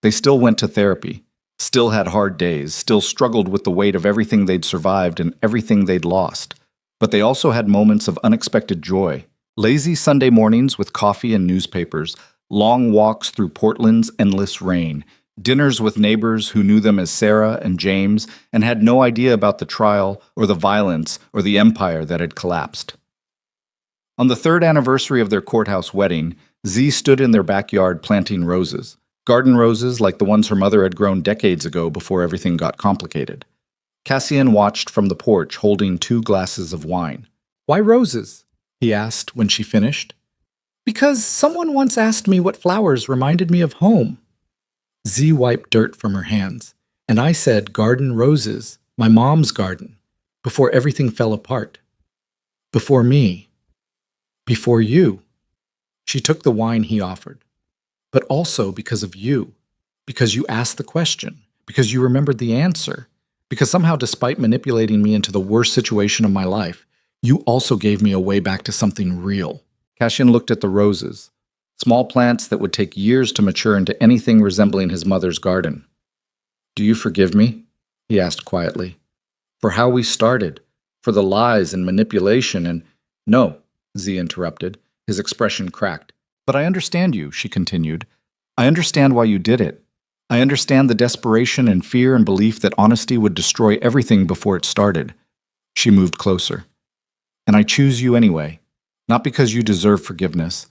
They still went to therapy, still had hard days, still struggled with the weight of everything they'd survived and everything they'd lost. But they also had moments of unexpected joy. Lazy Sunday mornings with coffee and newspapers, long walks through Portland's endless rain, dinners with neighbors who knew them as Sarah and James and had no idea about the trial or the violence or the empire that had collapsed. On the 3rd anniversary of their courthouse wedding, Z stood in their backyard planting roses, garden roses like the ones her mother had grown decades ago before everything got complicated. Cassian watched from the porch holding 2 glasses of wine. "Why roses?" he asked when she finished. "Because someone once asked me what flowers reminded me of home." Z wiped dirt from her hands, and I said garden roses, my mom's garden, before everything fell apart. Before me. Before you. She took the wine he offered. But also because of you. Because you asked the question. Because you remembered the answer. Because somehow, despite manipulating me into the worst situation of my life, you also gave me a way back to something real. Cassian looked at the roses. Small plants that would take years to mature into anything resembling his mother's garden. "Do you forgive me?" he asked quietly. "For how we started. For the lies and manipulation and—" "No," Z interrupted. His expression cracked. "But I understand you," she continued. "I understand why you did it. I understand the desperation and fear and belief that honesty would destroy everything before it started." She moved closer. "And I choose you anyway. Not because you deserve forgiveness.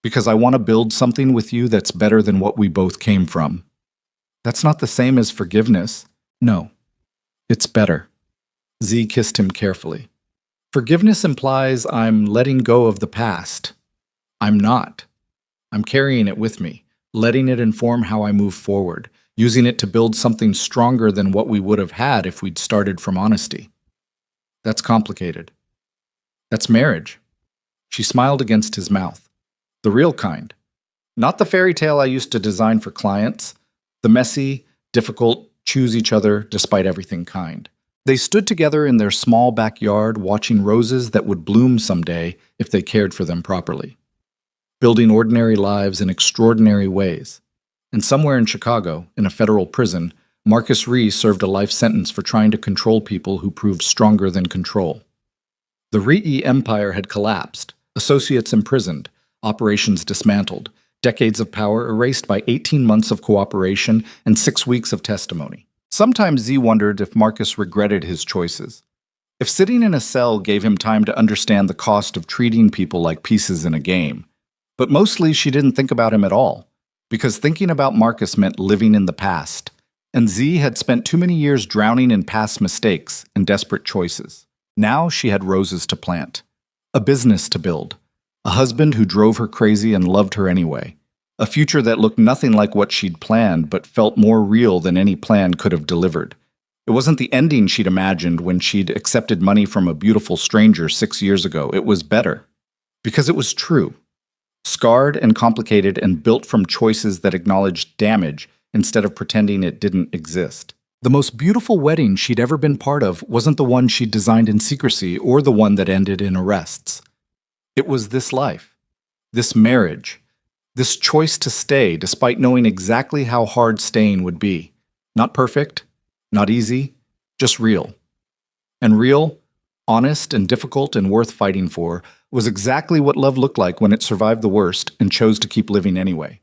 Because I want to build something with you that's better than what we both came from." "That's not the same as forgiveness." "No. It's better." Z kissed him carefully. "Forgiveness implies I'm letting go of the past. I'm not. I'm carrying it with me, letting it inform how I move forward, using it to build something stronger than what we would have had if we'd started from honesty. That's complicated. That's marriage." She smiled against his mouth. "The real kind. Not the fairy tale I used to design for clients. The messy, difficult, choose each other despite everything kind." They stood together in their small backyard watching roses that would bloom someday if they cared for them properly. Building ordinary lives in extraordinary ways. And somewhere in Chicago, in a federal prison, Marcus Ree served a life sentence for trying to control people who proved stronger than control. The Ree empire had collapsed, associates imprisoned, operations dismantled, decades of power erased by 18 months of cooperation and 6 weeks of testimony. Sometimes Z wondered if Marcus regretted his choices. If sitting in a cell gave him time to understand the cost of treating people like pieces in a game. But mostly she didn't think about him at all, because thinking about Marcus meant living in the past. And Z had spent too many years drowning in past mistakes and desperate choices. Now she had roses to plant, a business to build, a husband who drove her crazy and loved her anyway, a future that looked nothing like what she'd planned but felt more real than any plan could have delivered. It wasn't the ending she'd imagined when she'd accepted money from a beautiful stranger 6 years ago. It was better. Because it was true. Scarred and complicated and built from choices that acknowledged damage instead of pretending it didn't exist. The most beautiful wedding she'd ever been part of wasn't the one she'd designed in secrecy or the one that ended in arrests. It was this life, this marriage, this choice to stay despite knowing exactly how hard staying would be. Not perfect, not easy, just real. And real, honest, and difficult and worth fighting for was exactly what love looked like when it survived the worst and chose to keep living anyway.